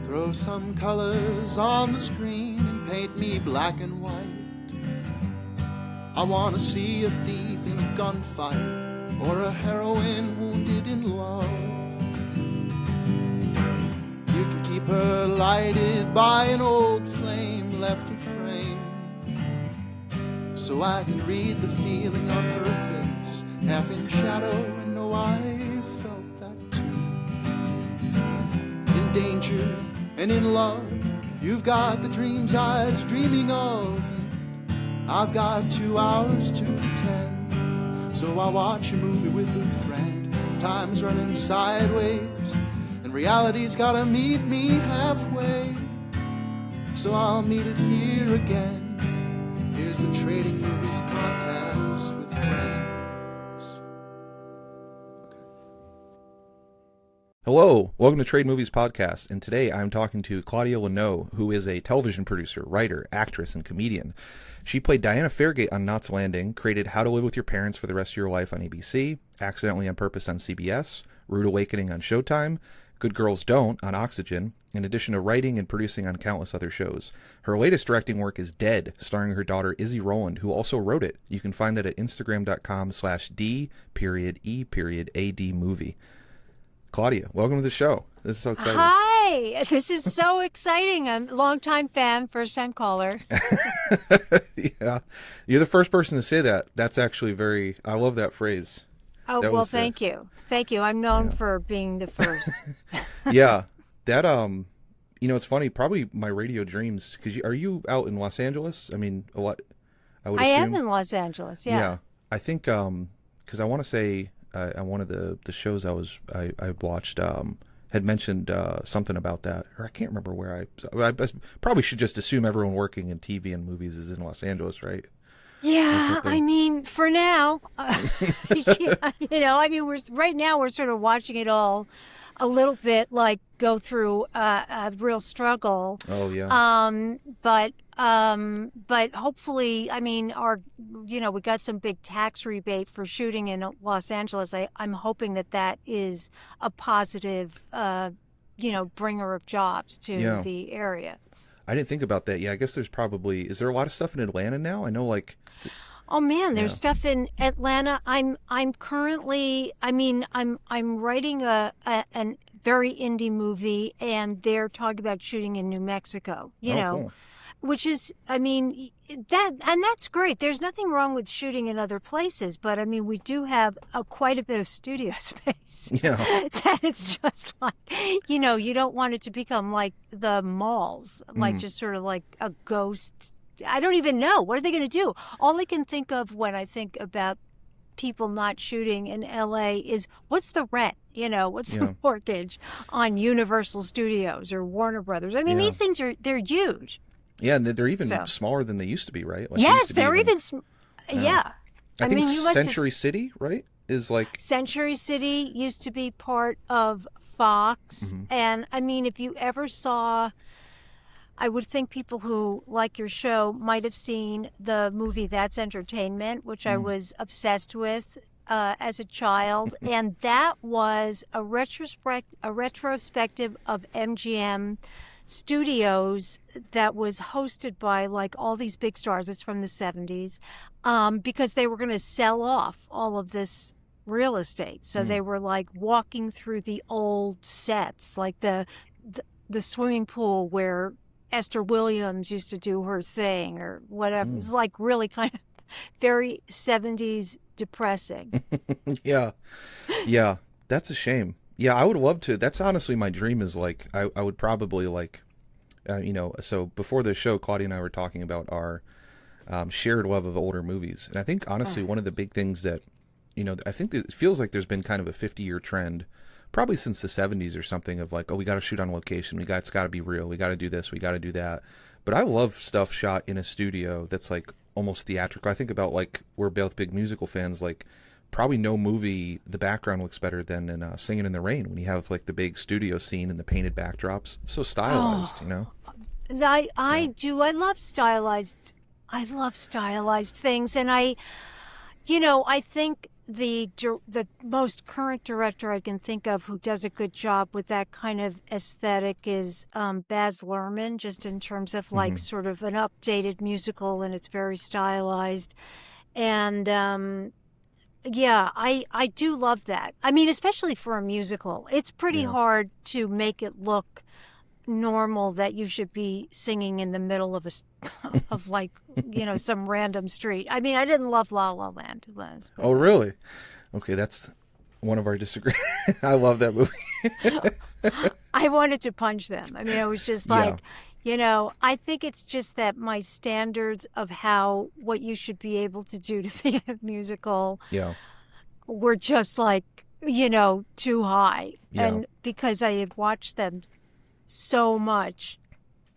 Throw some colors on the screen and paint me black and white. I wanna see a thief in a gunfight or a heroine wounded in love. You can keep her lighted by an old flame left to frame, so I can read the feeling on her face, half in shadow, and know I felt that too. In danger and in love, you've got the dreams I was dreaming of, and I've got 2 hours to pretend. So I watch a movie with a friend. Time's running sideways, and reality's gotta meet me halfway. So I'll meet it here again. Here's the Trading Movies Podcast with friends. Hello, welcome to Trade Movies Podcast, and today I'm talking to Claudia Lonow, who is a television producer, writer, actress, and comedian. She played Diana Fairgate on Knots Landing, created How to Live with Your Parents for the Rest of Your Life on ABC, Accidentally on Purpose on CBS, Rude Awakening on Showtime, Good Girls Don't on Oxygen, in addition to writing and producing on countless other shows. Her latest directing work is Dead, starring her daughter Izzy Rowland, who also wrote it. You can find that at Instagram.com/D.E.A.D movie. Claudia, welcome to the show. This is so exciting. Hi, this is so exciting. I'm a longtime fan, first-time caller. Yeah, you're the first person to say that. That's actually I love that phrase. Oh, well, thank you. Thank you. I'm known for being the first. Yeah, that, it's funny, probably my radio dreams, because are you out in Los Angeles? I mean, a lot, I would assume. I am in Los Angeles, yeah. Yeah, I think, because I want to say, on one of the shows I watched, had mentioned something about that, or I can't remember where I probably should just assume everyone working in TV and movies is in Los Angeles, right? Yeah, I mean, for now, right now we're sort of watching it all a little bit like go through a real struggle. Oh yeah. But hopefully, I mean, we got some big tax rebate for shooting in Los Angeles. I'm hoping that is a positive, bringer of jobs to the area. I didn't think about that. Yeah, I guess is there a lot of stuff in Atlanta now? I know, like. Oh man, there's stuff in Atlanta. I'm currently, I'm writing a very indie movie, and they're talking about shooting in New Mexico. Cool. Which is, that's great. There's nothing wrong with shooting in other places, but we do have quite a bit of studio space. Yeah. That it's just like, you don't want it to become like the malls, like just sort of like a ghost. I don't even know. What are they going to do? All I can think of when I think about people not shooting in LA is what's the rent? What's the mortgage on Universal Studios or Warner Brothers? These things they're huge. Yeah, and they're even smaller than they used to be, right? Like yes, they're even yeah. I think Century City, right, is like... Century City used to be part of Fox. Mm-hmm. And, if you ever saw... I would think people who like your show might have seen the movie That's Entertainment, which I was obsessed with as a child. And that was a retrospective of MGM Studios that was hosted by like all these big stars. It's from the 70s because they were going to sell off all of this real estate. So they were like walking through the old sets, like the swimming pool where Esther Williams used to do her thing or whatever. It was like really kind of very 70s depressing. Yeah. That's a shame. Yeah, I would love to. That's honestly my dream is like, I would probably like, so before the show, Claudia and I were talking about our shared love of older movies. And I think honestly, one of the big things that, I think it feels like there's been kind of a 50-year trend probably since the 70s or something of like, oh, we got to shoot on location. It's got to be real. We got to do this. We got to do that. But I love stuff shot in a studio that's like almost theatrical. I think about like, we're both big musical fans. Like probably no movie, the background looks better than in Singing in the Rain when you have like the big studio scene and the painted backdrops. So stylized, I do. I love stylized things. And I think the most current director I can think of who does a good job with that kind of aesthetic is Baz Luhrmann, just in terms of like sort of an updated musical, and it's very stylized. And yeah, I do love that. I mean, especially for a musical, it's pretty hard to make it look normal that you should be singing in the middle of of like, some random street. I mean, I didn't love La La Land. Oh, really? Okay, that's one of our disagreements. I love that movie. I wanted to punch them. I mean, it was just like, I think it's just that my standards of what you should be able to do to be a musical were just like, too high. Yeah. And because I had watched them so much,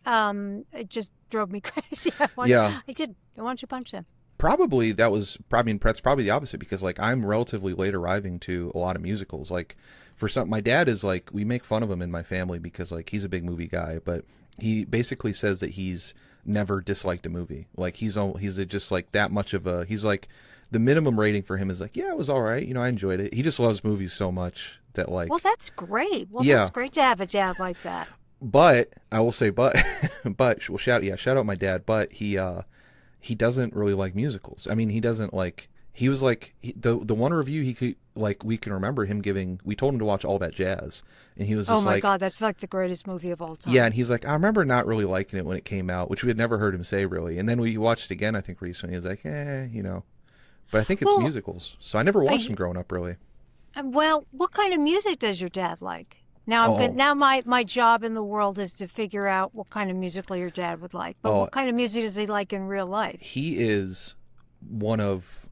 it just drove me crazy. I wanted to punch them. Probably that's probably the opposite, because like I'm relatively late arriving to a lot of musicals. Like my dad is like, we make fun of him in my family because like he's a big movie guy, but he basically says that he's never disliked a movie. Like he's just like that much of a, he's like, the minimum rating for him is like, yeah, it was all right. I enjoyed it. He just loves movies so much that like. Well, that's great. That's great to have a dad like that. But I will say, shout out my dad. But he doesn't really like musicals. I mean, he doesn't like. He was like the one review he could like we can remember him giving. We told him to watch All That Jazz, and he was just oh my God, that's like the greatest movie of all time. Yeah, and he's like, I remember not really liking it when it came out, which we had never heard him say really. And then we watched it again, I think recently. He was like, But I think it's musicals, so I never watched them growing up really. Well, what kind of music does your dad like? Now, now my job in the world is to figure out what kind of musical your dad would like. But what kind of music does he like in real life? He is one of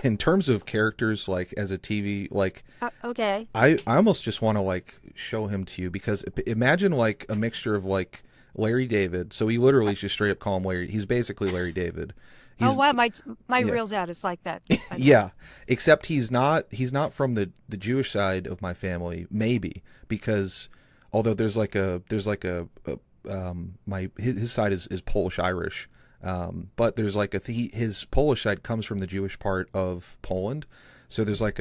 in terms of characters, like as a TV, like okay. I almost just want to like show him to you, because imagine like a mixture of like Larry David. So we literally just straight up call him Larry. He's basically Larry David. Wow, my real dad is like that. Yeah, except he's not from the Jewish side of my family, maybe, because although his side is Polish Irish, but there's like his Polish side comes from the Jewish part of Poland, so there's like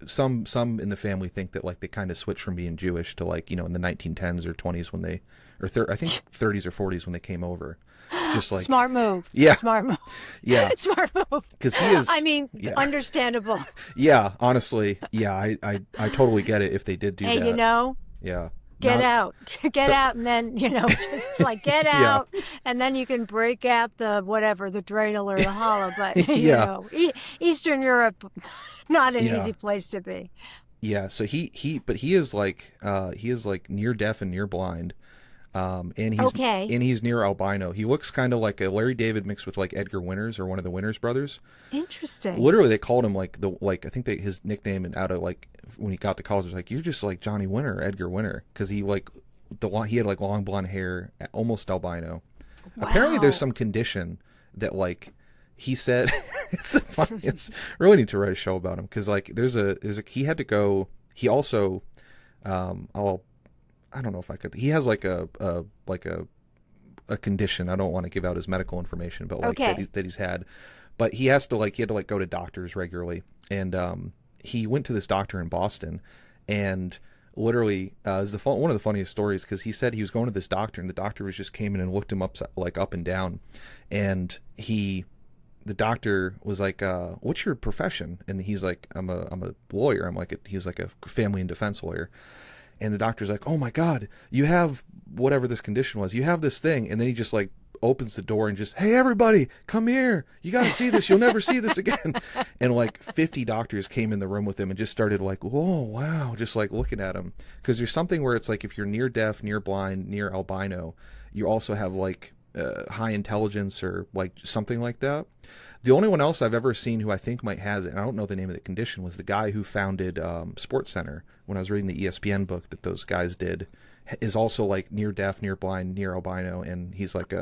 some in the family think that like they kind of switched from being Jewish to like in the 1910s or 20s when they I think 30s or 40s when they came over. Just like smart move. Yeah. Smart move. Yeah. Smart move. Because he is. I mean, understandable. Yeah. Honestly. Yeah. I totally get it if they did do that. Hey, Yeah. Get out, and then just like get out, and then you can break out the dreidel or the challah. But Eastern Europe, not an easy place to be. Yeah. So he is like near deaf and near blind. And he's near albino. He looks kind of like a Larry David mixed with like Edgar Winters or one of the Winters brothers. Interesting. Literally, they called him I think his nickname and out of like when he got to college was like, you're just like Johnny Winter, Edgar Winter, because he had like long blonde hair, almost albino. Wow. Apparently, there's some condition that like he said it's funny. It's really need to write a show about him, because like he had to go. He also I don't know if I could. He has like a condition. I don't want to give out his medical information, but like that he's had. But he had to go to doctors regularly, and he went to this doctor in Boston, and literally is one of the funniest stories, because he said he was going to this doctor, and the doctor just came in and looked him up and down, and the doctor was like, "What's your profession?" And he's like, "I'm a lawyer." He's like a family and defense lawyer. And the doctor's like, "Oh my God, you have whatever this condition was. You have this thing." And then he just like opens the door and just, "Hey, everybody, come here. You got to see this. You'll never see this again." And like 50 doctors came in the room with him and just started like, "Whoa, wow," just like looking at him. Because there's something where it's like if you're near deaf, near blind, near albino, you also have like high intelligence or like something like that. The only one else I've ever seen who I think might has it, and I don't know the name of the condition, was the guy who founded Sports Center. When I was reading the ESPN book that those guys did, is also like near deaf, near blind, near albino, and he's like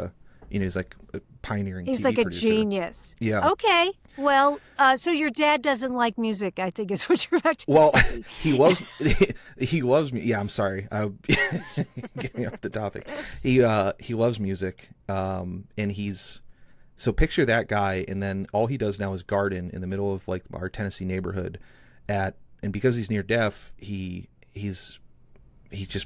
he's like a pioneering. He's TV like a producer. genius. Yeah. Okay. Well, so your dad doesn't like music, I think is what you're about to say. Well, he loves me. Yeah, I'm sorry. Getting off the topic. He loves music, and he's So picture that guy, and then all he does now is garden in the middle of like our Tennessee neighborhood and because he's near deaf, he just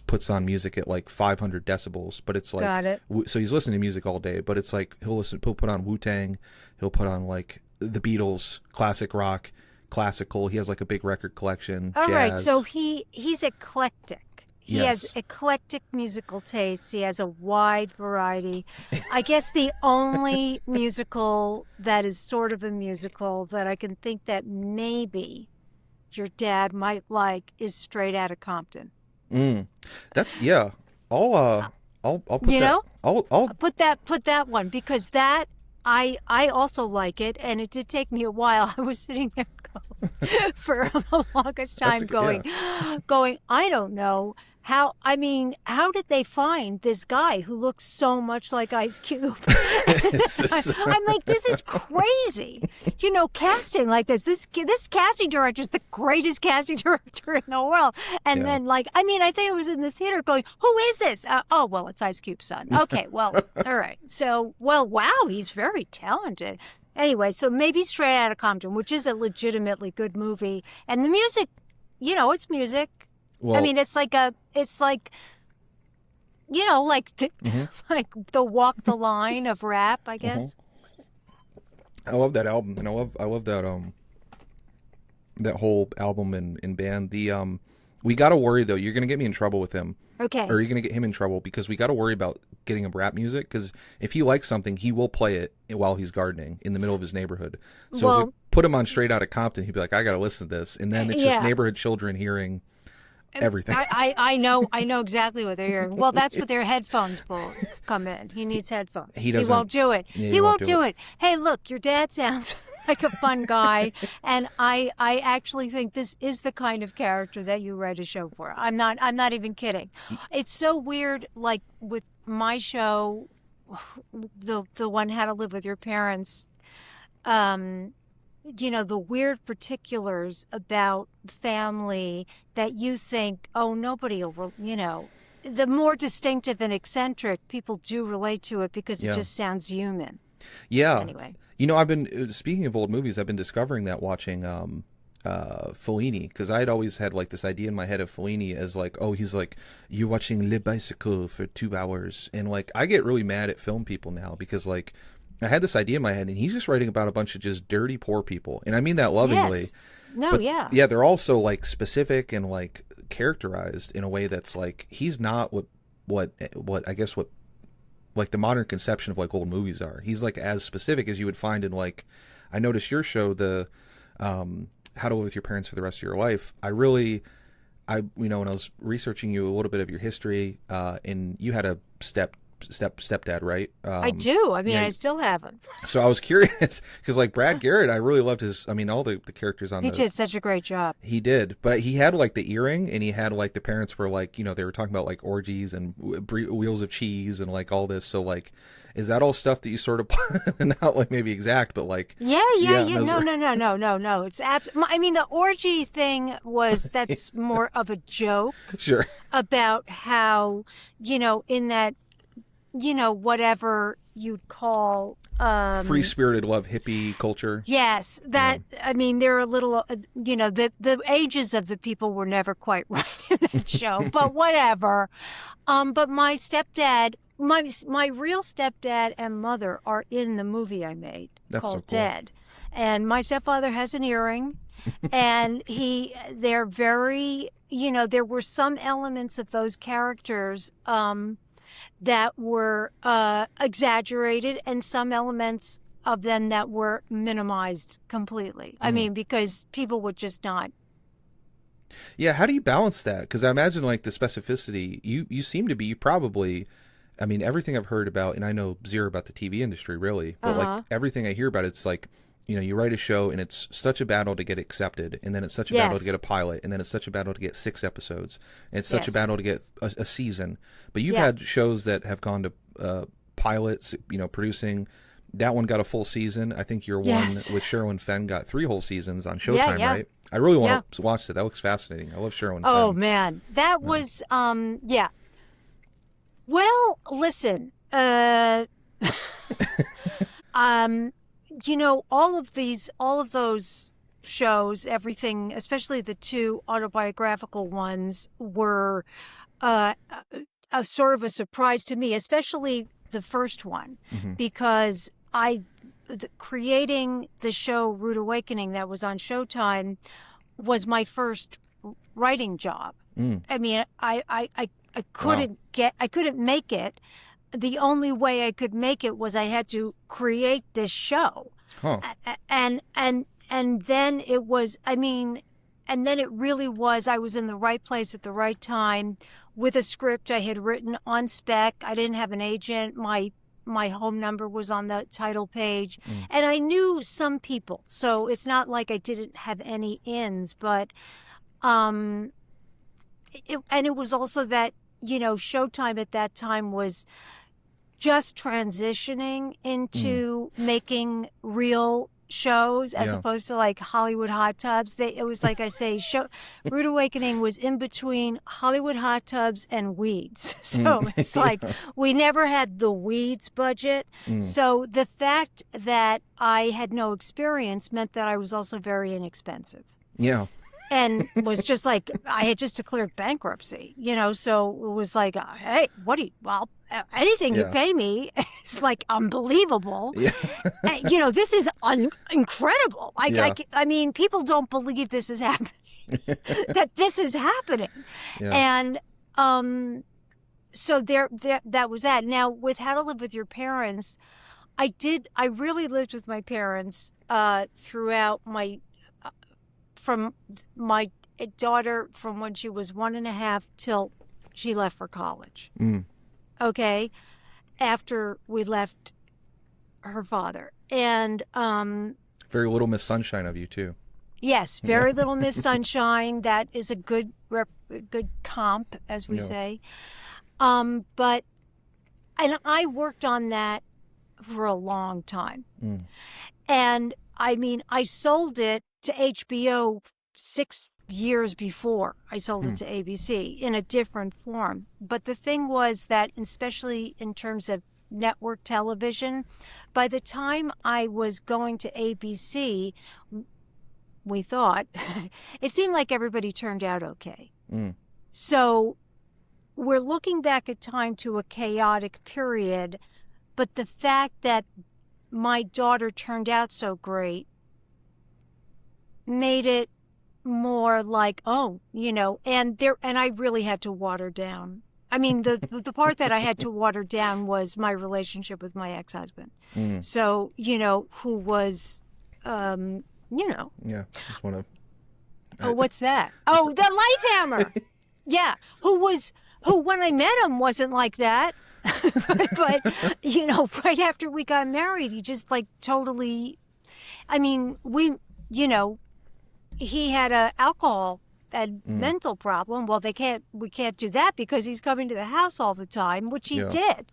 puts on music at like 500 decibels, but it's like, Got it. So he's listening to music all day, but it's like he'll put on Wu-Tang, he'll put on like the Beatles, classic rock, classical. He has like a big record collection. All jazz. right, so he's eclectic. He Yes. has eclectic musical tastes. He has a wide variety. I guess the only musical that is sort of a musical that I can think that maybe your dad might like is Straight Outta Compton. That's I'll put You that, know? I'll Put that one, because that I also like it, and it did take me a while. I was sitting there for the longest time going, I don't know how did they find this guy who looks so much like Ice Cube? I'm like, this is crazy. Casting like this casting director is the greatest casting director in the world. And then I think it was in the theater going, who is this? Oh, well, it's Ice Cube's son. Okay, well, all right. So, wow, he's very talented. Anyway, so maybe Straight Outta Compton, which is a legitimately good movie. And the music, it's music. well, it's like like the walk the line of rap, I guess. I love that album, and I love that whole album and band. We gotta worry though. You're gonna get me in trouble with him. Okay. Or you're gonna get him in trouble because we gotta worry about getting him rap music. Because if he likes something, he will play it while he's gardening in the middle of his neighborhood. So if we put him on Straight Outta Compton, he'd be like, I gotta listen to this, and then it's just neighborhood children hearing everything. I know exactly what they're hearing. Well, that's what their headphones will come in. He needs headphones. He won't do it. Yeah, he won't do it. Hey, look, your dad sounds like a fun guy, and I actually think this is the kind of character that you write a show for. I'm not even kidding. It's so weird, like with my show, the one How to Live with Your Parents. The weird particulars about family that you think, oh, nobody will, the more distinctive and eccentric, people do relate to it because it just sounds human. Yeah. Anyway. I've been, speaking of old movies, I've been discovering that watching Fellini, because I had always had like this idea in my head of Fellini as like, oh, he's like, you're watching Le Bicycle for 2 hours. And like, I get really mad at film people now because like, I had this idea in my head, and he's just writing about a bunch of just dirty, poor people. And I mean that lovingly. Yes. No, but, yeah. Yeah, they're also like specific and like characterized in a way that's like, he's not what I guess what like the modern conception of like old movies are. He's like as specific as you would find in like, I noticed your show, the How to Live with Your Parents for the Rest of Your Life. When I was researching you a little bit of your history, and you had a stepdad, right? I do. I still have him. So I was curious because like Brad Garrett, I really loved his, all the characters on He did such a great job. He did, but he had like the earring, and he had like the parents were like, they were talking about like orgies and wheels of cheese and like all this. So like, is that all stuff that you sort of, not like maybe exact, but like. Yeah. No. It's the orgy thing that's more of a joke. Sure. About how, in that, whatever you'd call free-spirited love hippie culture. Yes, that they're a little the ages of the people were never quite right in that show, but whatever. But my stepdad, my real stepdad and mother are in the movie I made called so cool. Dead, and my stepfather has an earring. And they're very, there were some elements of those characters that were exaggerated, and some elements of them that were minimized completely. Because people would just not. Yeah, how do you balance that? Because I imagine like the specificity, you seem to be probably, everything I've heard about, and I know zero about the TV industry really, but like everything I hear about, it's like, you write a show and it's such a battle to get accepted, and then it's such a battle to get a pilot, and then it's such a battle to get 6 episodes, and it's such a battle to get a season. But you've had shows that have gone to pilots, producing. That one got a full season. I think your one with Sherilyn Fenn got 3 whole seasons on Showtime, right? I really want to watch that. That looks fascinating. I love Sherilyn Fenn. Oh, man. That was, Well, listen, all of those shows, everything, especially the two autobiographical ones, were a sort of a surprise to me, especially the first one, because creating the show Rude Awakening that was on Showtime was my first writing job. I mean, I couldn't I couldn't make it. The only way I could make it was I had to create this show. Huh. And then it was, and then it really was, I was in the right place at the right time with a script I had written on spec. I didn't have an agent. My home number was on the title page. And I knew some people. So it's not like I didn't have any ins, but, and it was also that, Showtime at that time was just transitioning into making real shows as opposed to like Hollywood hot tubs. It was like I say, Rude Awakening was in between Hollywood hot tubs and Weeds. So it's like we never had the Weeds budget. So the fact that I had no experience meant that I was also very inexpensive. Yeah. And was just like, I had just declared bankruptcy, so it was like, hey, anything you pay me is like unbelievable. Yeah. This is incredible. I mean, people don't believe this is happening, that this is happening. Yeah. And so that was that. Now, with How to Live with Your Parents, I really lived with my parents throughout from my daughter from when she was 1.5 till she left for college. Okay. After we left her father. And very little Miss Sunshine of you too. Yes, very little Miss Sunshine. That is a good comp, as we say. But I worked on that for a long time. And I sold it to HBO 6 years before I sold it to ABC in a different form. But the thing was that, especially in terms of network television, by the time I was going to ABC, we thought, it seemed like everybody turned out okay. So we're looking back at time to a chaotic period, but the fact that my daughter turned out so great made it more like, and I really had to water down. I mean, the part that I had to water down was my relationship with my ex-husband. So, who was, Yeah, just want to. Oh, what's that? Oh, the life hammer. Yeah, who when I met him wasn't like that. but right after we got married, he just like totally. He had a alcohol and mental problem. Well, we can't do that because he's coming to the house all the time, which he did.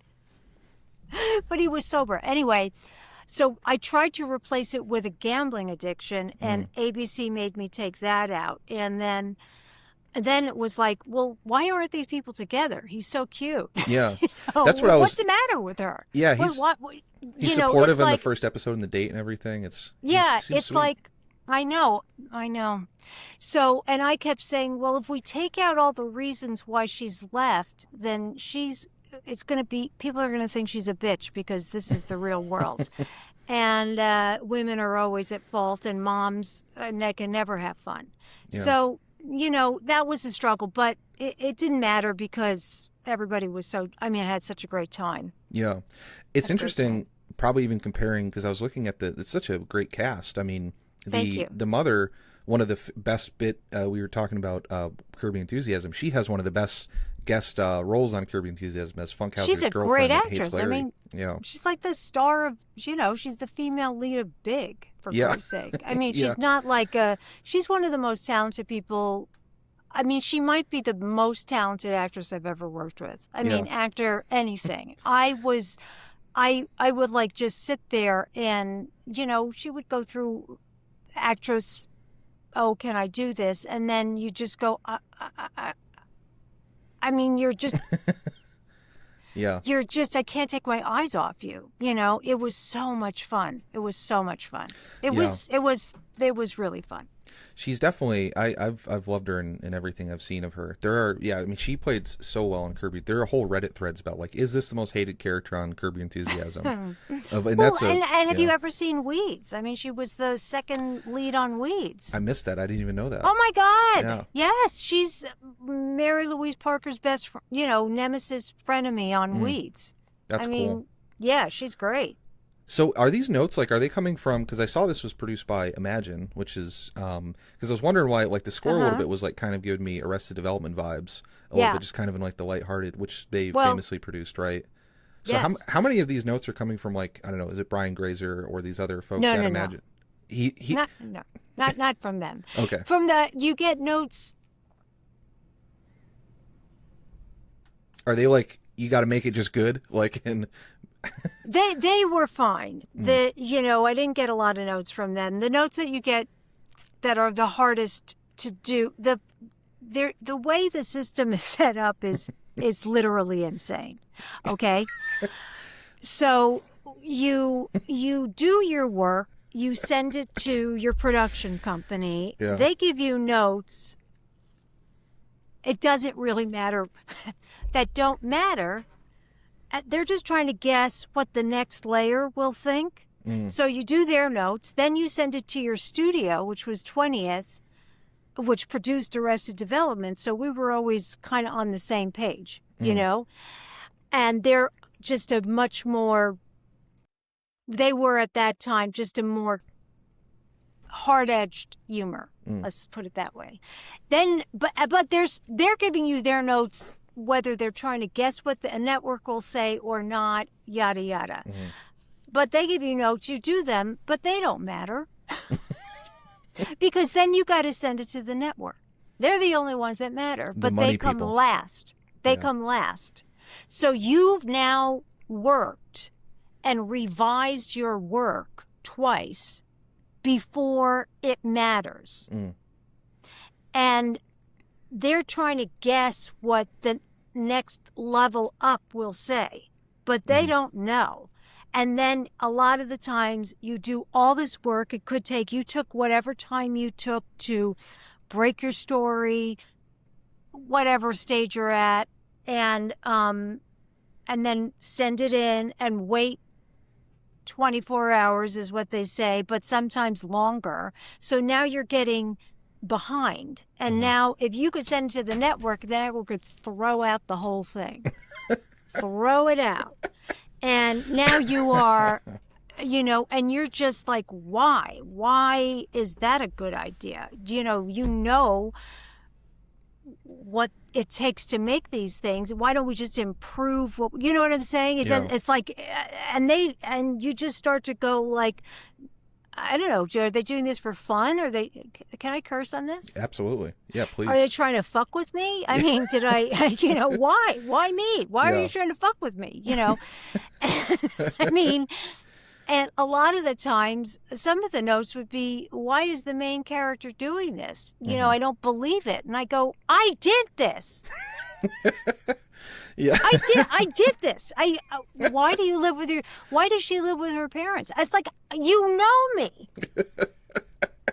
But he was sober. Anyway, so I tried to replace it with a gambling addiction, and ABC made me take that out. And then it was like, well, why aren't these people together? He's so cute. Yeah. That's what I was. What's the matter with her? Yeah, he's supportive in the first episode and the date and everything. It's sweet. Like. I know. So, and I kept saying, well, if we take out all the reasons why she's left, then people are going to think she's a bitch because this is the real world. And women are always at fault, and moms can never have fun. Yeah. So, that was a struggle, but it didn't matter because everybody was I had such a great time. Yeah. It's interesting, probably even comparing, because I was looking at it's such a great cast. The mother, one of the best we were talking about Curb Your Enthusiasm. She has one of the best guest roles on Curb Your Enthusiasm as Funkhouser's girlfriend. She's a great actress. She's like the star of, she's the female lead of Big, for Christ's sake. She's not like she's one of the most talented people. She might be the most talented actress I've ever worked with. Actor, anything. I would like just sit there and, she would go through actress, oh, can I do this? And then you just go, you're just, Yeah. you're just, I can't take my eyes off you. You know, it was so much fun. It was so much fun. It was really fun. She's definitely, I've loved her in everything I've seen of her. There are, yeah, I mean, she played so well on Kirby. There are whole Reddit threads about, like, is this the most hated character on Kirby Enthusiasm? And have you ever seen Weeds? I mean, she was the second lead on Weeds. I missed that. I didn't even know that. Oh my God! Yeah. Yes, she's Mary Louise Parker's best, nemesis frenemy on Weeds. That's cool. Yeah, she's great. So are these notes, like, are they coming from, because I saw this was produced by Imagine, which is, because I was wondering why, like, the score a little bit was, like, kind of giving me Arrested Development vibes, a little bit, just kind of in, like, the lighthearted, which they famously produced, right? So yes. how many of these notes are coming from, like, I don't know, is it Brian Grazer or these other folks at Imagine? No. Not from them. Okay. You get notes. Are they, like, you got to make it just good, like, in... They were fine. I didn't get a lot of notes from them. The notes that you get that are the hardest to do, the way the system is set up is literally insane. Okay? So you do your work, you send it to your production company. Yeah. They give you notes. It doesn't really matter that don't matter. They're just trying to guess what the next layer will think. So you do their notes, then you send it to your studio, which was 20th, which produced Arrested Development. So we were always kind of on the same page, you know? And they're just they were at that time just a more hard-edged humor. Let's put it that way. Then, but they're giving you their notes whether they're trying to guess what a network will say or not, yada, yada. But they give you notes, you do them, but they don't matter. Because then you got to send it to the network. They're the only ones that matter, but they come last. They come last. So you've now worked and revised your work twice before it matters. And they're trying to guess what the next level up will say, but they don't know. And then a lot of the times you do all this work. You took whatever time you took to break your story, whatever stage you're at, and then send it in and wait 24 hours is what they say, but sometimes longer. So now you're getting behind. And now if you could send it to the network, the network could throw out the whole thing. Throw it out. And now you are, and you're just like, why? Why is that a good idea? You know what it takes to make these things. Why don't we just improve what, you know what I'm saying? It's like, and you just start to go like, I don't know, are they doing this for fun? Can I curse on this? Absolutely. Yeah, please. Are they trying to fuck with me? I mean, did I, why? Why me? Why are you trying to fuck with me? I mean, and a lot of the times, some of the notes would be, why is the main character doing this? I don't believe it. And I go, I did this. Yeah. I did this. Why does she live with her parents? It's like, you know me.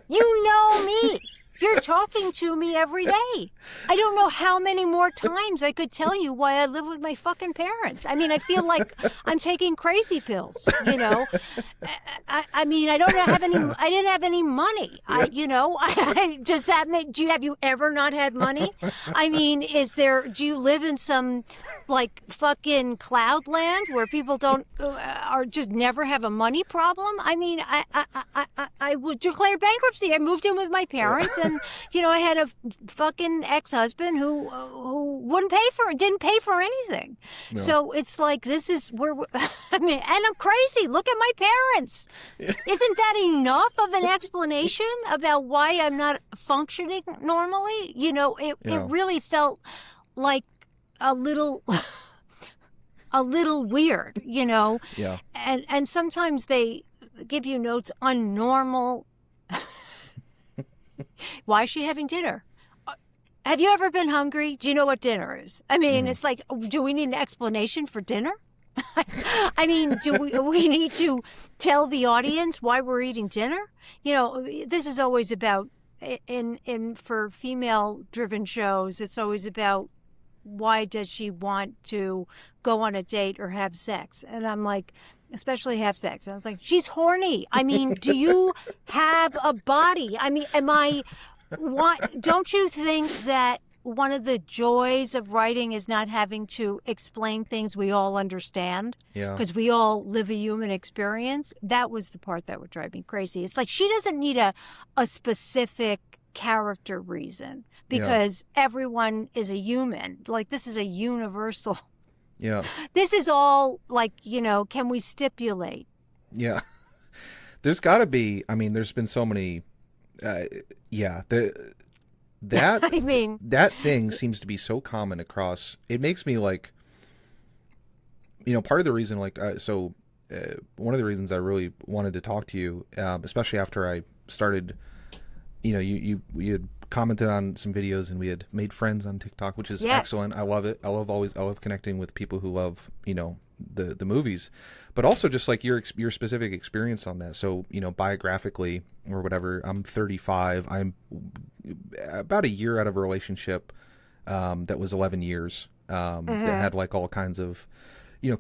You know me. You're talking to me every day. I don't know how many more times I could tell you why I live with my fucking parents. I mean, I feel like I'm taking crazy pills, I mean, I didn't have any money. Have you ever not had money? I mean, do you live in some like fucking cloud land where people are just never have a money problem? I mean, I would declare bankruptcy. I moved in with my parents and, I had a fucking ex-husband who didn't pay for anything. No. So it's like, this is where, and I'm crazy. Look at my parents. Isn't that enough of an explanation about why I'm not functioning normally? It really felt like a little weird, Yeah. And sometimes they give you notes on normal. Why is she having dinner? have you ever been hungry? Do you know what dinner is? I mean, Mm. it's like, do we need an explanation for dinner? I mean, do we need to tell the audience why we're eating dinner? You know, this is always about, in for female-driven shows, it's always about why does she want to go on a date or have sex? And I'm like, especially have sex. And I was like, she's horny. I mean, do you have a body? I mean, don't you think that one of the joys of writing is not having to explain things we all understand? Yeah. Because we all live a human experience. That was the part that would drive me crazy. It's like she doesn't need a specific character reason because everyone is a human. Like, this is a universal. Yeah. This is all like, can we stipulate? Yeah. There's got to be, I mean, there's been so many, that I mean, that thing seems to be so common across. It makes me like, part of the reason, one of the reasons I really wanted to talk to you, especially after I started, you had commented on some videos and we had made friends on TikTok, which is excellent. I love it. I love connecting with people who love, the movies, but also just like your specific experience on that. So, biographically or whatever, I'm 35. I'm about a year out of a relationship that was 11 years that had like all kinds of,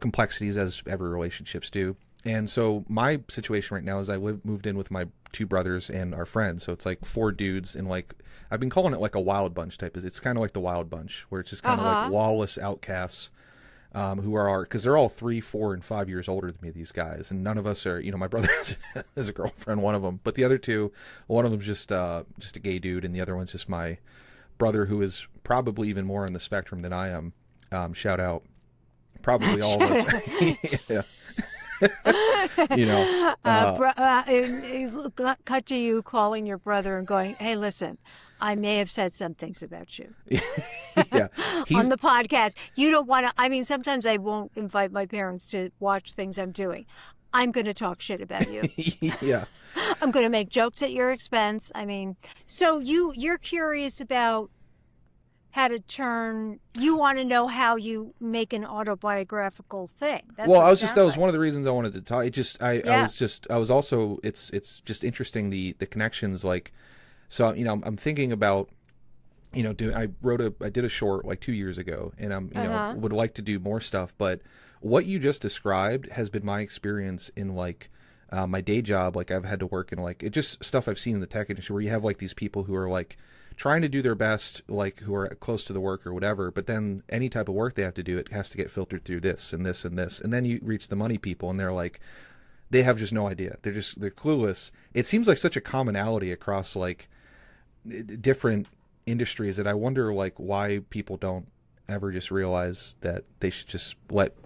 complexities as every relationships do. And so my situation right now is I moved in with my two brothers and our friends. So it's like 4 dudes and like, I've been calling it like a wild bunch type. It's kind of like the Wild Bunch where it's just kind of like lawless outcasts. Who are because they're all 3, 4, and 5 years older than me, these guys, and none of us are. My brother has a girlfriend, one of them, but the other two, one of them's just a gay dude, and the other one's just my brother, who is probably even more on the spectrum than I am. Shout out, probably all of us. Yeah. Cut to you calling your brother and going, "Hey, listen, I may have said some things about you." Yeah, on the podcast. You don't want to. I mean, sometimes I won't invite my parents to watch things I'm doing. I'm going to talk shit about you. Yeah, I'm going to make jokes at your expense. I mean, so you're curious about how to turn. You want to know how you make an autobiographical thing. That's well, that was one of the reasons I wanted to talk. I was also. It's just interesting the connections. Like, so I'm thinking about. I did a short like 2 years ago, and I'm would like to do more stuff. But what you just described has been my experience in like my day job. Like I've had to work in like it just stuff I've seen in the tech industry where you have like these people who are like trying to do their best, like who are close to the work or whatever. But then any type of work they have to do, it has to get filtered through this and this and this, and then you reach the money people, and they're like. They have just no idea. They're clueless. It seems like such a commonality across like different industries that I wonder like why people don't ever just realize that they should just let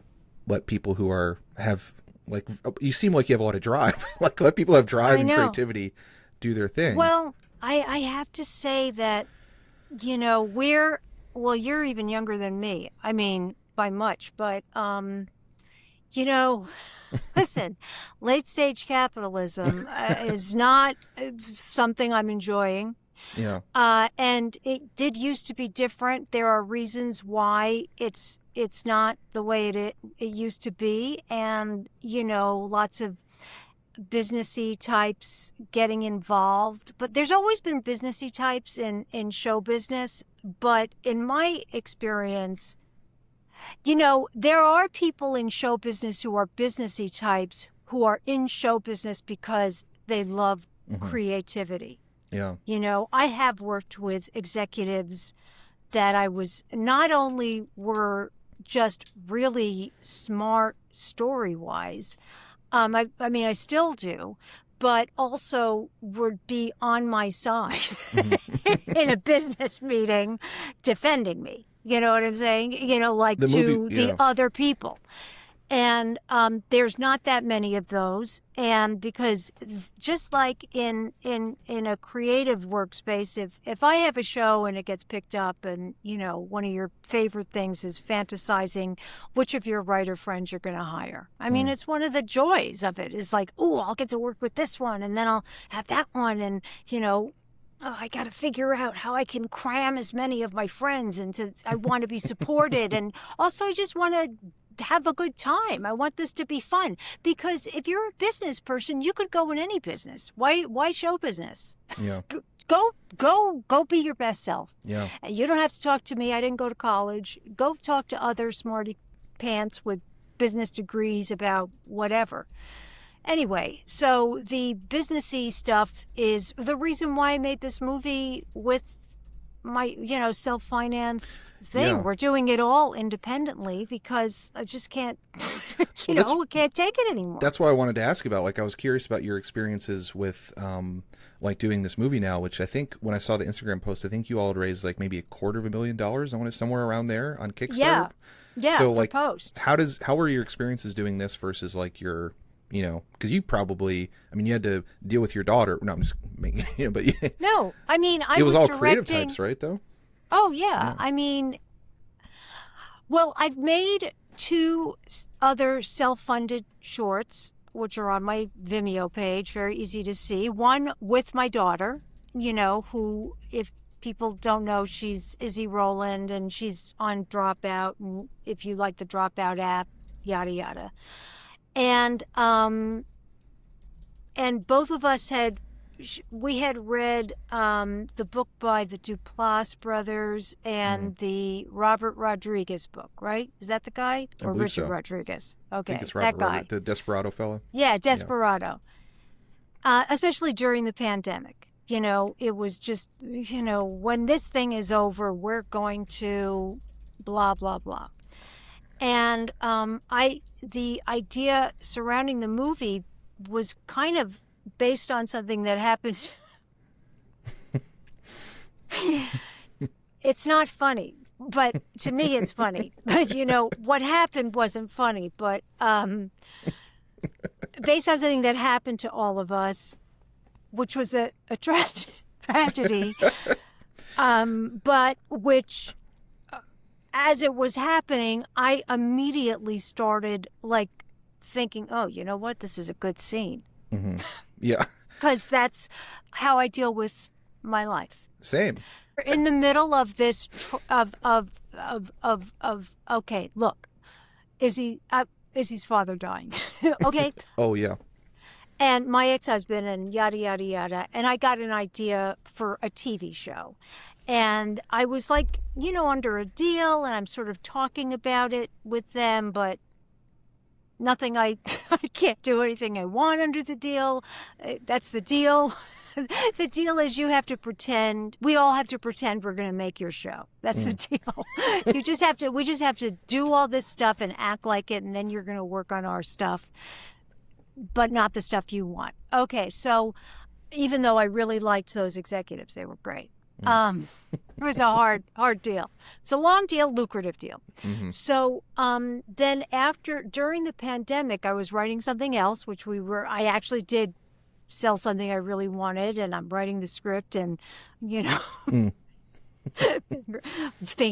people who have like you seem like you have a lot of drive like let people have drive and creativity do their thing. Well, I have to say that you're even younger than me. I mean by much, but listen, late stage capitalism is not something I'm enjoying. Yeah. And it did used to be different. There are reasons why it's not the way it used to be. And, lots of businessy types getting involved. But there's always been businessy types in show business. But in my experience, there are people in show business who are businessy types who are in show business because they love creativity. Yeah. I have worked with executives that I was not only were just really smart story-wise, I mean, I still do, but also would be on my side in a business meeting defending me. You know what I'm saying? The other people. And there's not that many of those. And because just like in a creative workspace, if I have a show and it gets picked up and, one of your favorite things is fantasizing which of your writer friends you're going to hire. I mean, it's one of the joys of it is like, oh, I'll get to work with this one and then I'll have that one. And, oh, I got to figure out how I can cram as many of my friends into, I want to be supported. And also I just want to have a good time. I want this to be fun, because if you're a business person, you could go in any business. Why show business? Yeah. Go be your best self. Yeah. You don't have to talk to me. I didn't go to college. Go talk to other smarty pants with business degrees about whatever. Anyway, so the businessy stuff is the reason why I made this movie with my, self-financed thing. Yeah. We're doing it all independently because I just can't, I can't take it anymore. That's why I wanted to ask about, like, I was curious about your experiences with, like, doing this movie now, which I think when I saw the Instagram post, I think you all had raised, like, maybe $250,000. I want to somewhere around there on Kickstarter. Yeah, so, for like, post. how were your experiences doing this versus, like, your, because you probably, you had to deal with your daughter. No, I'm just making, but no, I it was all directing... creative types, right? Though. Oh yeah. Well, I've made 2 other self-funded shorts, which are on my Vimeo page, very easy to see. One with my daughter, who, if people don't know, she's Izzy Rowland, and she's on Dropout, and if you like the Dropout app, yada yada. And both of us had read the book by the Duplass brothers and the Robert Rodriguez book, right? Is that the guy? Or Richard so. Rodriguez? I Okay, think it's that guy. Robert, the Desperado fellow. Yeah, Desperado. Yeah. Especially during the pandemic. It was just, when this thing is over, we're going to blah, blah, blah. And the idea surrounding the movie was kind of based on something that happens. It's not funny, but to me it's funny. But what happened wasn't funny, but based on something that happened to all of us, which was a tragedy, but which, as it was happening, I immediately started thinking, oh, you know what? This is a good scene. Mm-hmm. Yeah. Because that's how I deal with my life. Same. In the middle of this, okay, look, Izzy's father dying. Okay. Oh, yeah. And my ex-husband and yada, yada, yada. And I got an idea for a TV show. And I was under a deal, and I'm sort of talking about it with them, but nothing, I can't do anything I want under the deal. That's the deal. The deal is we all have to pretend we're going to make your show. That's the deal. We just have to do all this stuff and act like it, and then you're going to work on our stuff, but not the stuff you want. Okay, so even though I really liked those executives, they were great. It was a hard deal. It's a long deal, lucrative deal. Mm-hmm. So then during the pandemic, I was writing something else, which I actually did sell something I really wanted, and I'm writing the script, and thinking,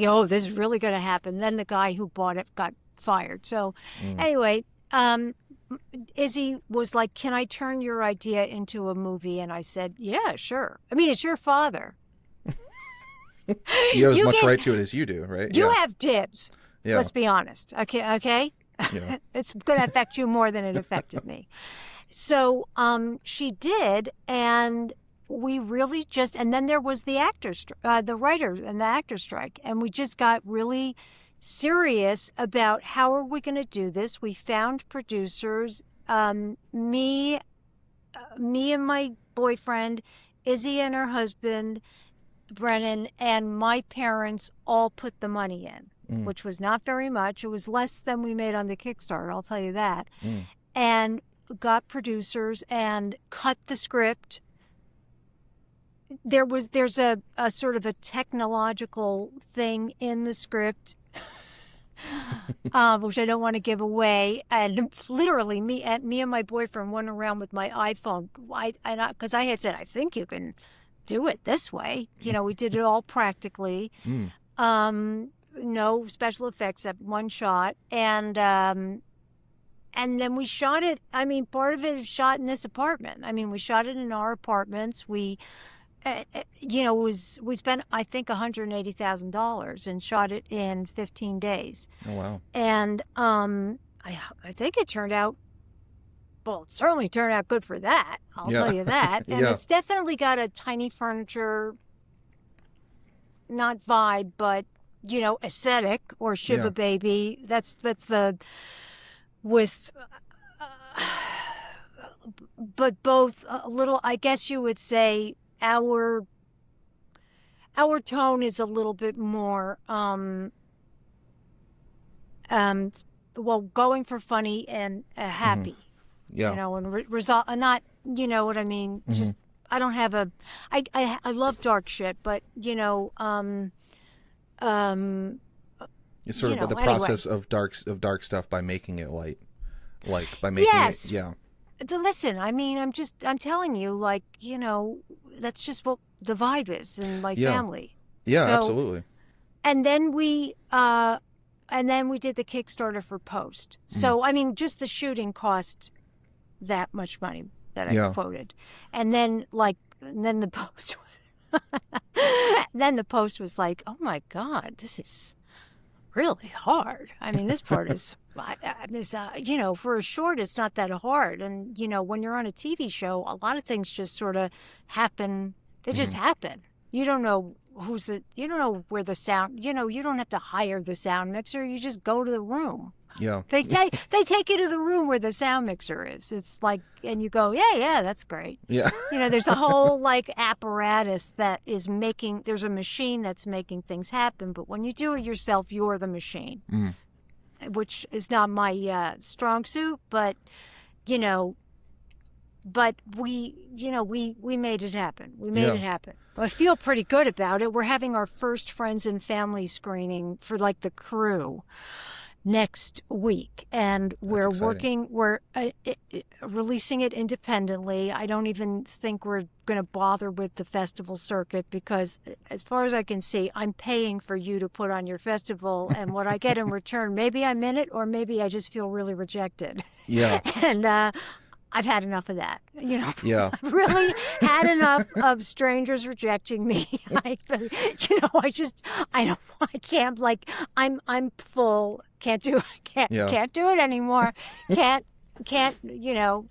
oh, this is really going to happen. Then the guy who bought it got fired. So anyway, Izzy was like, can I turn your idea into a movie? And I said, yeah, sure. It's your father. You have as much right to it as you do, right? You have dibs. Yeah. Let's be honest. Okay? Yeah. It's going to affect you more than it affected me. So she did, and we really and then there was the the writer and the actor strike, and we just got really serious about how are we going to do this. We found producers, me and my boyfriend, Izzy and her husband, Brennan, and my parents all put the money in, which was not very much. It was less than we made on the Kickstarter, I'll tell you that. And got producers and cut the script. There's a sort of a technological thing in the script, which I don't want to give away. And literally, me and my boyfriend went around with my iPhone, because I had said, I think you can do it this way. We did it all practically. No special effects, except one shot. And then we shot it. Part of it is shot in this apartment. We shot it in our apartments. We we spent, I think, $180,000 and shot it in 15 days. Oh, wow. And I think it turned out, well, it certainly turned out good for that. I'll tell you that. And it's definitely got a tiny furniture, not vibe, but, aesthetic, or Shiva Baby. That's the, with, but both a little, I guess you would say, our tone is a little bit more, going for funny and happy. Yeah. And result, not, what I mean? Just, I don't have I love dark shit, but, It's sort of the process of dark stuff by making it light. Like, by making it, yeah. Listen, I mean, I'm telling you, like, that's just what the vibe is in my family. Yeah, so, absolutely. And then we did the Kickstarter for post. So, I mean, just the shooting cost that much money that I quoted. And then, the post, then the post was like, oh my God, this is really hard. I mean, this part is, for a short, it's not that hard. And, when you're on a TV show, a lot of things just sort of happen. They just happen. You don't know you don't know where the sound, you don't have to hire the sound mixer. You just go to the room. Yeah. They take you to the room where the sound mixer is. It's like, and you go, yeah, that's great. Yeah. There's a whole apparatus that is there's a machine that's making things happen. But when you do it yourself, you're the machine, which is not my strong suit. But, but we made it happen. We made it happen. I feel pretty good about it. We're having our first friends and family screening for the crew next week, and we're releasing it independently. I don't even think we're going to bother with the festival circuit, because as far as I can see, I'm paying for you to put on your festival, and what I get in return, maybe I'm in it, or maybe I just feel really rejected. Yeah. And I've had enough of that. Yeah. I've really had enough of strangers rejecting me. I can't, I'm full. Can't do it anymore. Can't, do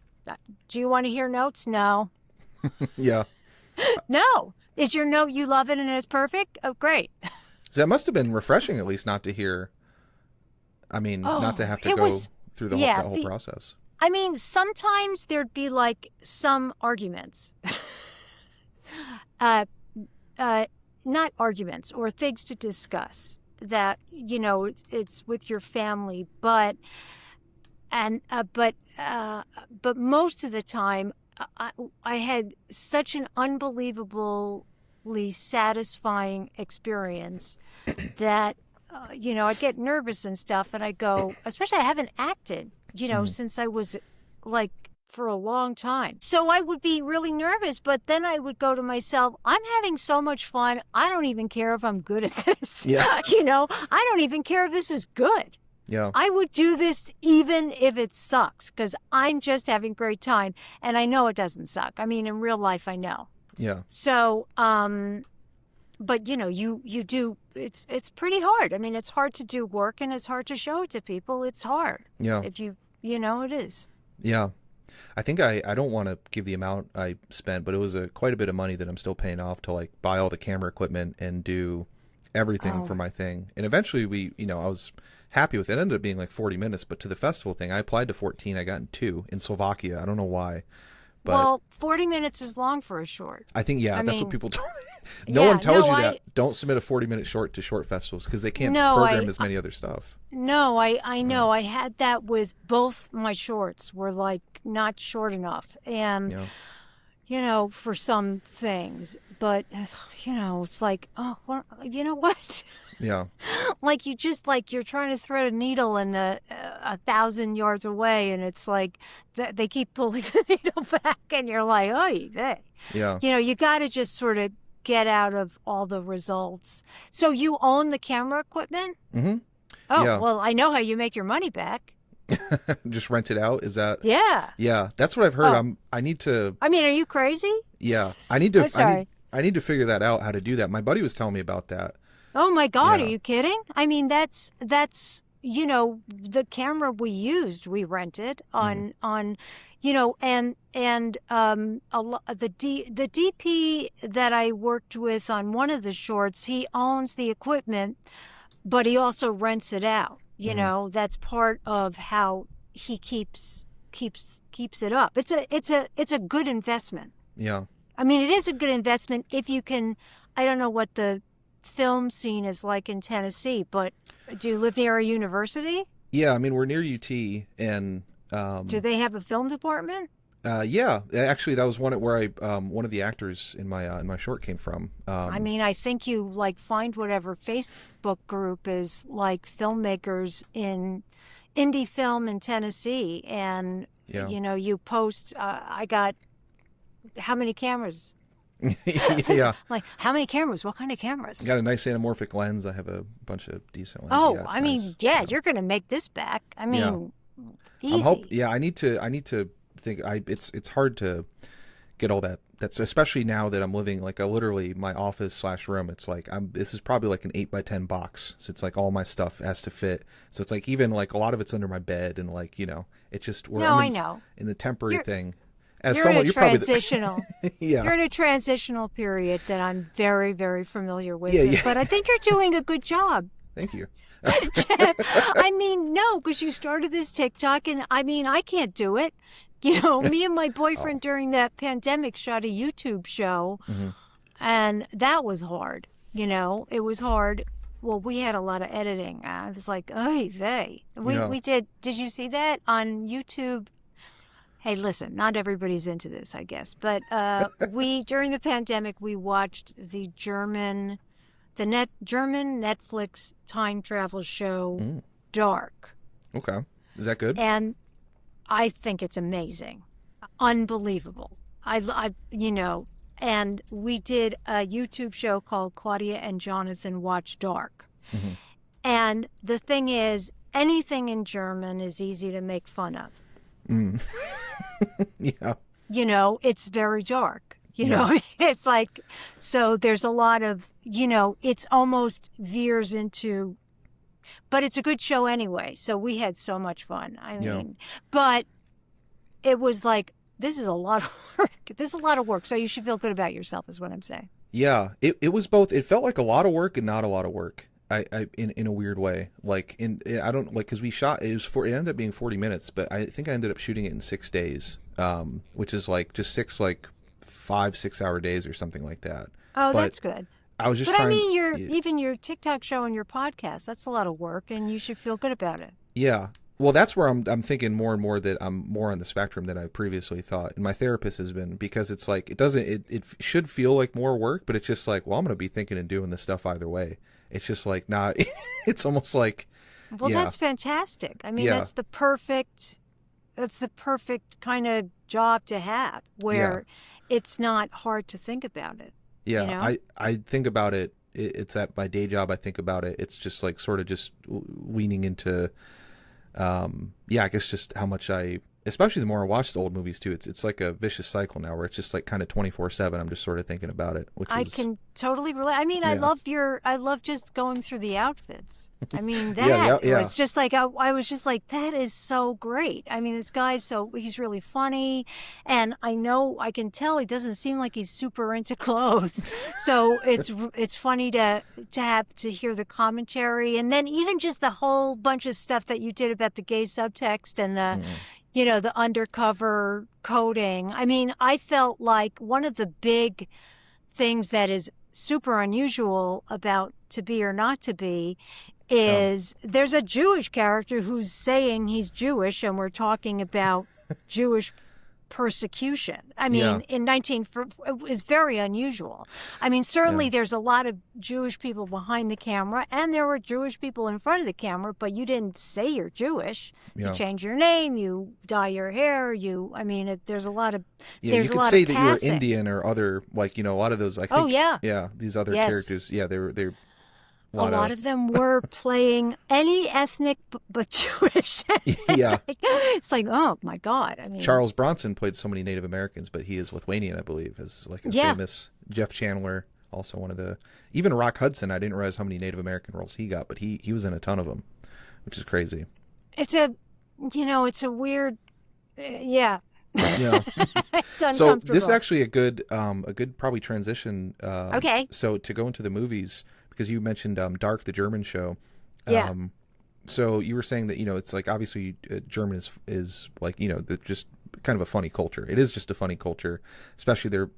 you want to hear notes? No. Yeah. No. Is your note, you love it and it's perfect? Oh, great. So that must have been refreshing, at least, not to hear, not to have to go through the whole process. I mean, sometimes there'd be some arguments, not arguments, or things to discuss that, it's with your family, but most of the time I had such an unbelievably satisfying experience that, I get nervous and stuff, and I go, especially I haven't acted, since I was for a long time. So I would be really nervous, but then I would go to myself, I'm having so much fun. I don't even care if I'm good at this. Yeah. I don't even care if this is good. Yeah. I would do this even if it sucks, because I'm just having a great time. And I know it doesn't suck. I mean, in real life, I know. Yeah. So, but you do, it's pretty hard. I mean, it's hard to do work, and it's hard to show it to people. It's hard. Yeah. If it is. Yeah. I think I don't want to give the amount I spent, but it was quite a bit of money that I'm still paying off to buy all the camera equipment and do everything for my thing. And eventually I was happy with it. It ended up being 40 minutes, but to the festival thing, I applied to 14. I got in 2 in Slovakia. I don't know why. But 40 minutes is long for a short. I think, that's what people told me. No one tells you that. Don't submit a 40-minute short to short festivals, because they can't program as many other stuff. No, I know. I had that with both my shorts were not short enough. And, for some things. But, it's well, you know what? Yeah. You just you're trying to thread a needle in 1,000 yards away, and it's they keep pulling the needle back, and you're like, oh, yeah. You got to just sort of get out of all the results. So you own the camera equipment? Mm-hmm. Oh, yeah. Well, I know how you make your money back. Just rent it out? Is that? Yeah. Yeah, that's what I've heard. I need to. I mean, are you crazy? Yeah, I need to. I'm sorry. I need to figure that out, how to do that. My buddy was telling me about that. Oh my God, Yeah. are you kidding? I mean, that's the camera we used, we rented on and the DP that I worked with on one of the shorts, he owns the equipment, but he also rents it out. That's part of how he keeps it up. It's a good investment. Yeah. I mean, it is a good investment if you can. I don't know what the film scene is like in Tennessee, but do you live near a university? Yeah, I mean, we're near UT, and Do they have a film department? yeah, actually, that was one where one of the actors in my short came from. I mean, I think you find whatever Facebook group is like filmmakers in indie film in Tennessee, and Yeah. you post. I got how many cameras? Yeah. Like, how many cameras? What kind of cameras? I got a nice anamorphic lens. I have a bunch of decent lenses. Oh, Yeah, it's I mean, nice. yeah, you're going to make this back. I mean, easy. I need to think. It's hard to get all that. That's especially now that I'm living like literally my office / room. It's like this is probably like an 8x10 box. So it's like all my stuff has to fit. So it's like even like a lot of it's under my bed, and like it's just I know. in the temporary thing. As You're someone, in a you're probably transitional. yeah. You're in a transitional period that I'm very, very familiar with. Yeah. But I think you're doing a good job. Thank you. Geoff. I mean, no, because you started this TikTok, and I mean, I can't do it. Me and my boyfriend during that pandemic shot a YouTube show, and that was hard. It was hard. Well, we had a lot of editing. I was like, oy vey. We did. Did you see that on YouTube? Hey, listen, not everybody's into this, I guess. But during the pandemic, we watched the German Netflix time travel show, Dark. Okay. Is that good? And I think it's amazing. Unbelievable. And we did a YouTube show called Claudia and Jonathan Watch Dark. And the thing is, anything in German is easy to make fun of. Yeah. It's very dark. It's like, so there's a lot of, it's almost veers into, but it's a good show anyway. So we had so much fun. I mean, but it was like, this is a lot of work. This is a lot of work. So you should feel good about yourself is what I'm saying. Yeah. It was both. It felt like a lot of work and not a lot of work. I in a weird way, like I don't like, because we shot it ended up being 40 minutes, but I think I ended up shooting it in 6 days, which is like just 5-6 hour days or something like that. Oh, but that's good. I was just But I trying. mean, even your TikTok show and your podcast, that's a lot of work, and you should feel good about it. Yeah. Well, that's where I'm thinking more and more that I'm more on the spectrum than I previously thought. And my therapist has been, because it's like, it should feel like more work, but it's just like, well, I'm going to be thinking and doing this stuff either way. It's just like, not, it's almost like, Well, yeah. that's fantastic. I mean, Yeah. that's the perfect kind of job to have, where it's not hard to think about it. Yeah, I think about it. It's at my day job. I think about it. It's just like sort of just leaning into, I guess just how much especially the more I watch the old movies too. It's like a vicious cycle now where it's just like kind of 24/7. I'm just sort of thinking about it. I can totally relate. I mean, I love just going through the outfits. I mean, that was just like, I was just like, that is so great. I mean, this guy's he's really funny, and I can tell he doesn't seem like he's super into clothes. So it's funny to hear the commentary, and then even just the whole bunch of stuff that you did about the gay subtext and the the undercover coding. I mean, I felt like one of the big things that is super unusual about To Be or Not to Be is there's a Jewish character who's saying he's Jewish, and we're talking about Jewish persecution. I mean, it was very unusual. I mean, certainly there's a lot of Jewish people behind the camera, and there were Jewish people in front of the camera, but you didn't say you're Jewish. You change your name, you dye your hair, there's a lot of you could say that you were Indian or other, like, a lot of those, I think. These other characters, they were a lot of them were playing any ethnic but Jewish. Yeah. It's like, oh my God. I mean, Charles Bronson played so many Native Americans, but he is Lithuanian, I believe, as like a famous Jeff Chandler, also one of the, even Rock Hudson. I didn't realize how many Native American roles he got, but he was in a ton of them, which is crazy. it's a weird, yeah. Yeah. It's uncomfortable. So this is actually a good probably transition. Okay. So to go into the movies, because you mentioned Dark, the German show. Yeah. So you were saying that, it's like, obviously German is like, just kind of a funny culture. It is just a funny culture, especially they're,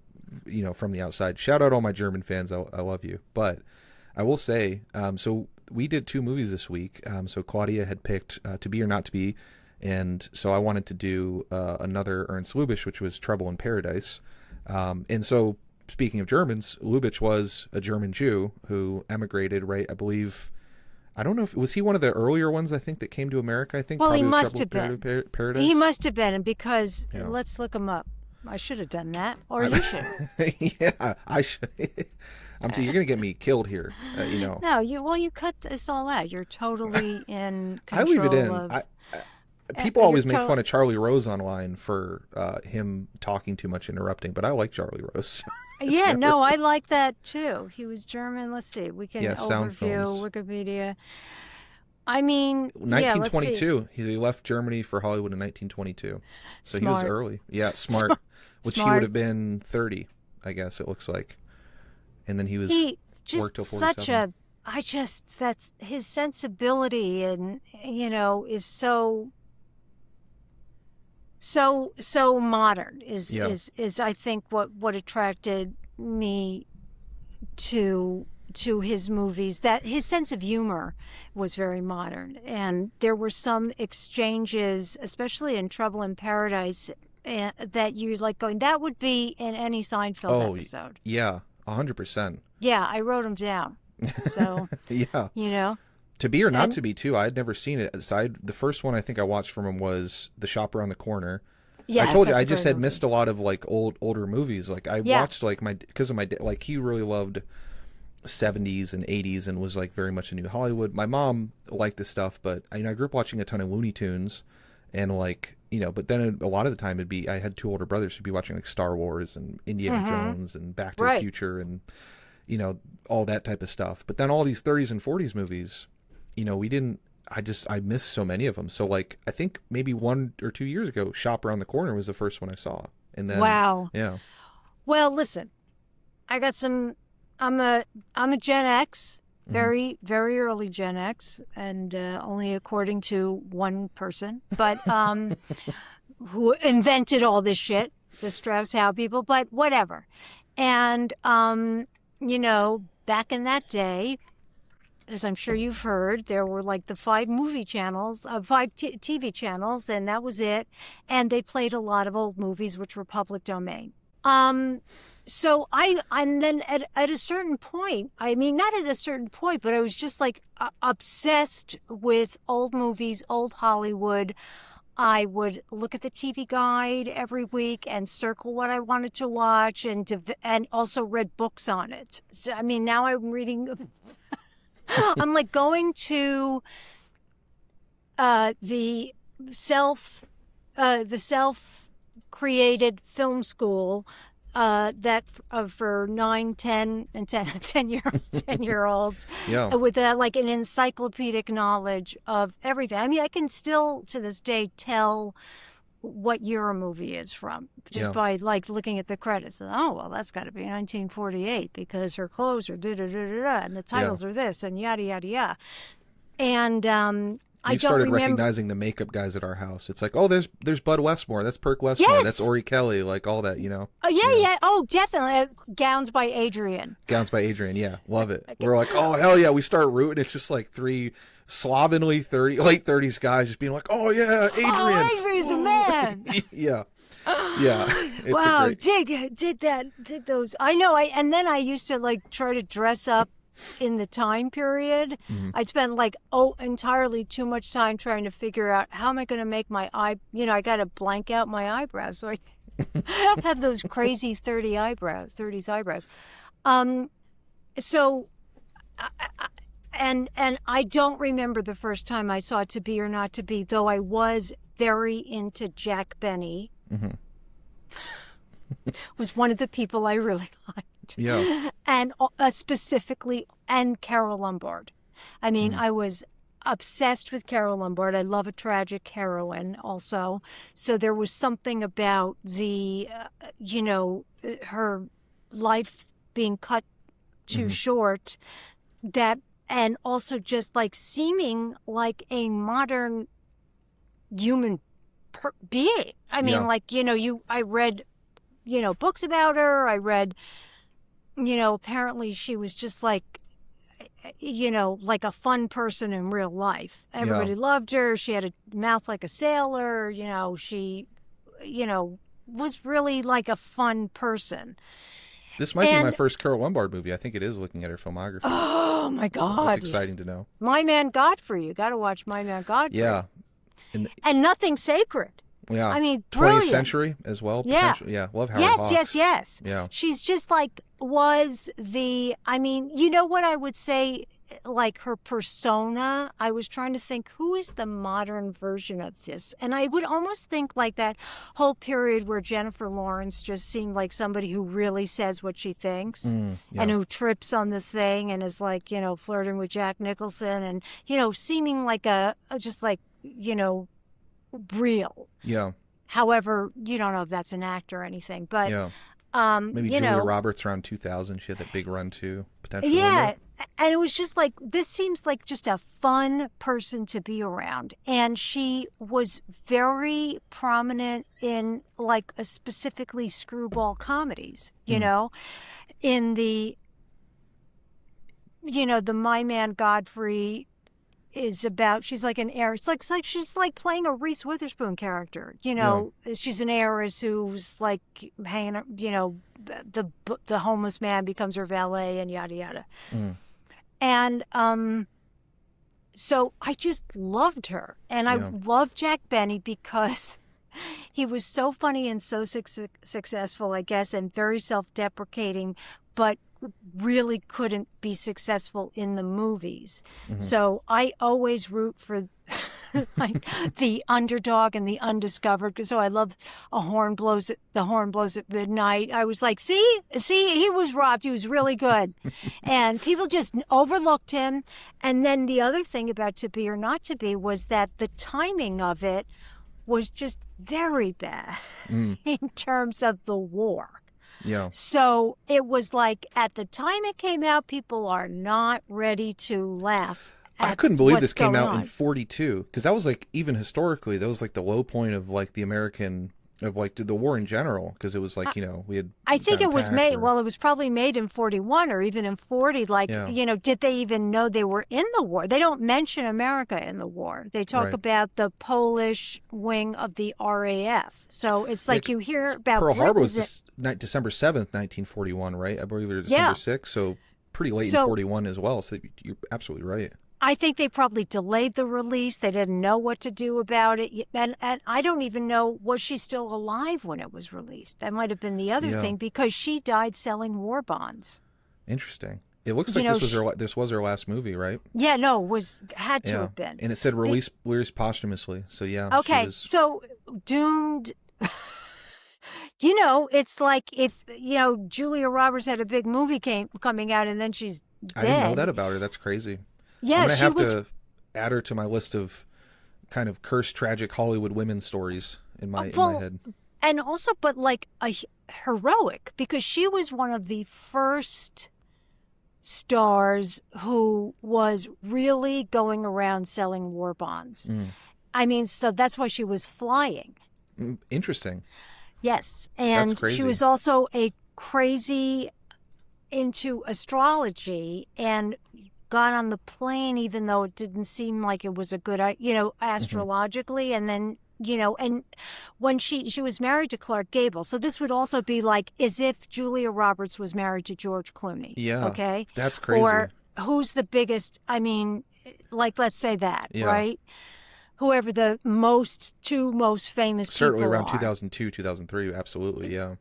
from the outside. Shout out all my German fans. I love you. But I will say, so we did 2 movies this week. So Claudia had picked To Be or Not to Be. And so I wanted to do another Ernst Lubitsch, which was Trouble in Paradise. And so, speaking of Germans, Lubitsch was a German Jew who emigrated, right? I believe, I don't know if, was he one of the earlier ones, I think, that came to America, I think? Well, he probably must have Trouble in been. Paradise? He must have been, because Yeah. let's look him up. I should have done that, or you should. Yeah, I should. You're going to get me killed here, No, you cut this all out. You're totally in control. I leave it in. Of, People always you're make fun of Charlie Rose online for him talking too much, interrupting, but I like Charlie Rose. yeah, no, I like that too. He was German. Let's see. We can Sound overview films. Wikipedia. I mean, 1922. He left Germany for Hollywood in 1922. So Smart. he was early. Yeah, smart. Which he Smart. would have been 30, I guess it looks like. And then he was worked till 47. That's his sensibility, and is so modern is I think what attracted me to his movies, that his sense of humor was very modern. And there were some exchanges, especially in Trouble in Paradise, that you're like going, that would be in any Seinfeld episode. Yeah, 100%. Yeah, I wrote them down. So, yeah. To Be or Not to Be, too. I had never seen it. The first one I think I watched from him was The Shop Around the Corner. Yes, I told you that's I a just great had movie. missed a lot of like older movies. Like I watched like because of my like he really loved 70s and 80s and was like very much into Hollywood. My mom liked this stuff, but I grew up watching a ton of Looney Tunes, and like but then a lot of the time it'd be I had 2 older brothers who'd be watching like Star Wars and Indiana Jones and Back to the Future and all that type of stuff. But then all these 30s and 40s movies, we didn't. I missed so many of them. So like I think maybe 1 or 2 years ago, Shop Around the Corner was the first one I saw, and then yeah. Well, listen, I got some. I'm a Gen X, very very early Gen X, and only according to one person, but who invented all this shit, the Strauss-Howe people. But whatever, and back in that day, as I'm sure you've heard, there were like the 5 movie channels, 5 TV channels, and that was it. And they played a lot of old movies, which were public domain. So and then at a certain point, I mean, not at a certain point, but I was just like obsessed with old movies, old Hollywood. I would look at the TV guide every week and circle what I wanted to watch, and also read books on it. So, I mean, now I'm reading. I'm like going to the self-created film school that for 9, 10, and 10-year-olds with like an encyclopedic knowledge of everything. I mean, I can still to this day tell what year a movie is from just by like looking at the credits. Oh, well, that's got to be 1948 because her clothes are da-da-da-da-da, and the titles are this and yada yada yada. And I started recognizing the makeup guys at our house. It's like, oh, there's Bud Westmore, that's Perk Westmore, that's Ori Kelly, like all that, Oh yeah. Oh, definitely. Gowns by Adrian. Yeah, love it. We're like, oh hell yeah, we start rooting. It's just like 3 slovenly late 30s guys just being like, oh yeah, Adrian. Oh, Adrian's a man. Yeah. It's wow, dig those. I know. And then I used to like try to dress up in the time period. I spent like entirely too much time trying to figure out how am I going to make my I got to blank out my eyebrows so I have those crazy 30s eyebrows. So and I don't remember the first time I saw To Be or Not to Be, though I was very into Jack Benny. Mm-hmm. Was one of the people I really liked. Yeah. And specifically, and Carole Lombard. I mean, I was obsessed with Carole Lombard. I love a tragic heroine also. So there was something about the, her life being cut too short that, and also just like seeming like a modern human being. I mean, I read, books about her. I read, apparently she was just like, like a fun person in real life. Everybody loved her. She had a mouth like a sailor. She, was really like a fun person. This might be my first Carole Lombard movie. I think it is, looking at her filmography. Oh, my God. So that's exciting to know. My Man Godfrey. You got to watch My Man Godfrey. Yeah. And Nothing Sacred. Yeah. I mean, 20th brilliant. Century as well. Yeah. Yeah. Love Howard Hawks. Yes. Yeah. She's just like, you know what I would say, like her persona? I was trying to think, who is the modern version of this? And I would almost think like that whole period where Jennifer Lawrence just seemed like somebody who really says what she thinks and who trips on the thing and is like, flirting with Jack Nicholson and, seeming like real. Yeah. However, you don't know if that's an act or anything, but maybe Julia Roberts around 2000. She had that big run too, potentially. Yeah, and it was just like, this seems like just a fun person to be around, and she was very prominent in like specifically screwball comedies. In the the My Man Godfrey is about, she's like an heiress. It's like she's like playing a Reese Witherspoon character. She's an heiress who's like hanging, the homeless man becomes her valet and yada yada. And so I just loved her, and I loved Jack Benny because he was so funny and so successful, I guess, and very self-deprecating, but really couldn't be successful in the movies. So I always root for like the underdog and the undiscovered. So I love The Horn Blows at Midnight. I was like, see, he was robbed. He was really good. And people just overlooked him. And then the other thing about To Be or Not to Be was that the timing of it was just very bad in terms of the war. Yeah. So it was like, at the time it came out, people are not ready to laugh at I couldn't believe what's this came going out on. in 42, because that was like, even historically, that was like the low point of like the American, of like the war in general, because it was like, we had. I think it was made, or, well, it was probably made in 41 or even in 40. Like, did they even know they were in the war? They don't mention America in the war. They talk about the Polish wing of the RAF. So it's like you hear about Pearl Harbor was December December 7th, 1941, right? I believe it was December 6th, so pretty late in 41 as well. So you're absolutely right. I think they probably delayed the release. They didn't know what to do about it. And I don't even know, was she still alive when it was released? That might have been the other thing, because she died selling war bonds. Interesting. It looks like this was her last movie, right? Yeah, no, had to have been. And it said released posthumously. So Okay, so doomed. It's like if Julia Roberts had a big movie coming out and then she's dead. I didn't know that about her. That's crazy. Yeah, I'm gonna have to add her to my list of kind of cursed, tragic Hollywood women stories in my head. And also, but like a heroic, because she was one of the first stars who was really going around selling war bonds. I mean, so that's why she was flying. Interesting. Yes, and That's crazy. She was also a crazy into astrology and got on the plane, even though it didn't seem like it was a good, astrologically. And then, and when she was married to Clark Gable. So this would also be like as if Julia Roberts was married to George Clooney. Yeah. Okay. That's crazy. Or who's the biggest, like, let's say that, right? Whoever the two most famous certainly people around are. 2002, 2003. Absolutely. Yeah.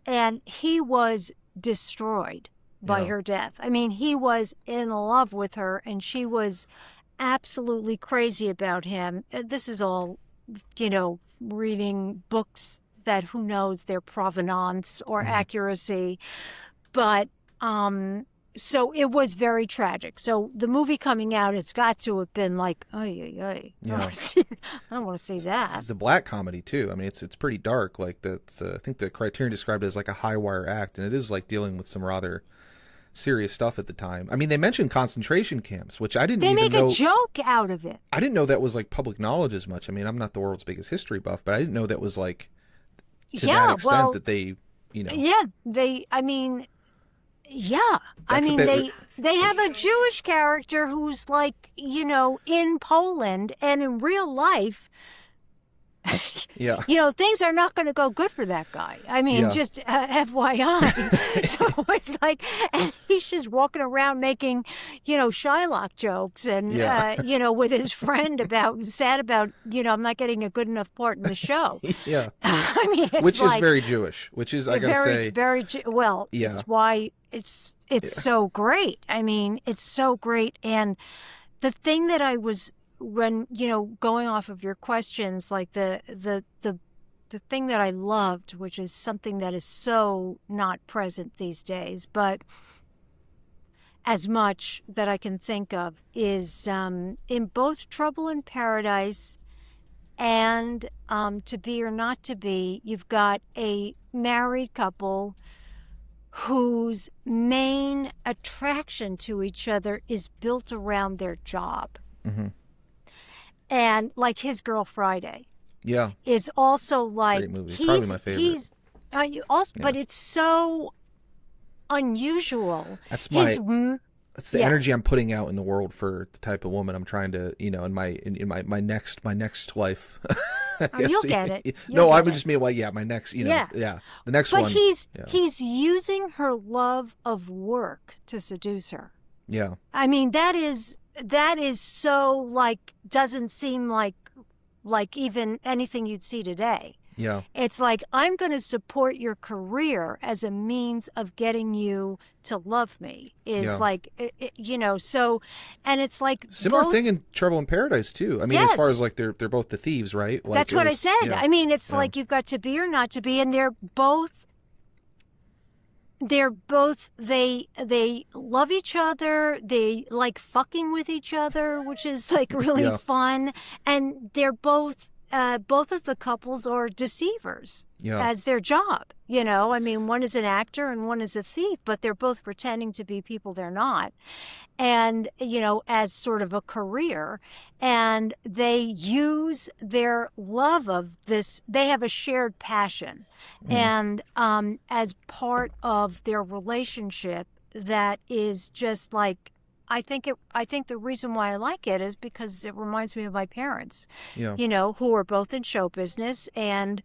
And he was destroyed by Yeah. her death. I mean, he was in love with her, and she was absolutely crazy about him. This is all, reading books that who knows their provenance or accuracy. But so it was very tragic. So the movie coming out, it's got to have been like, ay, ay, ay. Yeah. I don't want to see that. It's a black comedy too. I mean, it's pretty dark. Like that's I think the Criterion described it as like a high wire act, and it is like dealing with some rather serious stuff at the time. I mean, they mentioned concentration camps, which I didn't They even make know. a joke out of it. I didn't know that was like public knowledge as much. I mean, I'm not the world's biggest history buff, but I didn't know that was like to that extent that they, Yeah, I mean, yeah. I That's a mean, bit- they have a Jewish character who's like, in Poland, and in real life, Yeah. things are not going to go good for that guy. I mean, Yeah. just FYI. So it's like, and he's just walking around making, Shylock jokes and, Yeah. with his friend sad about, I'm not getting a good enough part in the show. Yeah. I mean, it's Which like, is very Jewish, which is, I gotta say, very well. Yeah. It's why it's so great. I mean, it's so great. And the thing that I was when going off of your questions, like the thing that I loved, which is something that is so not present these days, but as much that I can think of, is in both Trouble in Paradise and To Be or Not to Be, you've got a married couple whose main attraction to each other is built around their job. Mm-hmm. And like His Girl Friday yeah. is also like, Great movie. Probably my favorite. But it's so unusual. That's His- That's the Yeah. energy I'm putting out in the world for the type of woman I'm trying to, in my next life. You'll get it. No, You'll I get would it. just mean, well, yeah, my next, the next But one. he's using her love of work to seduce her. Yeah, I mean, that is so like, doesn't seem like even anything you'd see today. yeah, It's like, I'm going to support your career as a means of getting you to love me is Yeah. like, so, and it's like similar both, thing in Trouble in Paradise too. I mean, as Yes. far as like they're both the thieves, right? Like, that's it what I was- said. yeah. I mean, it's Yeah. like you've got To Be or Not to Be, and they're both, they love each other. They like fucking with each other, which is like really Yeah. fun. And they're both of the couples are deceivers Yeah. as their job. I mean, one is an actor and one is a thief, but they're both pretending to be people they're not. And, as sort of a career. And they use their love of this, they have a shared passion. And as part of their relationship, that is just like, I think the reason why I like it is because it reminds me of my parents, Yeah. who are both in show business and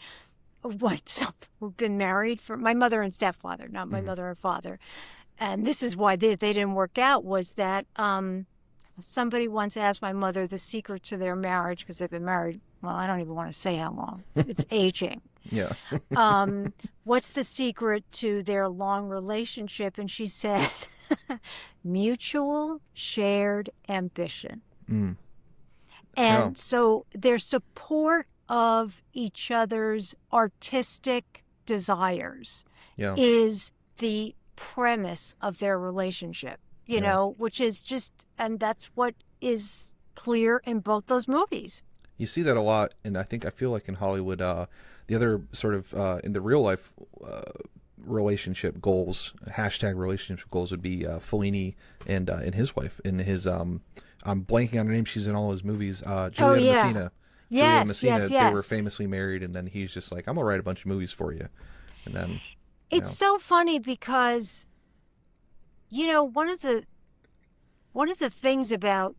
who've been married for my mother and stepfather, not my mother and father. And this is why they didn't work out, was that somebody once asked my mother the secret to their marriage, because they've been married, well, I don't even want to say how long. It's aging. Yeah. What's the secret to their long relationship? And she said, mutual shared ambition. Mm. And Oh. so their support of each other's artistic desires Yeah. is the premise of their relationship, which is just, and that's what is clear in both those movies. You see that a lot, and I feel like in Hollywood, the other sort of in the real life relationship goals, hashtag relationship goals, would be Fellini and his wife, and his I'm blanking on her name. She's in all his movies. Julia Messina. Julia Messina. They were famously married, and then he's just like, I'm gonna write a bunch of movies for you, and then It's so funny because, one of the things about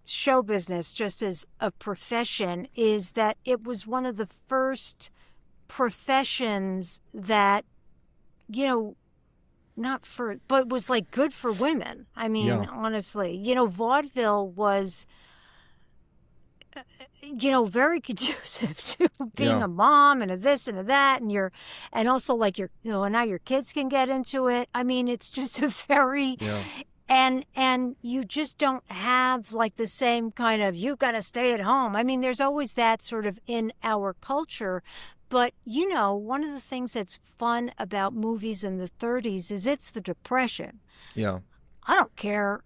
show business, just as a profession, is that it was one of the first professions that, but was like good for women. I mean, Yeah. honestly, vaudeville was, very conducive to being Yeah. a mom and a this and a that, and also like now your kids can get into it. I mean, it's just a very, Yeah. and you just don't have like the same kind of, you got to stay at home. I mean, there's always that sort of in our culture. But, one of the things that's fun about movies in the 30s is it's the Depression. Yeah. I don't care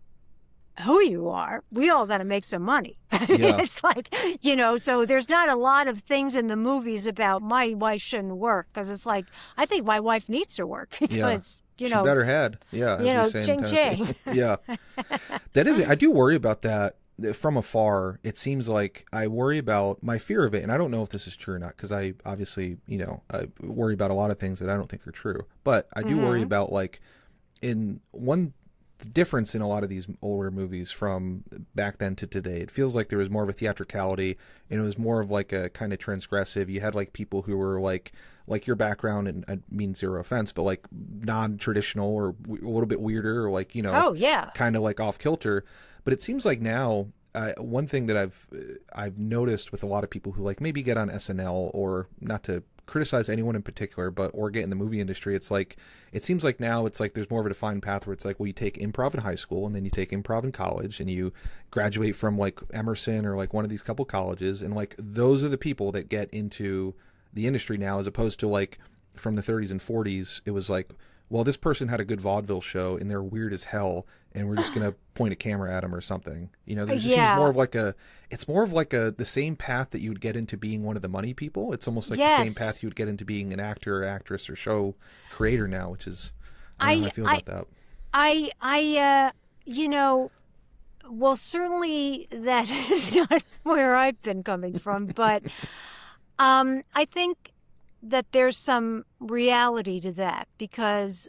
who you are. We all got to make some money. Yeah. It's like, so there's not a lot of things in the movies about my wife shouldn't work, because it's like, I think my wife needs to work because, She better had. Yeah. As we say in ching Tennessee. ching. Yeah. That is it. I do worry about that from afar. It seems like I worry about my fear of it. And I don't know if this is true or not, because I obviously, I worry about a lot of things that I don't think are true. But I do worry about, like, the difference in a lot of these older movies from back then to today. It feels like there was more of a theatricality, and it was more of like a kind of transgressive. You had like people who were like your background, and I mean zero offense, but like non-traditional or a little bit weirder, or like, Oh, yeah. kind of like off kilter. But it seems like now, one thing that I've noticed with a lot of people who like maybe get on SNL, or not to criticize anyone in particular, or get in the movie industry, it seems like now it's like there's more of a defined path where it's like, well, you take improv in high school, and then you take improv in college, and you graduate from like Emerson or like one of these couple colleges, and like those are the people that get into the industry now, as opposed to like from the 30s and 40s, it was like, well, this person had a good vaudeville show and they're weird as hell, and we're just going to point a camera at them or something. There just seems more of like the same path that you would get into being one of the money people. It's almost like the same path you would get into being an actor or actress or show creator now, which is, I don't know how I feel about that. Well, certainly that is not where I've been coming from, but I think that there's some reality to that, because,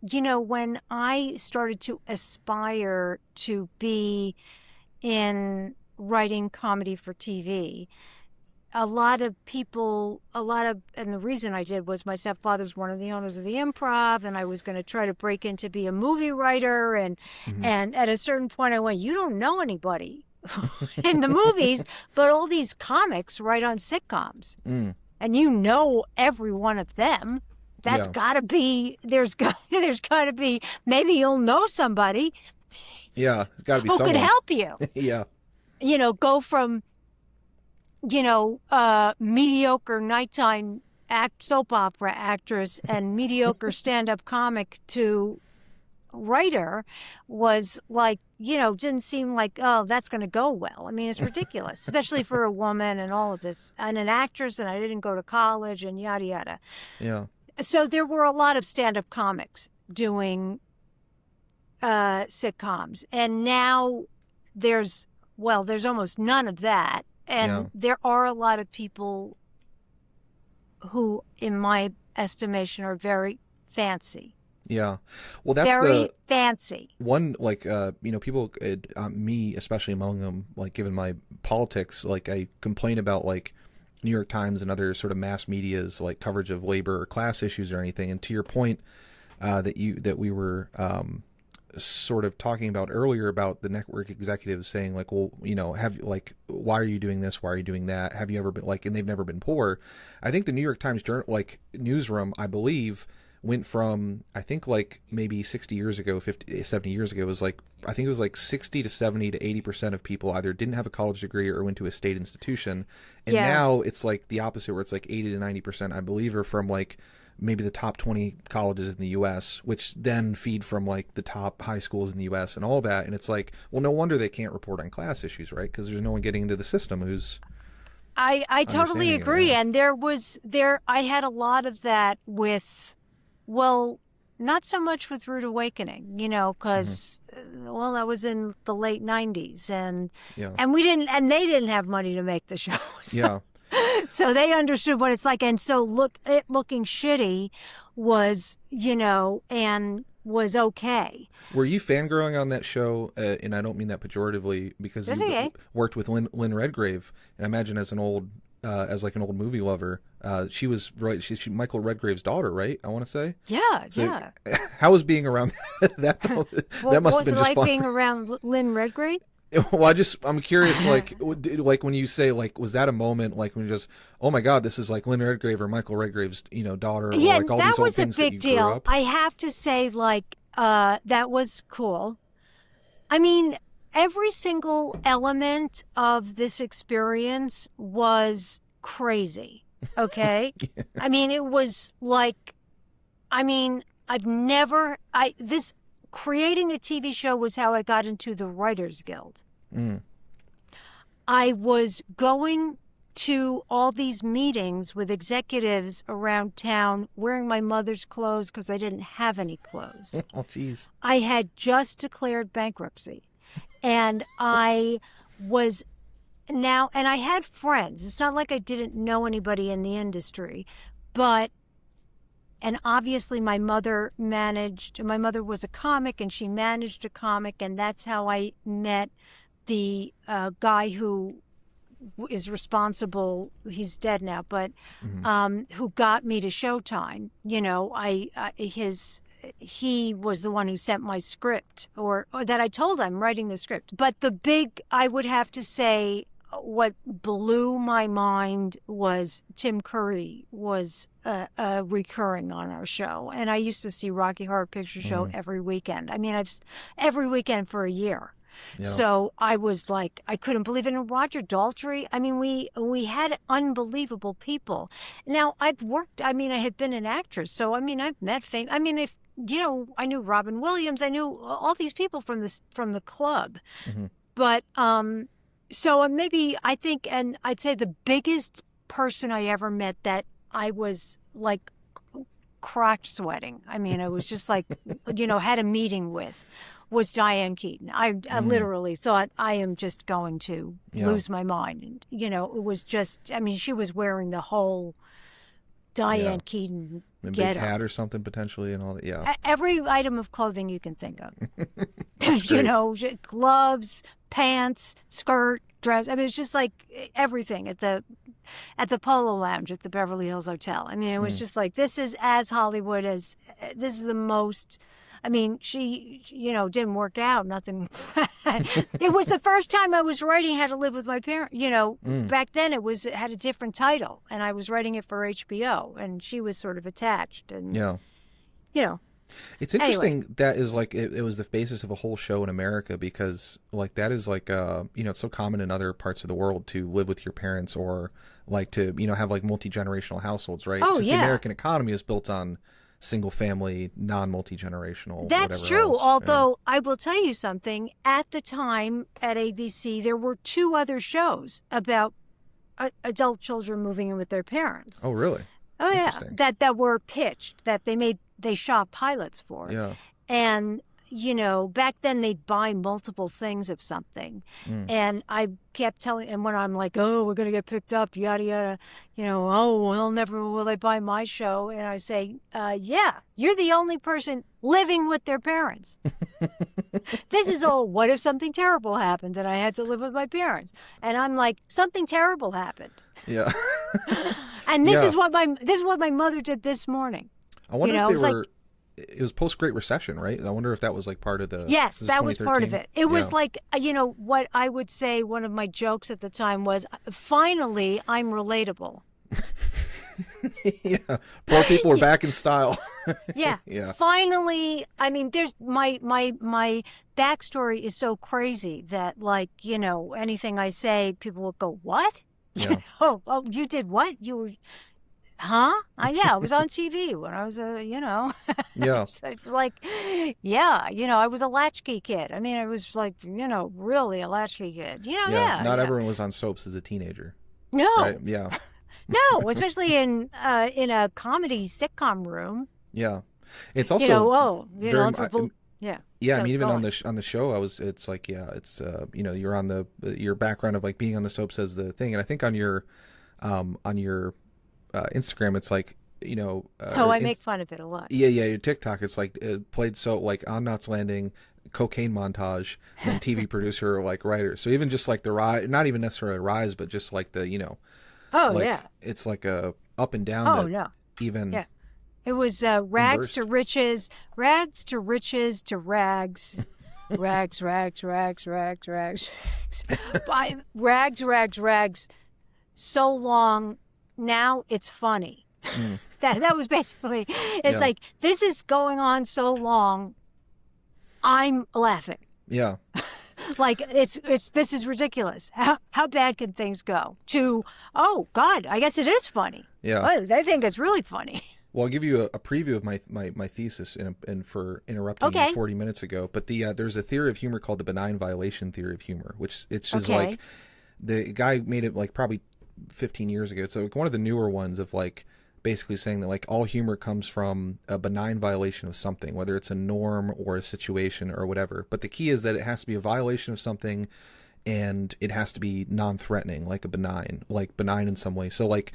when I started to aspire to be in writing comedy for TV, and the reason I did was my stepfather's one of the owners of the Improv, and I was going to try to break in to be a movie writer. And at a certain point I went, you don't know anybody in the movies, but all these comics write on sitcoms. And every one of them. That's gotta be, there's gotta be, maybe you'll know somebody. Yeah, it's gotta be who someone could help you. Yeah. Go from, mediocre nighttime soap opera actress and mediocre stand-up comic to writer was like, didn't seem like, oh, that's going to go well. I mean, it's ridiculous, especially for a woman and all of this, and an actress, and I didn't go to college and yada, yada. Yeah. So there were a lot of stand-up comics doing sitcoms, and now there's almost none of that. And there are a lot of people who, in my estimation, are very fancy. Yeah. Well, that's very fancy. One, like, people, me especially among them, like, given my politics, like, I complain about, like, New York Times and other sort of mass media's, like, coverage of labor or class issues or anything. And to your point that we were sort of talking about earlier about the network executives saying, like, well, why are you doing this? Why are you doing that? Have you ever been, like, and they've never been poor. I think the New York Times, newsroom, I believe, went from, I think, like, maybe 60 years ago, 50, 70 years ago, was like, I think it was like 60 to 70 to 80% of people either didn't have a college degree or went to a state institution. And now it's like the opposite, where it's like 80 to 90%, I believe, are from, like, maybe the top 20 colleges in the U.S., which then feed from, like, the top high schools in the U.S. and all that. And it's like, well, no wonder they can't report on class issues, right? Because there's no one getting into the system who's... I totally agree. And I had a lot of that with... Well, not so much with Rude Awakening, because, that was in the late 90s, and they didn't have money to make the show. So they understood what it's like. And so looking shitty was, and was okay. Were you fangirling on that show? And I don't mean that pejoratively, because you worked with Lynn Redgrave, and I imagine as an old movie lover, she was right. She's Michael Redgrave's daughter, right? I want to say. How was being around that? That must have been just fun. Was it like being around Lynn Redgrave? Well, I'm curious, like, like when you say, like, was that a moment, like, when you just, oh my God, this is like Lynn Redgrave or Michael Redgrave's, daughter, or Yeah, like all that these old was a things that you big grew deal. up? I have to say, like, that was cool. I mean, every single element of this experience was crazy. Okay? Yeah. I mean, it was like, this creating a TV show was how I got into the Writers Guild. Mm. I was going to all these meetings with executives around town wearing my mother's clothes because I didn't have any clothes. Oh, geez. I had just declared bankruptcy. And I was and I had friends. It's not like I didn't know anybody in the industry, and obviously my mother was a comic and she managed a comic, and that's how I met the guy who is responsible. He's dead now, but who got me to Showtime. He was the one who sent my script, or that I told I'm writing the script. But I would have to say, what blew my mind was Tim Curry was recurring on our show. And I used to see Rocky Horror Picture Show every weekend. I mean, every weekend for a year. Yeah. So I was like, I couldn't believe it. And Roger Daltrey, I mean, we had unbelievable people. Now, I had been an actress, so I mean, I've met fame. I mean, I knew Robin Williams, I knew all these people from the club. Mm-hmm. But so maybe I think, and I'd say the biggest person I ever met that I was like crotch sweating. I mean, I was just like, had a meeting with, was Diane Keaton. I literally thought, I am just going to lose my mind. And, it was just, I mean, she was wearing the whole Diane Keaton a get big hat or something potentially and all that. Yeah. Every item of clothing you can think of. Gloves, pants, skirt, dress. I mean, it's just like everything at the Polo Lounge at the Beverly Hills Hotel. I mean, it was just like, this is as Hollywood as, this is the most, I mean, she, didn't work out, nothing. It was the first time I was writing How to Live with My Parents. Back then it had a different title, and I was writing it for HBO, and she was sort of attached. And, It's interesting that is like, it was the basis of a whole show in America, because like that is like, it's so common in other parts of the world to live with your parents, or like to, have like multi-generational households, right? Oh, the American economy is built on single family, non-multi-generational. That's true. Else. Although I will tell you something, at the time at ABC, there were 2 other shows about adult children moving in with their parents. Oh, really? Oh, yeah. That were pitched, that they shot pilots for. Yeah. And, back then they'd buy multiple things of something. And I kept telling, and when I'm like, oh, we're going to get picked up, yada, yada, oh, well, never will they buy my show. And I say, yeah, you're the only person living with their parents. This is all, what if something terrible happened and I had to live with my parents? And I'm like, something terrible happened. Yeah. And this is what my mother did this morning. I wonder if they were, it was post-Great Recession, right? I wonder if that was like part of the... Yes, that was part of it. It was like, what I would say, one of my jokes at the time was, finally, I'm relatable. Yeah. Poor people are back in style. Yeah. Yeah. Finally, I mean, there's my backstory is so crazy that, like, anything I say, people will go, what? Yeah. Oh, you did what? You were... Huh? Yeah, I was on TV when I was Yeah. It's like, I was a latchkey kid. I mean, I was like, really a latchkey kid. Not everyone was on soaps as a teenager. No. Right? Yeah. No, especially in a comedy sitcom room. Yeah. It's also yeah. Yeah, So I mean, even go on the show, it's like, you're on your background of like being on the soaps as the thing, and I think on your Instagram, it's like, I make fun of it a lot. Yeah, your TikTok, it's like played so like on Knots Landing, cocaine montage, and TV producer, like writer. So even just like the rise, not even necessarily a rise, but just like the it's like a up and down. Oh no, even it was rags to riches to rags. rags, rags, rags, rags, rags, rags. Rags, so long, now it's funny. That was basically, it's like, this is going on so long, I'm laughing. Yeah. Like, this is ridiculous. How bad can things go? To, oh, God, I guess it is funny. Yeah. Oh, they think it's really funny. Well, I'll give you a preview of my thesis and for interrupting you 40 minutes ago. But there's a theory of humor called the benign violation theory of humor, which it's just like the guy made it like probably 15 years ago. So like one of the newer ones of like basically saying that like all humor comes from a benign violation of something, whether it's a norm or a situation or whatever. But the key is that it has to be a violation of something, and it has to be non-threatening, like benign in some way. So like,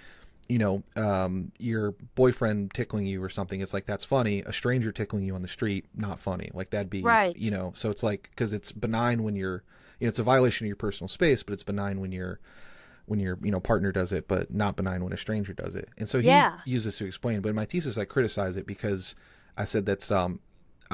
you know, your boyfriend tickling you or something, it's like, that's funny. A stranger tickling you on the street, not funny. Like that'd be, right. You know, so it's like, because it's benign when you're, you know, it's a violation of your personal space, but it's benign when your, you know, partner does it, but not benign when a stranger does it. And so he used this to explain, but in my thesis, I criticize it because I said that's, I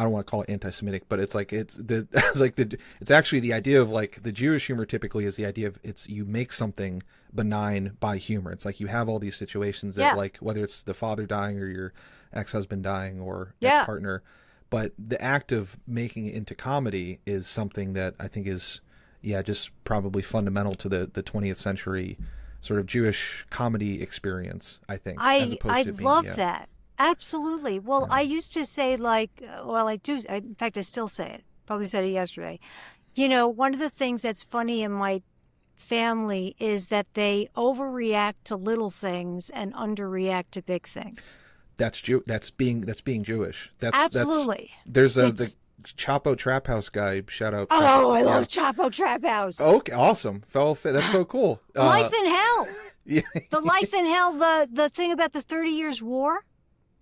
don't want to call it anti-Semitic, but it's like, it's actually the idea of like the Jewish humor typically is the idea of you make something benign by humor. It's like you have all these situations that like, whether it's the father dying or your ex-husband dying or ex-partner, but the act of making it into comedy is something that I think is, just probably fundamental to the 20th century sort of Jewish comedy experience, I think. I love that. Absolutely. Well, I used to say like, I do. In fact, I still say it. Probably said it yesterday. You know, one of the things that's funny in my family is that they overreact to little things and underreact to big things. That's being Jewish. Absolutely. There's the Chapo Trap House guy. Shout out. Oh, I love Chapo Trap House. Okay, awesome. That's so cool. Life in Hell. Yeah. The Life in Hell. The thing about the 30 Years War.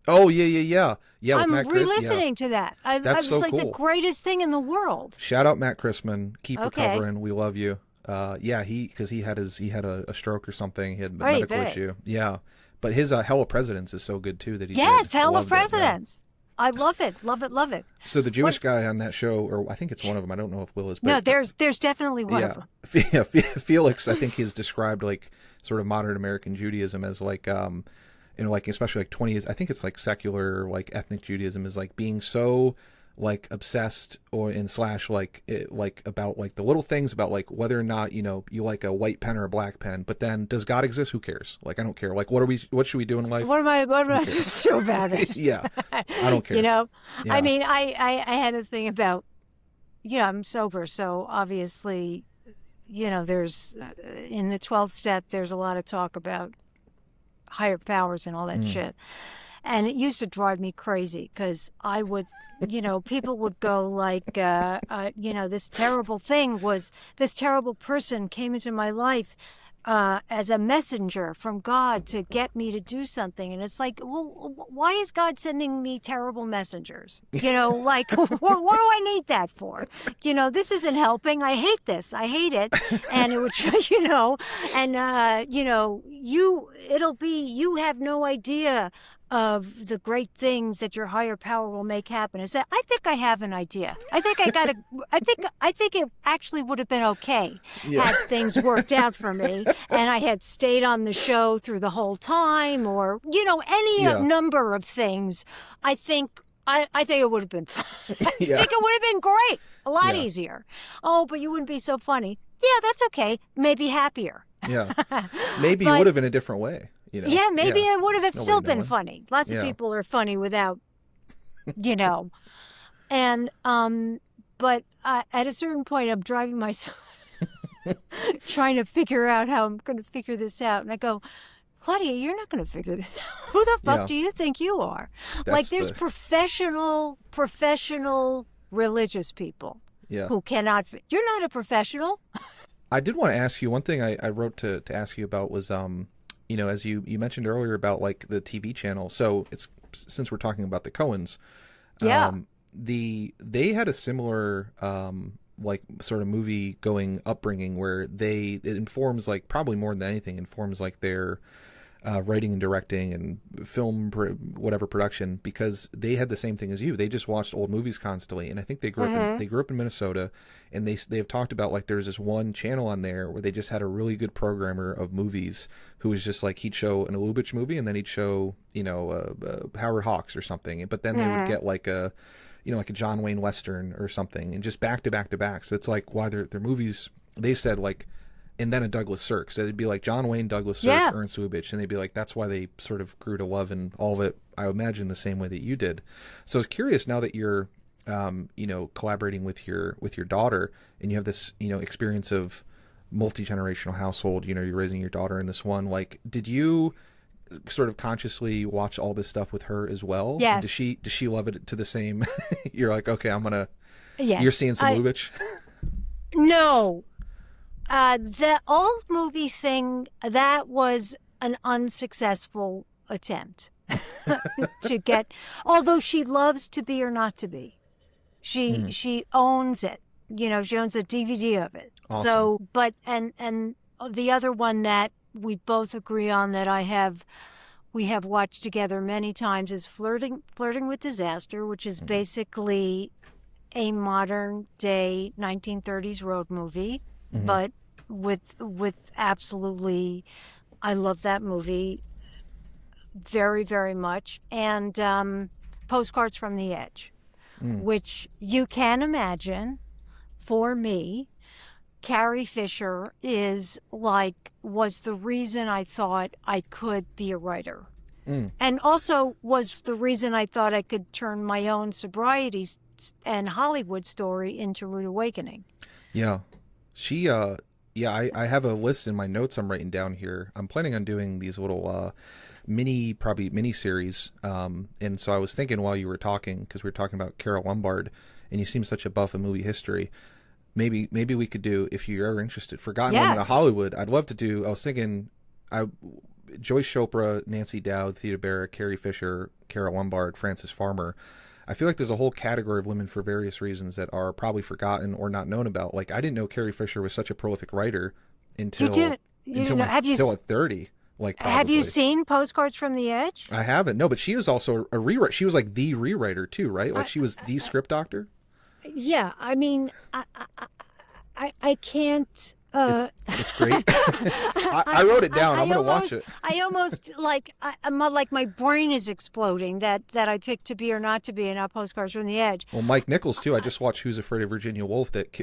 Oh yeah. I'm re-listening to that. It was so like cool. The greatest thing in the world. Shout out Matt Christman. Keep recovering. We love you. Because he had a stroke or something. He had a medical issue. Yeah, but his Hell of Presidents is so good too that he Hell of Presidents. I love it. So the Jewish guy on that show, or I think it's one of them. I don't know if Will is. But, no, there's definitely one of them. Yeah, Felix. I think he's described like sort of modern American Judaism as like, you know, like especially like 20s. I think it's like secular, like ethnic Judaism is like being so like obsessed or in slash like about like the little things about like whether or not, you know, you like a white pen or a black pen, but then does God exist? Who cares? Like I don't care. Like what should we do in life? What am I supposed to do about it? Yeah, I don't care. You know, I mean, I had a thing about, you know, I'm sober, so obviously, you know, there's in the 12th step, there's a lot of talk about higher powers and all that shit. And it used to drive me crazy because I would, you know, people would go like, you know, this terrible person came into my life as a messenger from God to get me to do something. And it's like, well, why is God sending me terrible messengers? You know, like, what do I need that for? You know, this isn't helping. I hate this. I hate it. And it would, you know, and, you know, you have no idea of the great things that your higher power will make happen. Is that I think I have an idea. I think it actually would have been okay had things worked out for me and I had stayed on the show through the whole time, or, you know, any number of things. I think it would have been fun. I think it would have been great. A lot easier. Oh, but you wouldn't be so funny. Yeah, that's okay. Maybe happier. Yeah. Maybe you would have in a different way. You know? Yeah, maybe it would have still been funny. Lots of people are funny without, you know. And, but at a certain point, I'm driving myself, trying to figure out how I'm going to figure this out. And I go, Claudia, you're not going to figure this out. Who the fuck do you think you are? Like, there's professional religious people who cannot. You're not a professional. I did want to ask you, one thing I wrote to ask you about was, you know, as you mentioned earlier about like the TV channel. So it's, since we're talking about the Coens, they had a similar like sort of movie going upbringing where it informs, like, probably more than anything informs like their writing and directing and whatever production, because they had the same thing as you. They just watched old movies constantly, and I think they grew up in Minnesota, and they have talked about like there's this one channel on there where they just had a really good programmer of movies who was just like he'd show a Lubitsch movie and then he'd show Howard Hawks or something, but then they would get like a like a John Wayne Western or something, and just back to back to back. So it's like why their movies, they said like, and then a Douglas Sirk. So it'd be like John Wayne, Douglas Sirk, Ernst Lubitsch, and they'd be like, that's why they sort of grew to love and all of it, I imagine, the same way that you did. So I was curious, now that you're, collaborating with your daughter, and you have this, experience of multi-generational household, you're raising your daughter in this one, like, did you sort of consciously watch all this stuff with her as well? Yes. And does she love it to the same? You're like, okay, I'm gonna. Yes. You're seeing some Lubitsch. No. The old movie thing, that was an unsuccessful attempt to get, although she loves To Be or Not to Be. She owns it. She owns a DVD of it. Awesome. So, but, and the other one that we both agree on that we have watched together many times is Flirting with Disaster, which is basically a modern day 1930s road movie. But with absolutely, I love that movie very, very much. And Postcards from the Edge, which you can imagine, for me, Carrie Fisher was the reason I thought I could be a writer. And also was the reason I thought I could turn my own sobriety and Hollywood story into Rude Awakening. Yeah. She, I have a list in my notes I'm writing down here. I'm planning on doing these little mini series. And so I was thinking while you were talking, because we were talking about Carol Lombard, and you seem such a buff of movie history. Maybe we could do, if you're ever interested, Forgotten Women of Hollywood. I'd love to do. I was thinking, Joyce Chopra, Nancy Dowd, Theda Bara, Carrie Fisher, Carol Lombard, Frances Farmer. I feel like there's a whole category of women for various reasons that are probably forgotten or not known about. Like, I didn't know Carrie Fisher was such a prolific writer until until at 30. Like, probably. Have you seen Postcards from the Edge? I haven't. No, but she was also a rewriter. She was like the rewriter too, right? Like, she was the script doctor. Yeah, I mean, I can't. It's great. I wrote it down. I'm going to watch it. I almost like my brain is exploding that I picked To Be or Not to Be and not Postcards from the Edge. Well, Mike Nichols too. I just watched Who's Afraid of Virginia Woolf that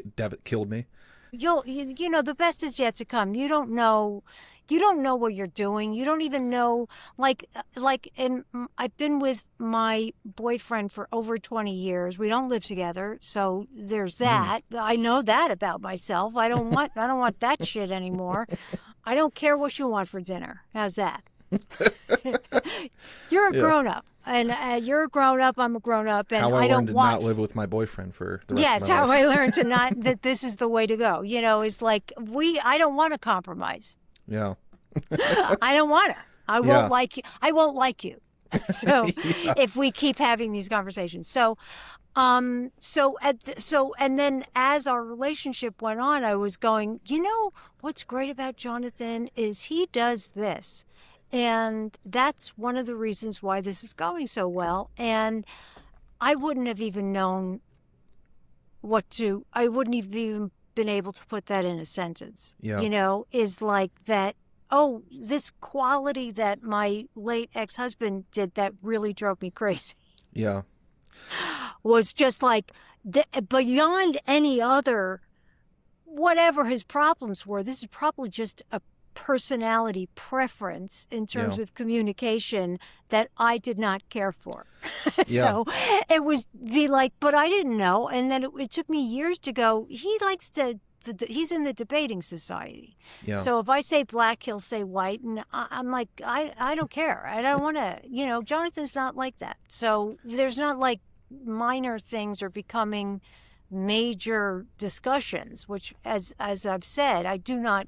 killed me. The best is yet to come. You don't know what you're doing. You don't even know, and I've been with my boyfriend for over 20 years. We don't live together, so there's that. I know that about myself. I don't want that shit anymore. I don't care what you want for dinner. How's that? You're a grown up, and you're a grown up. I'm a grown up, and how I don't learned to not live with my boyfriend for the rest of my life. Yes, how I learned to not that this is the way to go. Is like I don't want to compromise. Yeah. I don't want to. I won't like you. I won't like you. So if we keep having these conversations. And then as our relationship went on, I was going, what's great about Jonathan is he does this. And that's one of the reasons why this is going so well. And I wouldn't have even known I wouldn't have even been able to put that in a sentence. Yeah. Is like that. Oh, this quality that my late ex-husband did that really drove me crazy. Yeah. Was just like beyond any other, whatever his problems were, this is probably just a personality preference in terms of communication that I did not care for. So it was but I didn't know. And then it took me years to go, he likes to, he's in the debating society. Yeah. So if I say black, he'll say white. And I'm like, I don't care. I don't want to, Jonathan's not like that. So there's not like minor things are becoming major discussions, which as I've said, I do not,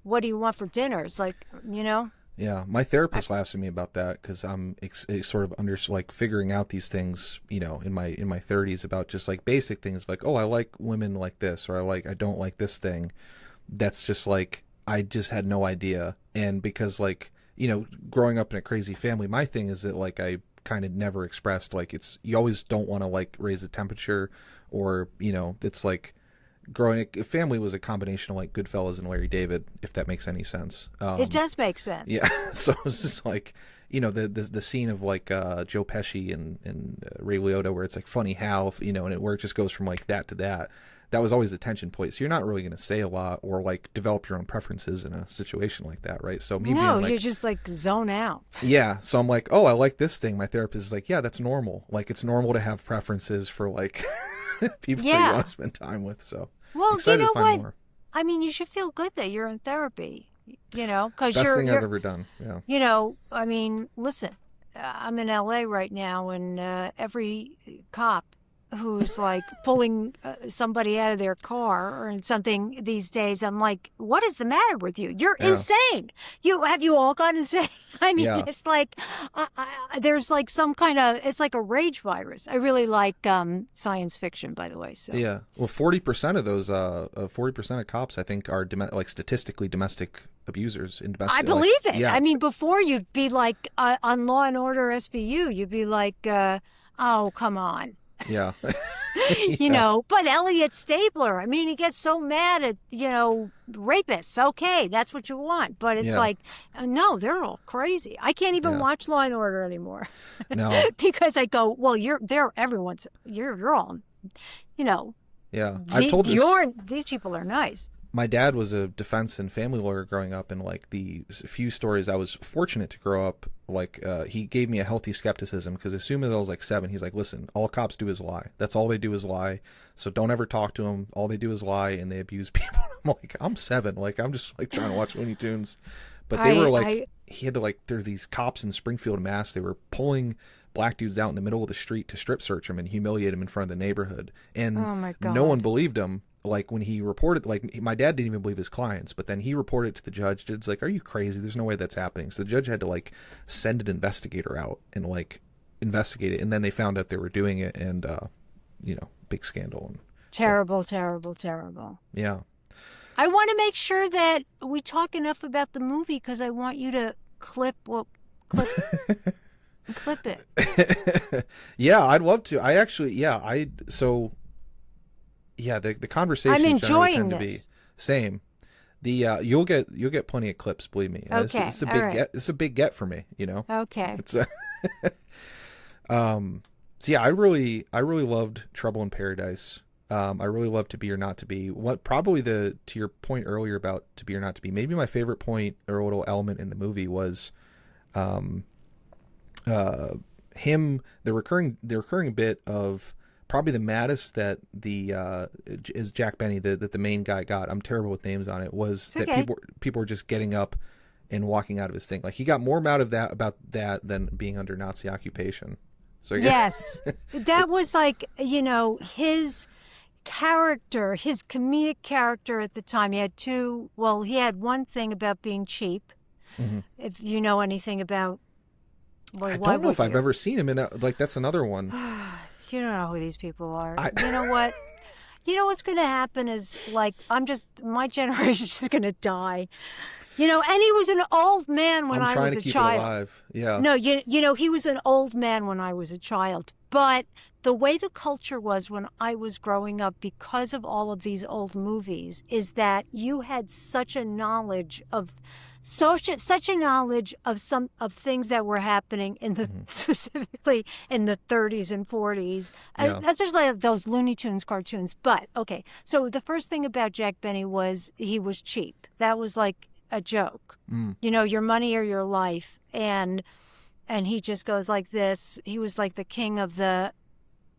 what do you want for dinner? It's like, Yeah, my therapist laughs at me about that because I'm sort of figuring out these things, in my 30s about just like basic things like, oh, I like women like this, or I don't like this thing. That's just like I just had no idea. And because like, you know, growing up in a crazy family, my thing is that like I kind of never expressed like you always don't want to like raise the temperature, or, you know, it's like growing family was a combination of like Goodfellas and Larry David, if that makes any sense. It does make sense. Yeah. So it's just like, you know, the scene of like Joe Pesci and Ray Liotta, where it's like funny how, you know, and where it just goes from like that to that. That was always the tension point. So you're not really going to say a lot or like develop your own preferences in a situation like that, right? So maybe no, like, you just like zone out. yeah. So I'm like, oh, I like this thing. My therapist is like, yeah, that's normal. Like it's normal to have preferences for like people that you want to spend time with. So well, excited you know to find what? more. I mean, you should feel good that you're in therapy. You know, because Best thing you're I've ever done. Yeah. You know, I mean, listen, I'm in LA right now, and every cop who's like pulling somebody out of their car or something these days, I'm like, what is the matter with you? You're insane. Have you all gone insane? I mean, it's like there's like some kind of, it's like a rage virus. I really like science fiction, by the way. So yeah, well, 40% of those 40% of cops, I think, are like statistically domestic abusers in domestic. I believe like, it. Yeah. I mean, before you'd be like on Law and Order SVU, you'd be like, oh, come on. Yeah. You know, but Elliot Stabler, I mean, he gets so mad at, you know, rapists. Okay, that's what you want. But it's like, no, they're all crazy. I can't even watch Law and Order anymore. No. Because I go, well, you're all, you know. Yeah. I've told this. These people are nice. My dad was a defense and family lawyer growing up, and like the few stories I was fortunate to grow up, like he gave me a healthy skepticism, because as soon as I was like 7, he's like, listen, all cops do is lie. That's all they do is lie. So don't ever talk to them. All they do is lie, and they abuse people. I'm like, I'm 7. Like, I'm just like trying to watch Looney Tunes. But they were like, he had to like, there's these cops in Springfield, Mass. They were pulling black dudes out in the middle of the street to strip search them and humiliate them in front of the neighborhood. And no one believed him. Like when he reported, like my dad didn't even believe his clients, but then he reported it to the judge. It's like, are you crazy? There's no way that's happening. So the judge had to like send an investigator out and like investigate it. And then they found out they were doing it, and, you know, big scandal. And, terrible. Yeah. I want to make sure that we talk enough about the movie, because I want you to clip it. Yeah, I'd love to. I actually, the conversation. I'm enjoying this. To be same. The you'll get plenty of clips, believe me. Okay, it's a big get. It's a big get for me, you know. Okay. It's so yeah, I really loved Trouble in Paradise. I really loved To Be or Not to Be. What probably to your point earlier about To Be or Not to Be, maybe my favorite point or a little element in the movie was him, the recurring bit of probably the maddest that is Jack Benny, that the main guy got. I'm terrible with names on it. Was that people were just getting up and walking out of his thing. Like he got more mad about that than being under Nazi occupation. So yes, that was like, you know, his character, his comedic character at the time. He had he had one thing about being cheap. Mm-hmm. If you know anything about, I don't know if I've ever seen him in like that's another one. You don't know who these people are. You know what? You know what's going to happen is like my generation's just going to die. You know, and he was an old man when I was a child. I'm trying to keep it alive. Yeah. No, you know, he was an old man when I was a child. But the way the culture was when I was growing up, because of all of these old movies, is that you had such a knowledge of such a knowledge of some of things that were happening in the specifically in the 30s and 40s, especially those Looney Tunes cartoons. But okay, so the first thing about Jack Benny was he was cheap. That was like a joke. You know, your money or your life, and he just goes like this. He was like the king of the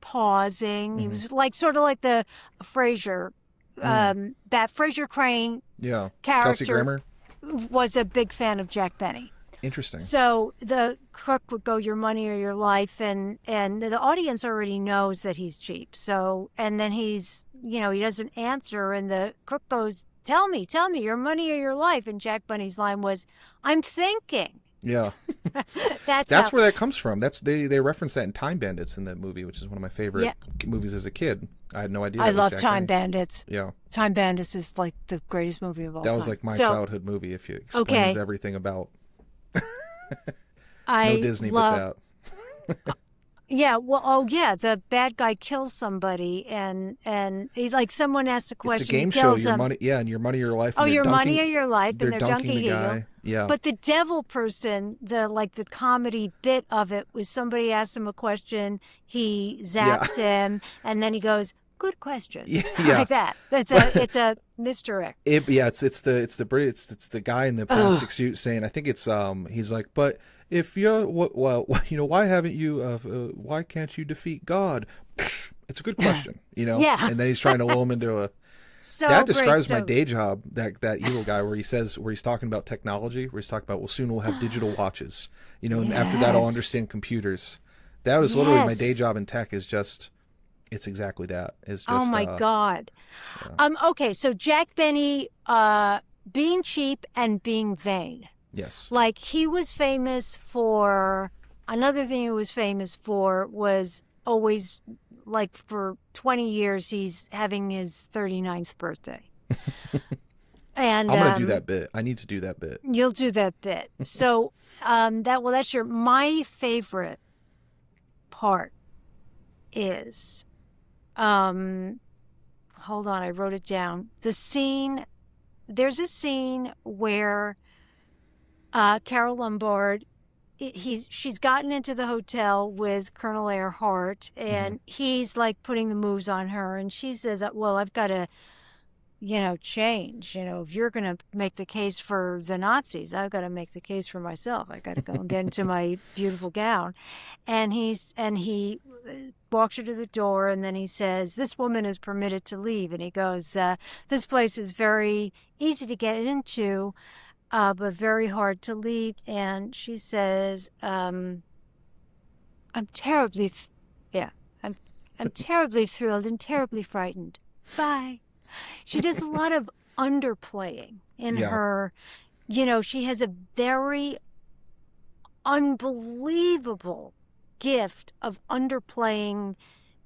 pausing. He was like sort of like the Frasier, that Frasier Crane character. Kelsey Grammer was a big fan of Jack Benny. Interesting. So the crook would go, your money or your life, and the audience already knows that he's cheap. So, and then he's, you know, he doesn't answer, and the crook goes, tell me, your money or your life. And Jack Benny's line was, I'm thinking. Yeah. That's where that comes from. They reference that in Time Bandits in that movie, which is one of my favorite movies as a kid. I had no idea. I love Time Bandits. Yeah. Time Bandits is like the greatest movie of all time. That was like my childhood movie, if you explains everything about no Disney but that. Yeah, well, the bad guy kills somebody, and he, like, someone asks a question. It's a game show. Your money, and your money or your life. Oh, your money or your life, and they're dunking the guy. Yeah. But the devil person, the comedy bit of it was somebody asks him a question, he zaps him, and then he goes, "Good question," like that. It's a misdirect. It's the guy in the plastic suit saying, I think it's he's like, but. If you're why haven't you? Why can't you defeat God? It's a good question, Yeah. And then he's trying to lull him into a. That describes my day job. That evil guy where he's talking about technology, where he's talking about soon we'll have digital watches, and after that I'll understand computers. That was literally my day job in tech. It's exactly that. It's just, oh my God. Yeah. Okay, so Jack Benny, being cheap and being vain. Yes. Like, he was famous for, another thing he was famous for was always, like, for 20 years, he's having his 39th birthday. And I'm going to do that bit. I need to do that bit. You'll do that bit. So, that's my favorite part is, hold on, I wrote it down. There's a scene where Carol Lombard, she's gotten into the hotel with Colonel Earhart, and he's like putting the moves on her, and she says, well, I've got to, change. If you're going to make the case for the Nazis, I've got to make the case for myself. I got to go and get into my beautiful gown. And he walks her to the door, and then he says, this woman is permitted to leave. And he goes, this place is very easy to get into, but very hard to leave. And she says, I'm terribly, I'm terribly thrilled and terribly frightened. Bye. She does a lot of underplaying in her, she has a very unbelievable gift of underplaying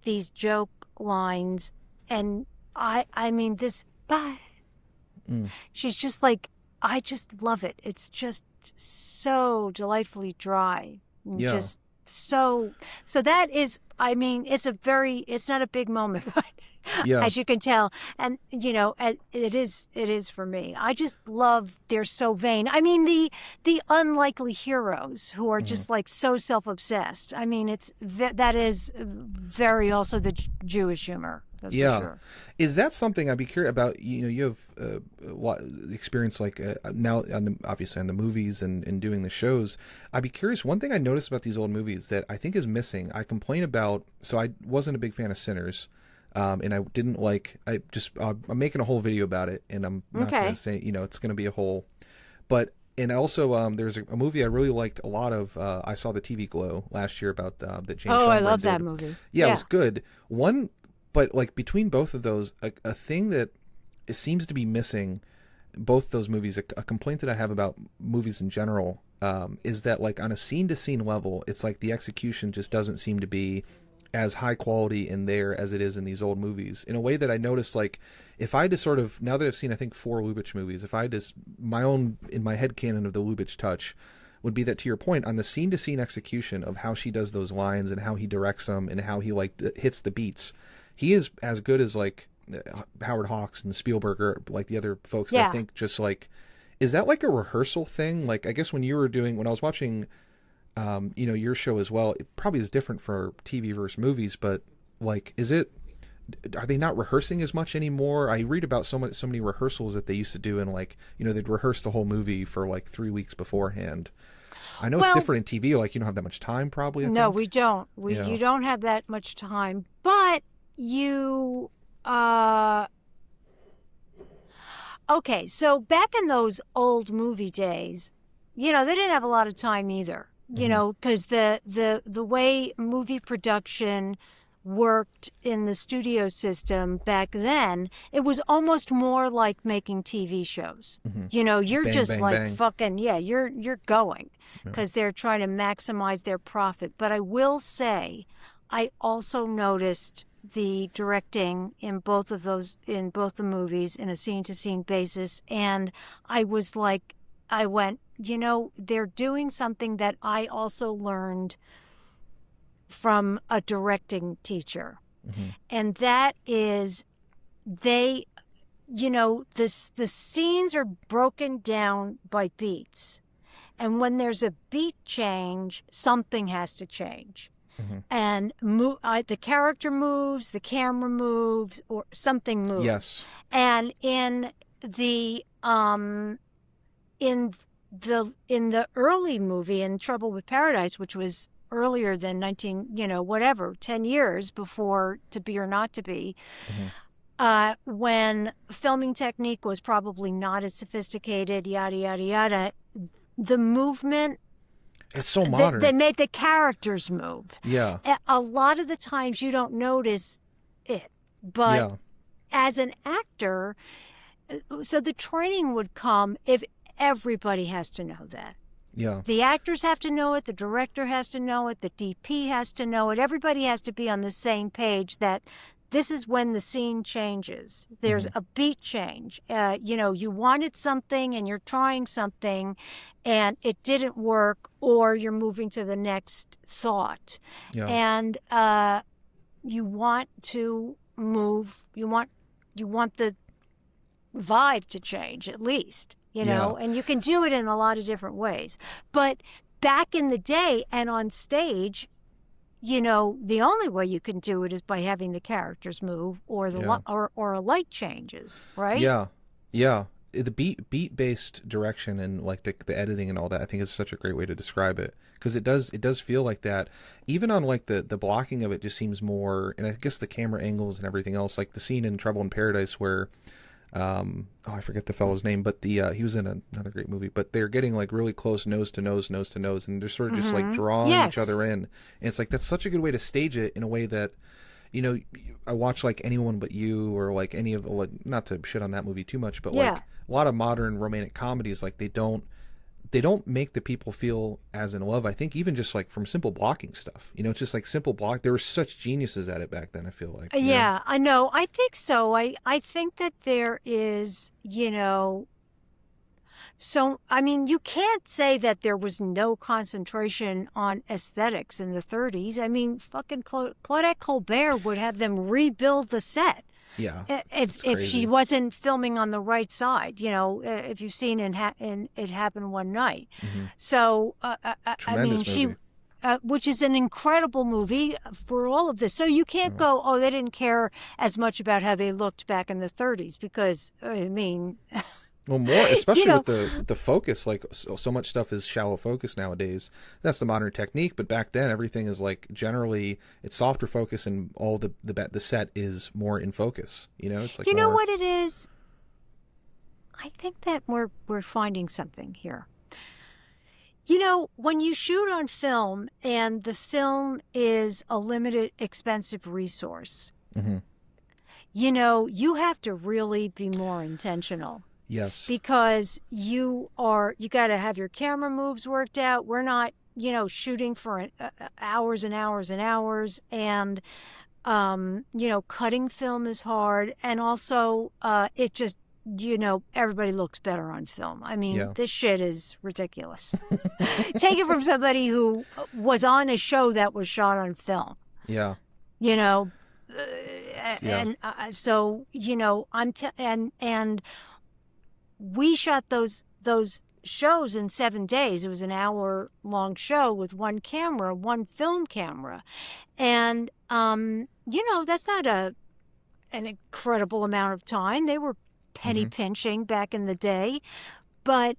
these joke lines. And I mean, this, bye. She's just like, I just love it. It's just so delightfully dry. Just so that is, I mean, it's not a big moment, but as you can tell. And, it is for me. I just love, they're so vain. I mean, the unlikely heroes who are just like so self-obsessed. I mean, that is very also the Jewish humor. That's for sure. Is that something I'd be curious about? You have experience like now, obviously on the movies and doing the shows. I'd be curious. One thing I noticed about these old movies that I think is missing. I complain about. So I wasn't a big fan of Sinners, and I didn't like. I'm making a whole video about it, and I'm not going to say it's going to be a whole. But and also there's a movie I really liked a lot of. I saw the TV Glow last year about that James. Oh, Schoenberg I love did. that movie. Yeah, it was good. But like between both of those, a thing that it seems to be missing, both those movies, a complaint that I have about movies in general, is that like on a scene-to-scene level, it's like the execution just doesn't seem to be as high quality in there as it is in these old movies. In a way that I noticed, like if I had to sort of, now that I've seen I think 4 Lubitsch movies, if I had to, my own, in my head canon of the Lubitsch touch, would be that, to your point, on the scene-to-scene execution of how she does those lines and how he directs them and how he like hits the beats, he is as good as like Howard Hawks and Spielberg or like the other folks. I think just like, is that like a rehearsal thing? Like, I guess when I was watching, your show as well, it probably is different for TV versus movies, but like, are they not rehearsing as much anymore? I read about so many rehearsals that they used to do, and like, they'd rehearse the whole movie for like 3 weeks beforehand. I know it's different in TV. Like, you don't have that much time probably. No, we don't. You don't have that much time, but you okay, so back in those old movie days, they didn't have a lot of time either, because the way movie production worked in the studio system back then, it was almost more like making TV shows. You know, you're Bang, just bang, like bang. fucking, yeah, you're going because they're trying to maximize their profit. But I will say, I also noticed the directing in both the movies in a scene to scene basis. And I was like, I went, you know, they're doing something that I also learned from a directing teacher. And that is they, you know, the scenes are broken down by beats. And when there's a beat change, something has to change. And the character moves, the camera moves, or something moves. Yes. And in the early movie, in Trouble with Paradise, which was earlier than 10 years before To Be or Not to Be, when filming technique was probably not as sophisticated, yada, yada, yada, the movement, It's so modern. they made the characters move. Yeah. A lot of the times you don't notice it, but as an actor, so the training would come if everybody has to know that. Yeah. The actors have to know it, the director has to know it, the DP has to know it. Everybody has to be on the same page that this is when the scene changes. There's a beat change. You know, you wanted something and you're trying something and it didn't work, or you're moving to the next thought. Yeah. And you want to move, you want the vibe to change at least. You know, and you can do it in a lot of different ways. But back in the day and on stage, you know, the only way you can do it is by having the characters move or or a light changes, right? Yeah. Yeah. The beat based direction and like the editing and all that, I think is such a great way to describe it, because it does feel like that. Even on like the blocking of it just seems more, and I guess the camera angles and everything else, like the scene in Trouble in Paradise where I forget the fellow's name, but he was in another great movie, but they're getting like really close nose to nose, and they're sort of just like drawing each other in. And it's like, that's such a good way to stage it in a way that, you know, I watch like Anyone But You, or like any of, like, not to shit on that movie too much, but like a lot of modern romantic comedies, like they don't make the people feel as in love. I think even just like from simple blocking stuff, you know, it's just like simple block. There were such geniuses at it back then, I feel like. Yeah, I know. I think so. I think that there is, you know, so, I mean, you can't say that there was no concentration on aesthetics in the 30s. I mean, fucking Claudette Colbert would have them rebuild the set. Yeah, if she wasn't filming on the right side, you know, if you've seen It Happened One Night. So, I mean, she, which is an incredible movie for all of this. So you can't go, oh, they didn't care as much about how they looked back in the 30s, because, I mean... Well, more, especially with the focus, like so much stuff is shallow focus nowadays. That's the modern technique, but back then everything is like generally it's softer focus, and all the set is more in focus. You know, it's like, you know what it is. I think that we're finding something here. You know, when you shoot on film and the film is a limited, expensive resource, you know, you have to really be more intentional. Yes. Because you got to have your camera moves worked out. We're not, you know, shooting for hours and hours and hours. And, you know, cutting film is hard. And also, it just, you know, everybody looks better on film. I mean, this shit is ridiculous. Take it from somebody who was on a show that was shot on film. Yeah. You know, and so, you know, and we shot those shows in 7 days. It was an hour-long show with one film camera. And, you know, that's not an incredible amount of time. They were penny pinching back in the day. But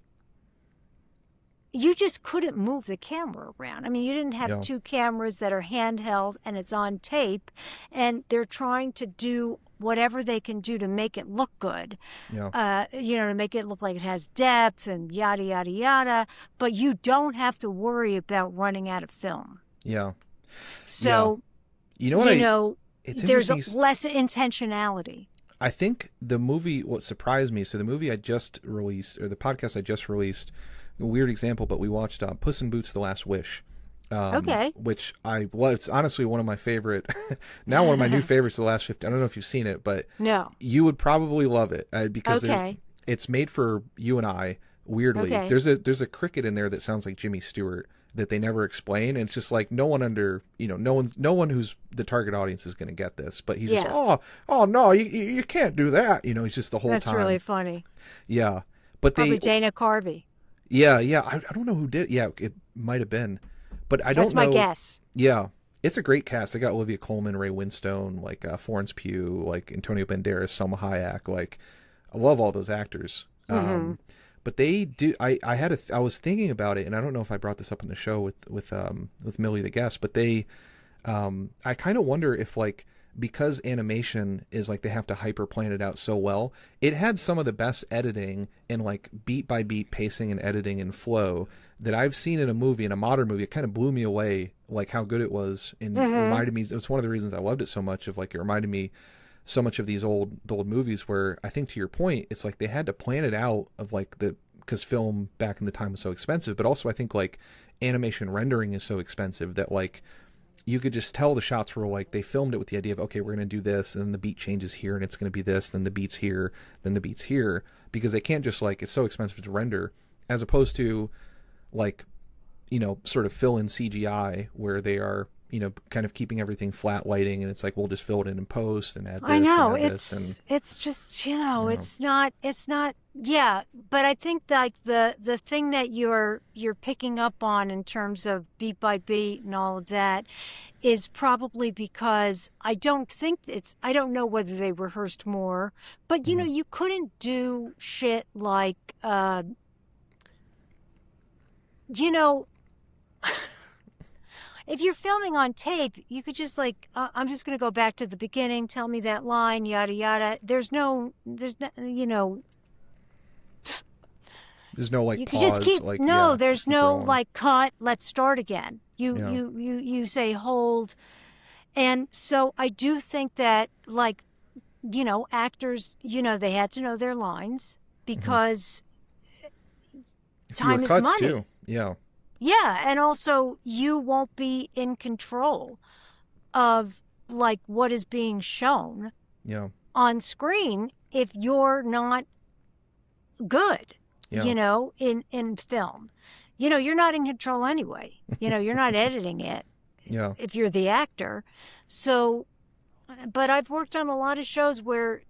you just couldn't move the camera around. I mean, you didn't have two cameras that are handheld and it's on tape, and they're trying to do whatever they can do to make it look good. You know, to make it look like it has depth and yada, yada, yada. But you don't have to worry about running out of film. Yeah. So... You know what? It's there's interesting. less intentionality. I think the movie, what surprised me, so the movie I just released, or the podcast I just released, a weird example, but we watched Puss in Boots: The Last Wish. Okay. Which it's honestly one of my favorite, now one of my new favorites of the last 50. I don't know if you've seen it, but no, you would probably love it because okay. it's made for you and I. Weirdly, Okay. there's a cricket in there that sounds like Jimmy Stewart that they never explain, and it's just like no one who's the target audience is going to get this, but he's just oh no, you can't do that, he's just the whole That's time. really funny. Yeah, but Probably Dana Carvey. Yeah, I don't know who did. Yeah, it might have been, but I don't know. That's my guess. Yeah, it's a great cast. They got Olivia Colman, Ray Winstone, like Florence Pugh, like Antonio Banderas, Salma Hayek. Like, I love all those actors. But they do. I was thinking about it, and I don't know if I brought this up in the show with Millie the guest, but they, I kind of wonder if like, because animation is like they have to hyper plan it out so well, it had some of the best editing and like beat by beat pacing and editing and flow that I've seen in a movie, in a modern movie. It kind of blew me away, like how good it was, and reminded me. It was one of the reasons I loved it so much. Of like, it reminded me so much of these old movies where I think, to your point, it's like they had to plan it out of like because film back in the time was so expensive, but also I think like animation rendering is so expensive that like you could just tell the shots were like they filmed it with the idea of, okay, we're going to do this, and then the beat changes here, and it's going to be this, then the beat's here, then the beat's here, because they can't just like, it's so expensive to render, as opposed to like, sort of fill in CGI where they are, kind of keeping everything flat lighting, and it's like, we'll just fill it in post and add this. I know, and add it's this, and, it's just it's not. Yeah, but I think like the thing that you're picking up on in terms of beat by beat and all of that is probably because I don't know whether they rehearsed more, but you couldn't do shit like if you're filming on tape, you could just like, I'm just going to go back to the beginning, tell me that line, yada, yada. There's no like you could pause, just keep, like, no, yeah, there's keep no rolling. like cut, let's start again. You say hold. And so I do think that like, actors, they had to know their lines because time is cuts money. too. Yeah. Yeah, and also you won't be in control of like what is being shown on screen if you're not good, in film. You're not in control anyway. You're not editing it if you're the actor. So, but I've worked on a lot of shows where,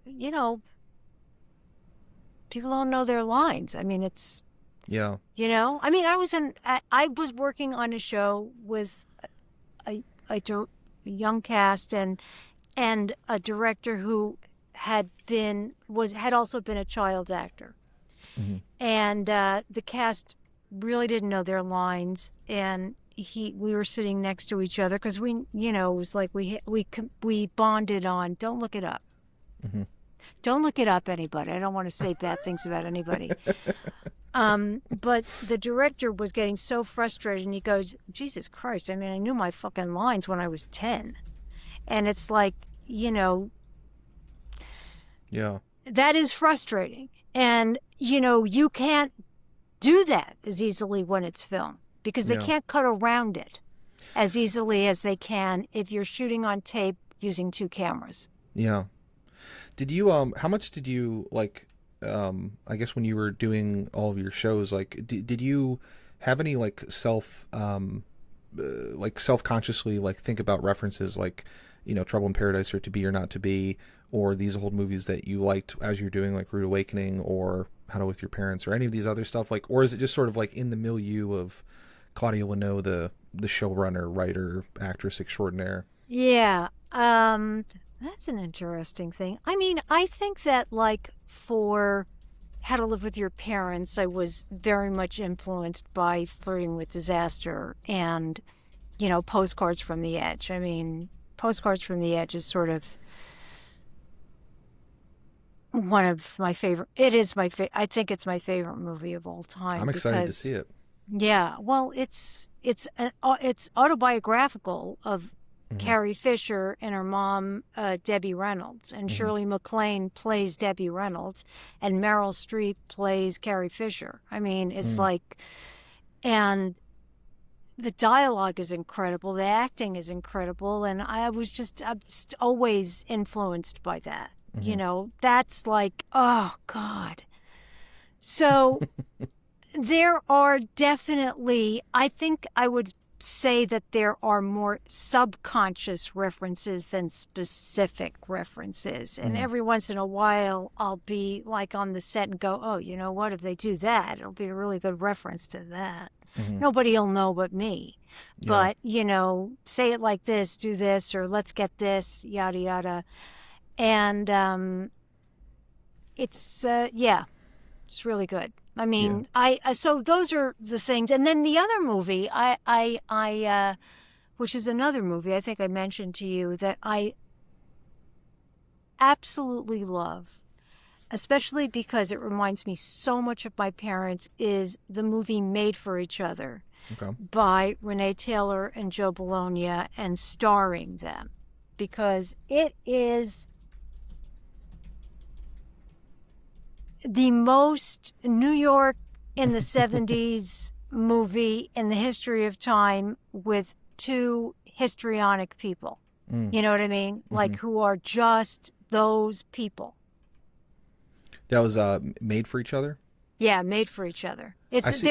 people don't know their lines. I mean, it's... Yeah. I mean, I was working on a show with a young cast and a director who had also been a child actor. Mm-hmm. And the cast really didn't know their lines, and we were sitting next to each other because it was like we bonded on don't look it up. Mm-hmm. Don't look it up, anybody. I don't want to say bad things about anybody. But the director was getting so frustrated, and he goes, Jesus Christ, I mean, I knew my fucking lines when I was 10. And it's like, Yeah. That is frustrating. And, you can't do that as easily when it's film because they can't cut around it as easily as they can if you're shooting on tape using 2 cameras. Yeah. Did you, how much did you, like, I guess when you were doing all of your shows, like, did you have any like self-consciously like think about references like, Trouble in Paradise or To Be or Not to Be, or these old movies that you liked as you're doing like Rude Awakening or How to With Your Parents or any of these other stuff, like, or is it just sort of like in the milieu of Claudia Lonow, the showrunner, writer, actress extraordinaire? Yeah. That's an interesting thing. I mean, I think that like for How to Live with Your Parents, I was very much influenced by Flirting with Disaster and, Postcards from the Edge. I mean, Postcards from the Edge is sort of one of my favorite. It is my favorite. I think it's my favorite movie of all time. I'm excited to see it. Yeah. Well, it's autobiographical of Carrie Fisher and her mom, Debbie Reynolds. And Shirley MacLaine plays Debbie Reynolds, and Meryl Streep plays Carrie Fisher. I mean, it's like, and the dialogue is incredible. The acting is incredible. And I'm just always influenced by that. You know, that's like, oh, God. So there are definitely, I think I would say that there are more subconscious references than specific references. And every once in a while, I'll be like on the set and go, oh, you know what? If they do that, it'll be a really good reference to that. Nobody will know but me. Yeah. But, you know, say it like this, do this, or let's get this, yada, yada. And it's, it's really good. I mean, so those are the things. And then the other movie, I which is another movie I think I mentioned to you that I absolutely love, especially because it reminds me so much of my parents, is the movie Made for Each Other by Renee Taylor and Joe Bologna, and starring them, because it is the most New York in the 70s movie in the history of time, with two histrionic people. You know what I mean? Like, who are just those people. That was Made for Each Other? Yeah, Made for Each Other. It's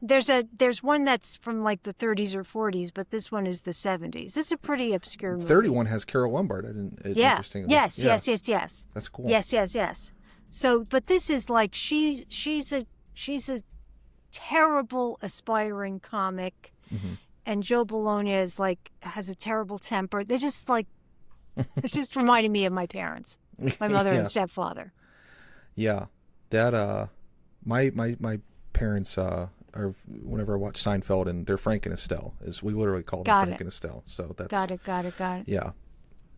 there's one that's from like the 30s or 40s, but this one is the 70s. It's a pretty obscure movie. 31 has Carol Lombard. Interesting. Yes. That's cool. Yes. So, but this is like she's a terrible aspiring comic, and Joe Bologna is like has a terrible temper. They just like it just reminded me of my parents, my mother and stepfather. Yeah, that my parents are, whenever I watch Seinfeld, and they're Frank and Estelle, we literally call them Frank and Estelle. So that's got it. Yeah,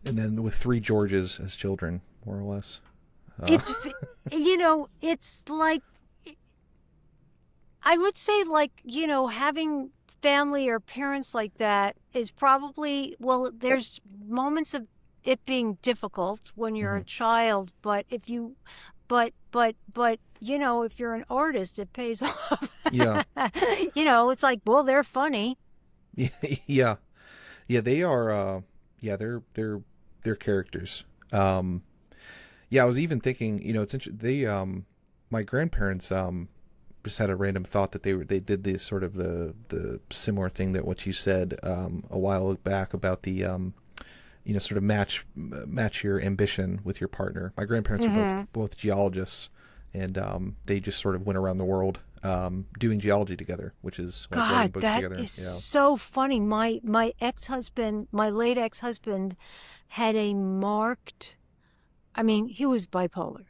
and then with three Georges as children, more or less. It's, you know, it's like, I would say, like, you know, having family or parents like that is probably, well, there's moments of it being difficult when you're a child, but if you, but, you know, if you're an artist, it pays off. Yeah. You know, it's like, well, they're funny. Yeah. Yeah, they are, they're characters. Yeah, I was even thinking, you know, it's interesting. They, my grandparents, just had a random thought that they did this sort of the similar thing that what you said a while back about the, you know, sort of match your ambition with your partner. My grandparents are both geologists, and they just sort of went around the world doing geology together, which is like writing books together. God, that is so funny. My late ex-husband, had a marked. I mean, he was bipolar.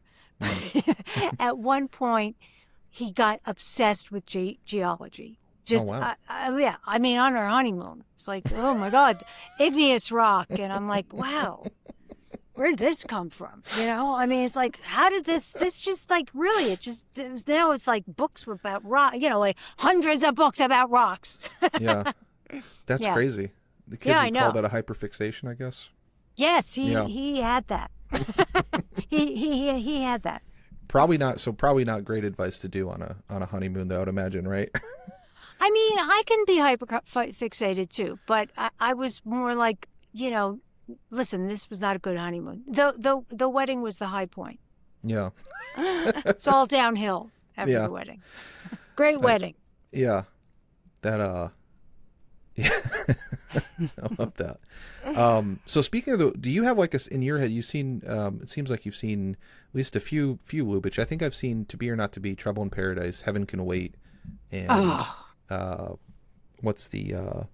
At one point, he got obsessed with geology. Just, I mean, on our honeymoon. It's like, oh my God, igneous rock. And I'm like, wow, where did this come from? You know, I mean, it's like, how did this just like really, now it's like books about rock, you know, like hundreds of books about rocks. Yeah. That's crazy. The kids would call that a hyperfixation, I guess. Yes, he had that. he had that. Probably not great advice to do on a honeymoon, though, I'd imagine, right? I mean, I can be hyper-fixated too, but I was more like, you know, listen, this was not a good honeymoon. The wedding was the high point. Yeah. It's all downhill after the wedding. Great wedding. Yeah. That yeah. I love that. So speaking of do you have like in your head, you've seen, it seems like you've seen at least a few Lubitsch. I think I've seen To Be or Not to Be, Trouble in Paradise, Heaven Can Wait, and what's the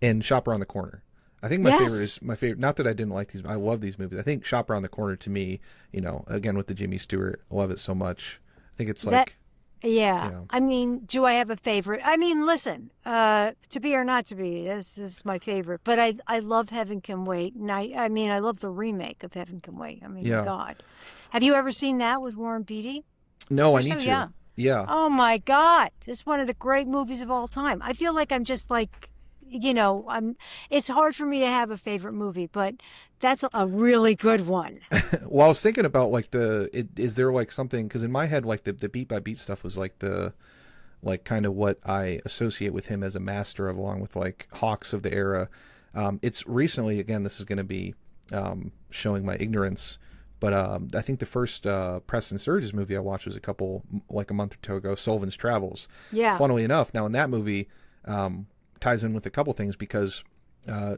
and Shop Around the Corner. I think my favorite, not that I didn't like these, I love these movies. I think Shop Around the Corner, to me, you know, again with the Jimmy Stewart, I love it so much. I think it's like yeah. You know. I mean, do I have a favorite? I mean, listen, To Be or Not to Be, this is my favorite. But I love Heaven Can Wait. And I mean, I love the remake of Heaven Can Wait. I mean, God. Have you ever seen that with Warren Beatty? No, I need to. Yeah. Oh, my God. This is one of the great movies of all time. I feel like I'm just like, it's hard for me to have a favorite movie, but that's a really good one. Well, I was thinking about like is there like something, because in my head like the beat by beat stuff was like kind of what I associate with him as a master of, along with like Hawks of the era. It's recently, again, this is going to be showing my ignorance, but I think the first Preston Sturges movie I watched was a month or two ago, Sullivan's Travels. Yeah. Funnily enough, now in that movie ties in with a couple things, because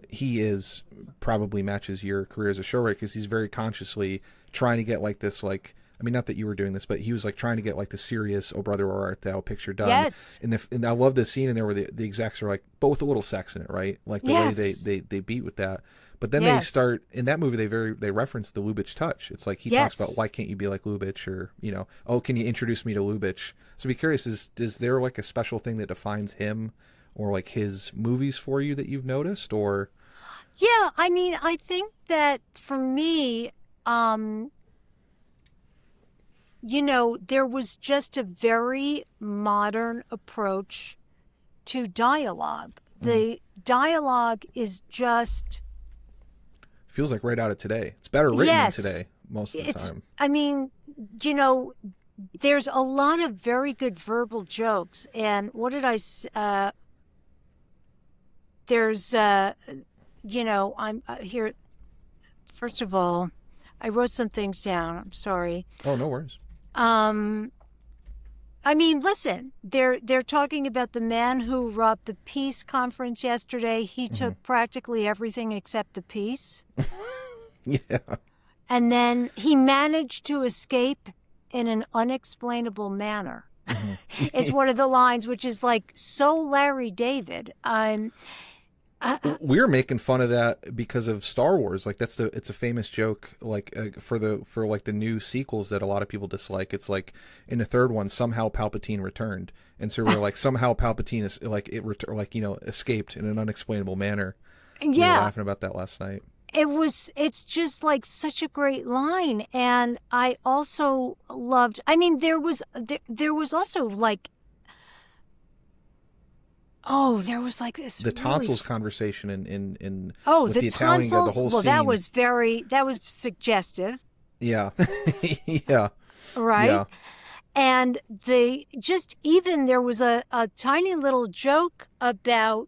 he is probably matches your career as a show writer, because he's very consciously trying to get like this, like, I mean, not that you were doing this, but he was like trying to get like the serious "Oh Brother, Where Art Thou" picture done. Yes. And I love this scene in there where the execs are like, but with a little sex in it, right? Like the way they beat with that. But then they start in that movie. They reference the Lubitsch touch. It's like he talks about, why can't you be like Lubitsch, or oh, can you introduce me to Lubitsch? So be curious, is there like a special thing that defines him or like his movies for you that you've noticed? Or yeah, I mean, I think that for me, there was just a very modern approach to dialogue. The dialogue is just... feels like right out of today. It's better written than today most of the time. I mean, there's a lot of very good verbal jokes. And what did I... I'm here... First of all, I wrote some things down. I'm sorry. Oh, no worries. I mean, listen, they're talking about the man who robbed the peace conference yesterday. He took practically everything except the peace. Yeah. And then he managed to escape in an unexplainable manner. It's one of the lines, which is like so Larry David. We're making fun of that because of Star Wars. Like it's a famous joke. Like for the new sequels that a lot of people dislike. It's like in the third one, somehow Palpatine returned, and so we're like, somehow Palpatine is escaped in an unexplainable manner. Yeah, we were laughing about that last night. It's just like such a great line, and I also loved. I mean, there was also like. Oh, there was like this. The tonsils conversation in with the Italian guy, the whole well, scene. that was suggestive. Yeah. Yeah. Right? Yeah. And there was a tiny little joke about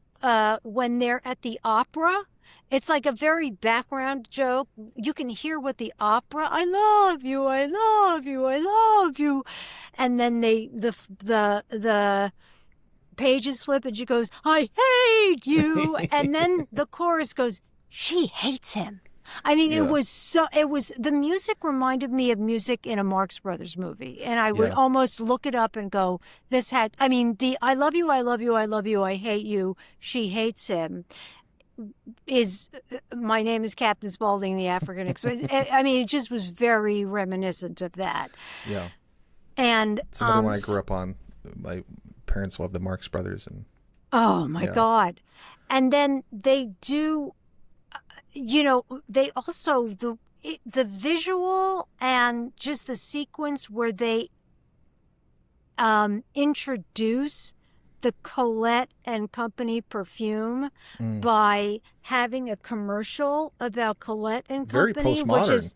when they're at the opera. It's like a very background joke. You can hear what the opera, I love you, I love you, I love you. And then the pages flip and she goes, I hate you. And then the chorus goes, she hates him. I mean, the music reminded me of music in a Marx Brothers movie. And I would almost look it up and go, the I love you, I love you, I love you, I hate you, she hates him is, my name is Captain Spaulding, the African Express. I mean, it just was very reminiscent of that. Yeah. And it's another one I grew up on. My parents loved the Marx Brothers, and oh my God. And then they do, they also the visual and just the sequence where they introduce the Colette and Company perfume by having a commercial about Colette and very Company, postmodern. which is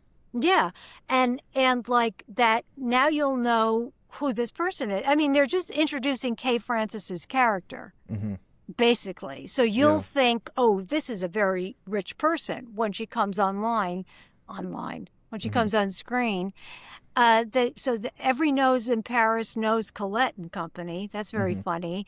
and like that. Now you'll know who this person is. I mean, they're just introducing Kay Francis's character, basically. So you'll think, oh, this is a very rich person when she comes when she comes on screen. Every nose in Paris knows Colette and Company. That's very funny.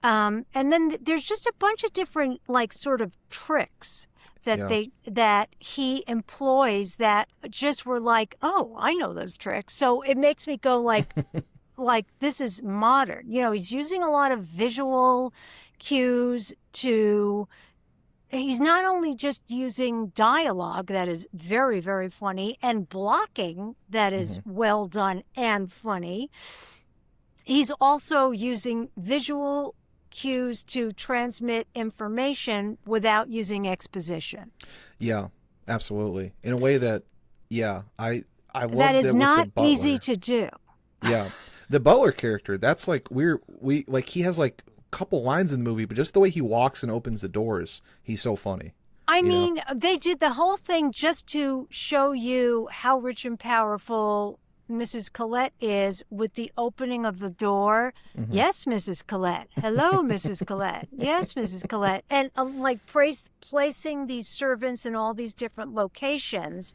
And then there's just a bunch of different, like, sort of tricks that he employs that just were like, oh, I know those tricks. So it makes me go like, this is modern. He's using a lot of visual cues he's not only just using dialogue that is very, very funny and blocking that is well done and funny. He's also using visual cues to transmit information without using exposition. Yeah, absolutely. In a way that, I love that is not easy to do. Yeah. The Butler character, that's like he has like couple lines in the movie, but just the way he walks and opens the doors, he's so funny. I mean, they did the whole thing just to show you how rich and powerful Mrs. Collette is with the opening of the door. Mm-hmm. Yes, Mrs. Collette. Hello, Mrs. Collette. Yes, Mrs. Collette. And like placing these servants in all these different locations,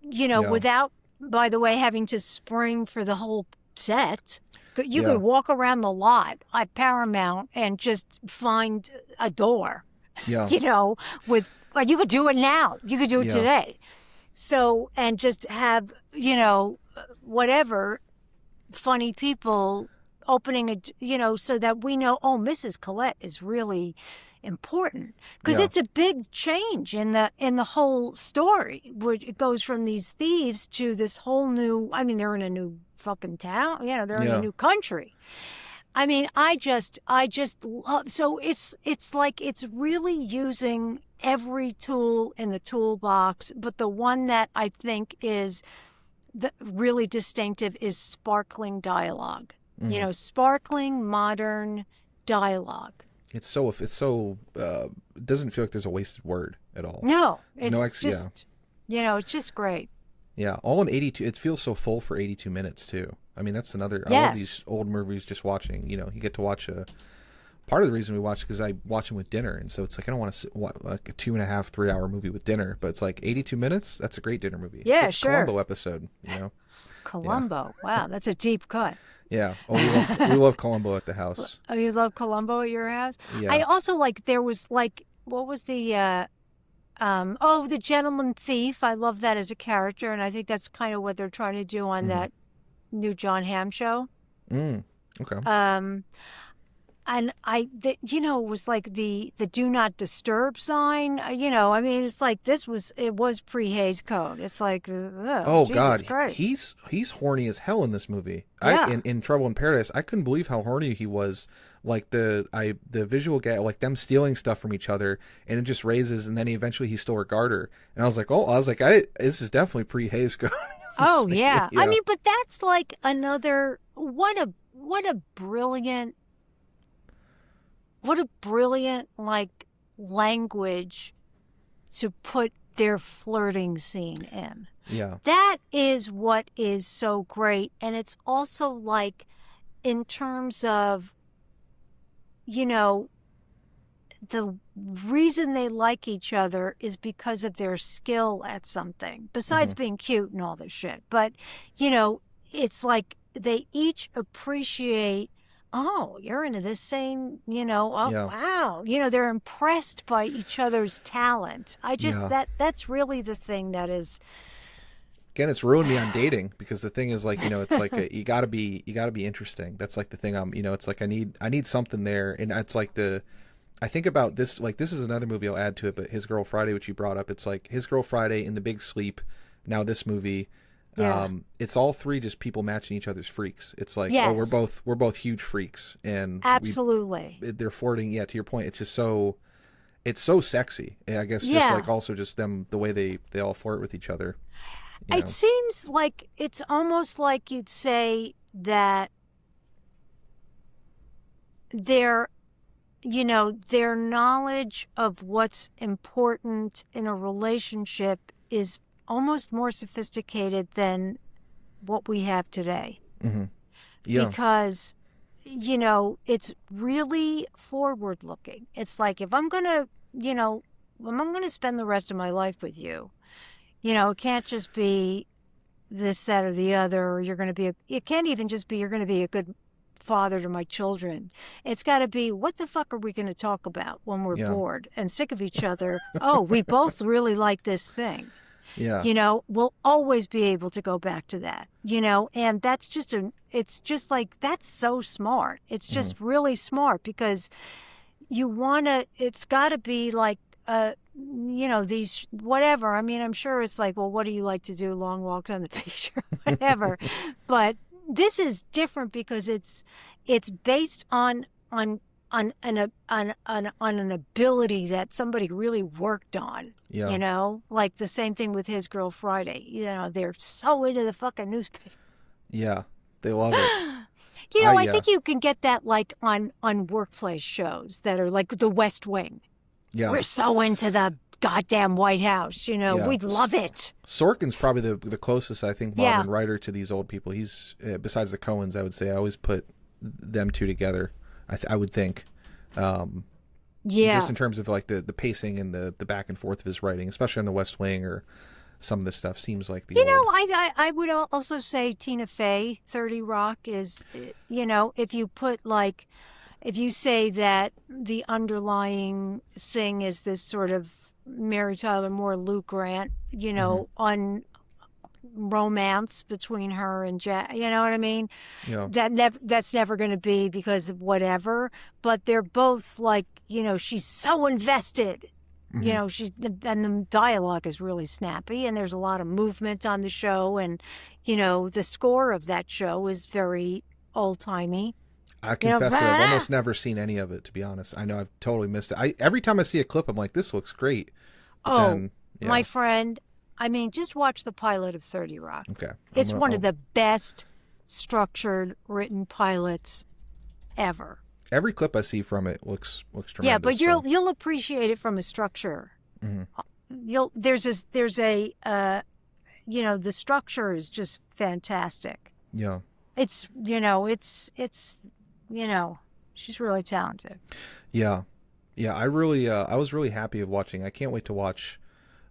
without, by the way, having to spring for the whole set. You could walk around the lot at Paramount and just find a door. Yeah. You could do it now. You could do it today. So, and just have, whatever funny people opening so that we know, oh, Mrs. Collette is really important, because it's a big change in the whole story, where it goes from these thieves to this whole new, I mean, they're in a new fucking town, they're in a new country. I mean, I just love, so it's like it's really using every tool in the toolbox, but the one that I think is really distinctive is sparkling dialogue. Mm-hmm. Sparkling modern dialogue. It doesn't feel like there's a wasted word at all. No, it's just great. Yeah, all in 82. It feels so full for 82 minutes too. I mean, that's another. I love these old movies. Just watching, you get to watch a. Part of the reason we watch because I watch them with dinner, and so it's like I don't want to sit like a 2.5, 3 hour movie with dinner, but it's like 82 minutes. That's a great dinner movie. Yeah, it's sure. Columbo episode, Columbo, wow, that's a deep cut. Yeah. Oh, we love Columbo at the house. Oh, you love Columbo at your house? Yeah. I also there was what was the the gentleman thief. I love that as a character, and I think that's kind of what they're trying to do on that new John Hamm show. Okay. And it was like the do not disturb sign. I mean, it's like it was pre-Hays Code. It's like, oh Jesus God, Christ. he's horny as hell in this movie. Yeah. In Trouble in Paradise, I couldn't believe how horny he was. Like the visual gag, like them stealing stuff from each other, and it just raises, and then eventually he stole her garter, and I was like, this is definitely pre-Hays Code. Oh yeah. I mean, but that's like another what a brilliant like language to put their flirting scene in. Yeah. That is what is so great. And it's also like, in terms of, the reason they like each other is because of their skill at something, besides being cute and all this shit. But, it's like they each appreciate, oh, you're into this same, wow. They're impressed by each other's talent. That's really the thing that is. Again, it's ruined me on dating, because the thing is like, it's like you gotta be interesting. That's like the thing. It's like I need something there. And it's like I think about this, like this is another movie I'll add to it, but His Girl Friday, which you brought up, it's like His Girl Friday, In the Big Sleep, now this movie. Yeah. It's all three just people matching each other's freaks. It's like, yes. oh, we're both huge freaks, and absolutely they're flirting. Yeah, to your point, it's just it's so sexy. I guess just like also just them, the way they all flirt with each other. It seems like it's almost like you'd say that their knowledge of what's important in a relationship is almost more sophisticated than what we have today. Mm-hmm. Yeah. Because, it's really forward looking. It's like, if I'm going to spend the rest of my life with you, it can't just be this, that, or the other, or it can't even just be, you're going to be a good father to my children. It's got to be, what the fuck are we going to talk about when we're bored and sick of each other? Oh, we both really like this thing. Yeah. We'll always be able to go back to that, and that's just it's just like, that's so smart. It's just really smart, because it's got to be like, these, whatever. I mean, I'm sure it's like, well, what do you like to do? Long walks on the beach or whatever. But this is different because it's based on an ability that somebody really worked on. Yeah. Like the same thing with His Girl Friday. They're so into the fucking newspaper. Yeah, they love it. I think you can get that like on workplace shows that are like The West Wing. Yeah. We're so into the goddamn White House, we love it. Sorkin's probably the closest, I think, modern writer to these old people. He's besides the Coens, I would say. I always put them two together. I would think. Just in terms of like the pacing and the back and forth of his writing, especially on The West Wing or some of this stuff, seems like the I would also say Tina Fey, 30 Rock is, if you put like, if you say that the underlying thing is this sort of Mary Tyler Moore, Luke Grant, on romance between her and Jack, you know what I mean? Yeah. That's never going to be because of whatever, but they're both like, she's so invested. Mm-hmm. And the dialogue is really snappy, and there's a lot of movement on the show, and the score of that show is very old-timey. I confess that I've almost never seen any of it, to be honest. I know I've totally missed it. Every time I see a clip, I'm like, this looks great. But my friend, just watch the pilot of 30 Rock. Okay. It's one of the best structured written pilots ever. Every clip I see from it looks tremendous. Yeah, but you'll appreciate it from a structure. Mm-hmm. There's the structure is just fantastic. Yeah. It's she's really talented. Yeah. Yeah, I was really happy of watching. I can't wait to watch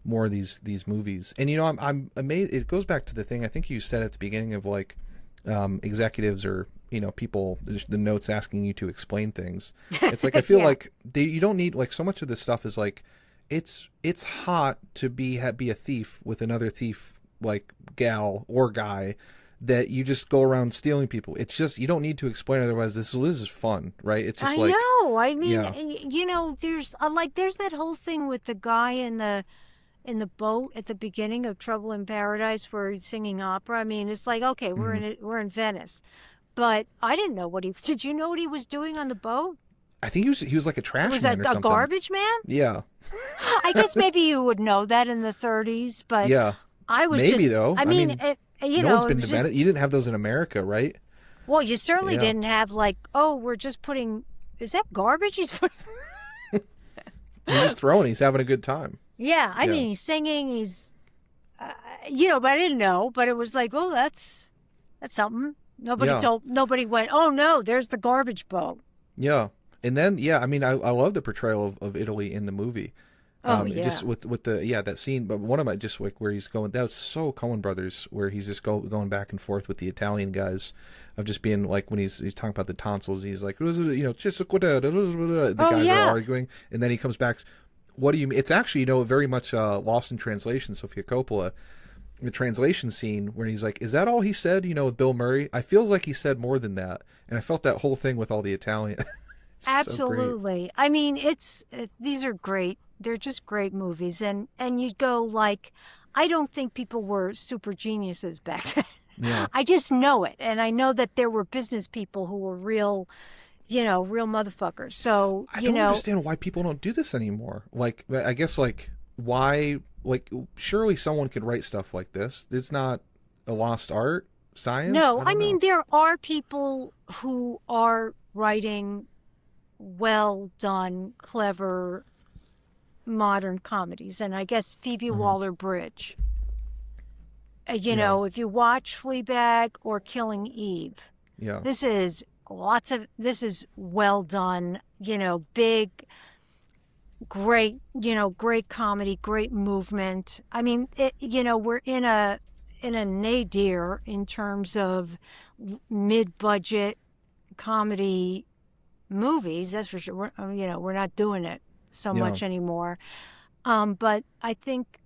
more of these movies. And I'm amazed. It goes back to the thing I think you said at the beginning of like executives or people, the notes asking you to explain things. It's like I feel like you don't need, like, so much of this stuff is like it's hot to be a thief with another thief, like gal or guy, that you just go around stealing people. It's just, you don't need to explain, otherwise this is fun, right? It's just there's there's that whole thing with the guy in the boat at the beginning of Trouble in Paradise where he's singing opera. It's like, okay, we're in Venice. But I didn't know did you know what he was doing on the boat? I think he was like a trash man or something. Was that a garbage man? Yeah. I guess maybe you would know that in the 30s, but yeah. I was maybe just, though. No one's been to Venice. You didn't have those in America, right? Well, you certainly didn't have like, we're just putting, is that garbage he's putting? He's just throwing. He's having a good time. Yeah, I mean, he's singing. He's, but I didn't know. But it was like, oh, that's something. Nobody went, oh no, there's the garbage boat. Yeah, and then I love the portrayal of Italy in the movie. Just with that scene. But one of my, just like where he's going, that was so Coen Brothers, where he's just going back and forth with the Italian guys, of just being like, when he's talking about the tonsils, he's like, the guys are arguing, and then he comes back. What do you mean? It's actually, very much lost in translation, Sofia Coppola. The translation scene where he's like, is that all he said, with Bill Murray? I feels like he said more than that. And I felt that whole thing with all the Italian. Absolutely. So these are great. They're just great movies. And you go like, I don't think people were super geniuses back then. Yeah. I just know it. And I know that there were business people who were real motherfuckers. So, I don't understand why people don't do this anymore. Like, I guess, like, why, like, surely someone could write stuff like this. It's not a lost art, science? No, there are people who are writing well done, clever, modern comedies. And I guess Phoebe Waller-Bridge. If you watch Fleabag or Killing Eve, this is well done, big, great, great comedy, great movement. We're in a nadir in terms of mid-budget comedy movies. That's for sure. We're not doing it so much anymore. But I think,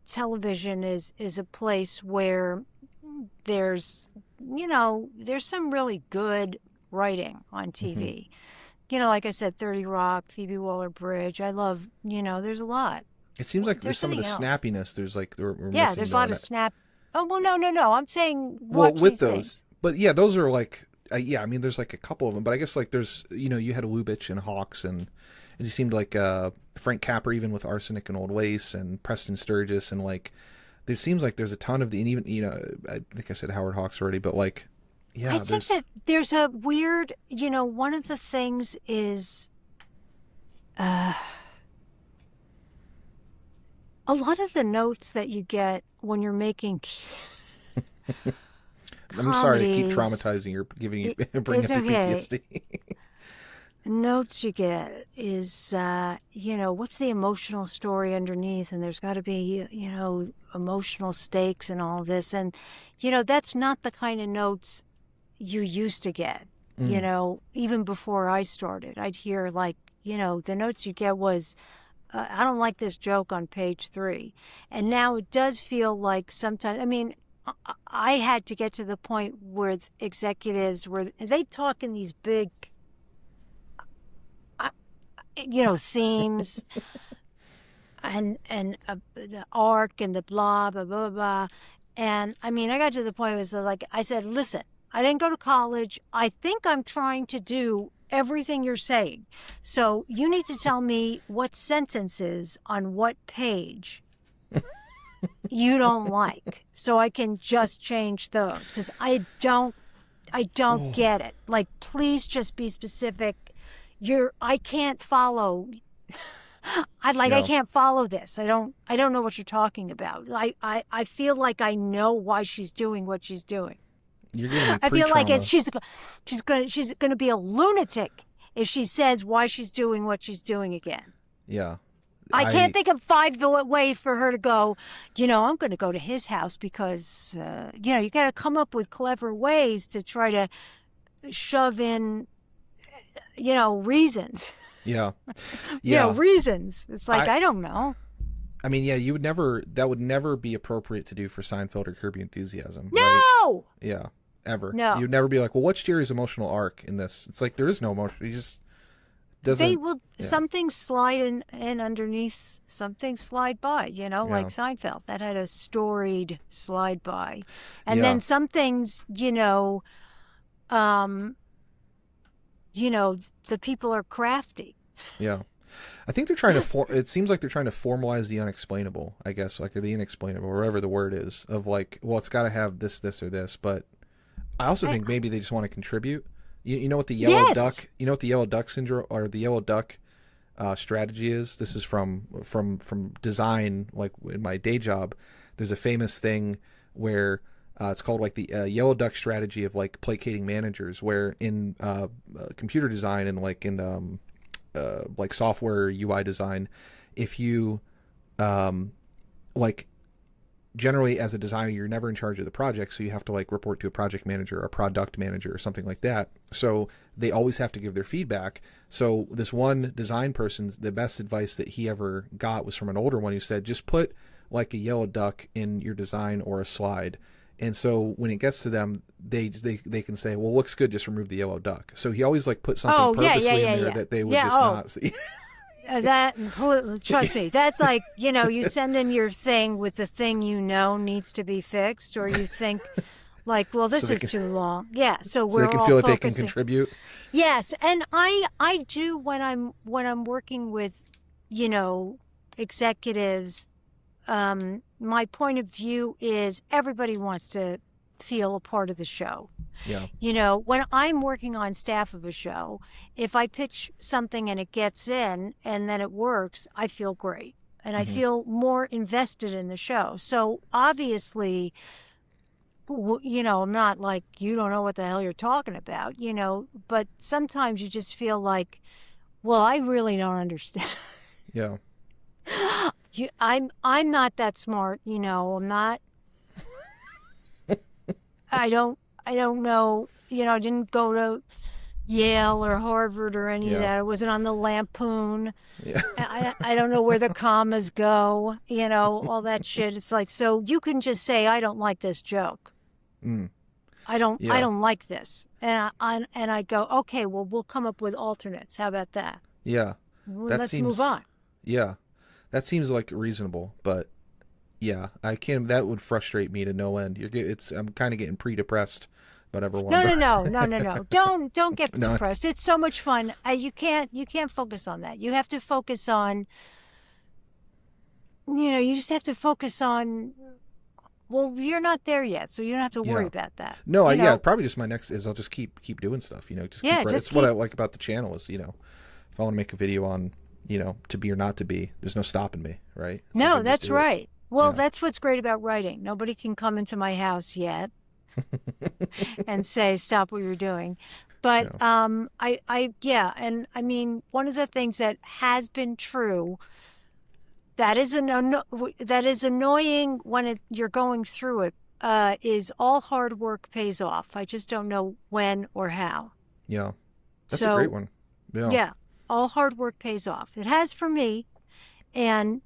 television is a place where there's some really good writing on TV. Like I said, 30 Rock, Phoebe Waller-Bridge. I love, there's a lot. It seems like there's some of the snappiness. There's like, there's a lot of snap. Oh, well, no. I'm saying with those. Things. But yeah, those are like, there's like a couple of them. But I guess like there's, you had Lubitsch and Hawks, and it just seemed like Frank Capra, even with Arsenic and Old Lace, and Preston Sturges, and like, it seems like there's a ton of and even, I think I said Howard Hawks already, but like, Yeah, I think that there's a weird, one of the things is a lot of the notes that you get when you're making I'm sorry to keep comedies, traumatizing you, bringing it's up your okay. PTSD. Notes you get is, what's the emotional story underneath? And there's got to be, emotional stakes and all this. And, that's not the kind of notes you used to get, even before I started. I'd hear the notes you get was, I don't like this joke on page 3. And now it does feel like sometimes, I had to get to the point where executives they talk in these big, themes and the arc and the blah, blah, blah, blah. And I got to the point where it was like, I said, listen, I didn't go to college. I think I'm trying to do everything you're saying. So you need to tell me what sentences on what page you don't like, so I can just change those, because I don't get it. Like, please just be specific. I can't follow. I can't follow this. I don't know what you're talking about. I feel like I know why she's doing what she's doing. You're giving me I feel like pre-trauma. she's gonna be a lunatic if she says why she's doing what she's doing again. Yeah. I can't think of 5 ways for her to go, I'm going to go to his house because, you got to come up with clever ways to try to shove in, reasons. Yeah. Yeah. Reasons. It's like, I don't know. You would never, that would never be appropriate to do for Seinfeld or Curb Your Enthusiasm. No! Right? Yeah. Ever. No. You'd never be like, well, what's Jerry's emotional arc in this? It's like, there is no emotion. He just doesn't. They will, something slide in underneath, something slide by, like Seinfeld. That had a storied slide by. And then some things, the people are crafty. Yeah. I think they're trying to, it seems like they're trying to formalize the unexplainable, I guess, or the inexplainable, whatever the word is, of like, well, it's got to have this, this, or this. But I also think maybe they just want to contribute. You know what the yellow duck, yellow duck syndrome or the yellow duck strategy is? This is from design, like in my day job. There's a famous thing where it's called like the yellow duck strategy of like placating managers, where in computer design and like in like software UI design, if you like generally as a designer, you're never in charge of the project, so you have to like report to a project manager or a product manager or something like that. So they always have to give their feedback. So this one design person's, the best advice that he ever got was from an older one who said, just put like a yellow duck in your design or a slide. And so when it gets to them, they can say, well, looks good, just remove the yellow duck. So he always like put something purposely in there that they would just not see. That, trust me, that's like, you send in your thing with the thing needs to be fixed, or you think like, well, this is too long. Yeah, so we're they can all feel like focusing. they can contribute. Yes, and I do when I'm working with, executives. My point of view is everybody wants to feel a part of the show. Yeah. When I'm working on staff of a show, if I pitch something and it gets in and then it works, I feel great. And I feel more invested in the show. So obviously, I'm not like, you don't know what the hell you're talking about, but sometimes you just feel like, well, I really don't understand. Yeah. I'm not that smart, I'm not. I don't know, I didn't go to Yale or Harvard or any of that. I wasn't on the Lampoon. Yeah. I don't know where the commas go, all that shit. It's like, so you can just say, I don't like this joke. I don't like this. And I go, okay, well, we'll come up with alternates. How about that? Yeah. Let's move on. Yeah. That seems like reasonable, but yeah, that would frustrate me to no end. I'm kind of getting pre-depressed about everyone. No. Don't get depressed. It's so much fun. You can't focus on that. You have to focus on, you just have to focus on Well, you're not there yet, so you don't have to worry Yeah. about that. No, You know? probably just my next is I'll just keep doing stuff, just Yeah, keep just it's what I like about the channel is, if I want to make a video on, to be or not to be, there's no stopping me, right? It's like I No, can just that's do it. right. Well, Yeah. that's what's great about writing. Nobody can come into my house yet and say, stop what you're doing. But yeah, and I mean, one of the things that has been true that is annoying when you're going through it is all hard work pays off. I just don't know when or how. Yeah. That's So, a great one. Yeah. Yeah, all hard work pays off. It has for me. And,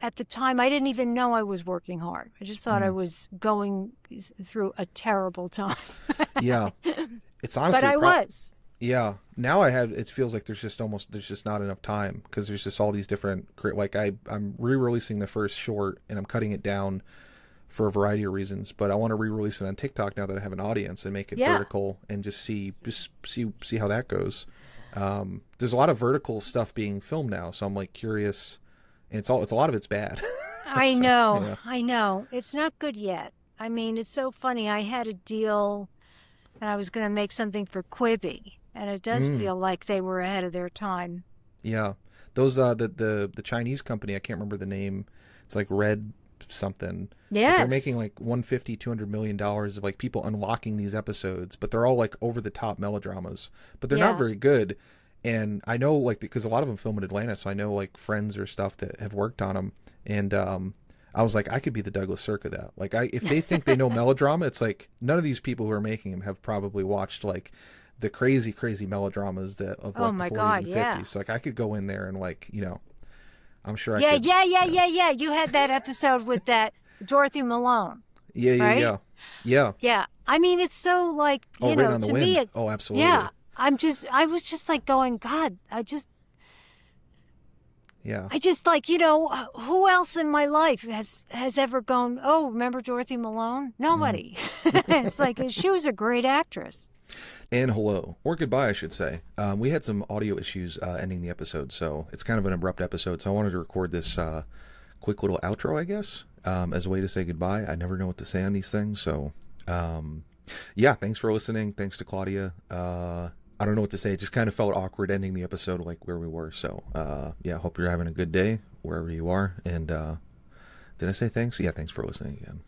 at the time, I didn't even know I was working hard. I just thought I was going through a terrible time. Yeah. It's honestly, But I was. yeah. Now it feels like there's just not enough time because there's just all these different, like I'm re-releasing the first short and I'm cutting it down for a variety of reasons, but I want to re-release it on TikTok now that I have an audience and make it vertical and just see how that goes. There's a lot of vertical stuff being filmed now, so I'm like curious. And it's a lot of it's bad. I So, know. yeah. I know. It's not good yet. I mean, it's so funny. I had a deal and I was going to make something for Quibi, and it does feel like they were ahead of their time. Yeah. Those the Chinese company, I can't remember the name. It's like Red something. Yes. But they're making like $150-200 million of like people unlocking these episodes, but they're all like over the top melodramas, but they're not very good. And I know like because a lot of them film in Atlanta, so I know like friends or stuff that have worked on them. And I was like, I could be the Douglas Sirk of that. Like if they think they know melodrama, it's like none of these people who are making them have probably watched like the crazy melodramas of like my the 40s God, and 50s. yeah. So like I could go in there and like, I'm sure I Yeah, could. yeah. You had that episode with that Dorothy Malone. Yeah. Yeah. I mean, it's so like, Oh, Rain on the to Wind. me, it's, Oh, absolutely. yeah. I was just like going, God, I just like, who else in my life has ever gone, oh, remember Dorothy Malone? Nobody. It's like, she was a great actress. And hello, or goodbye, I should say. We had some audio issues ending the episode, so it's kind of an abrupt episode. So I wanted to record this quick little outro, I guess, as a way to say goodbye. I never know what to say on these things, so yeah. Thanks for listening. Thanks to Claudia. I don't know what to say. It just kind of felt awkward ending the episode like where we were. So yeah, hope you're having a good day wherever you are. And did I say thanks? Yeah, thanks for listening again.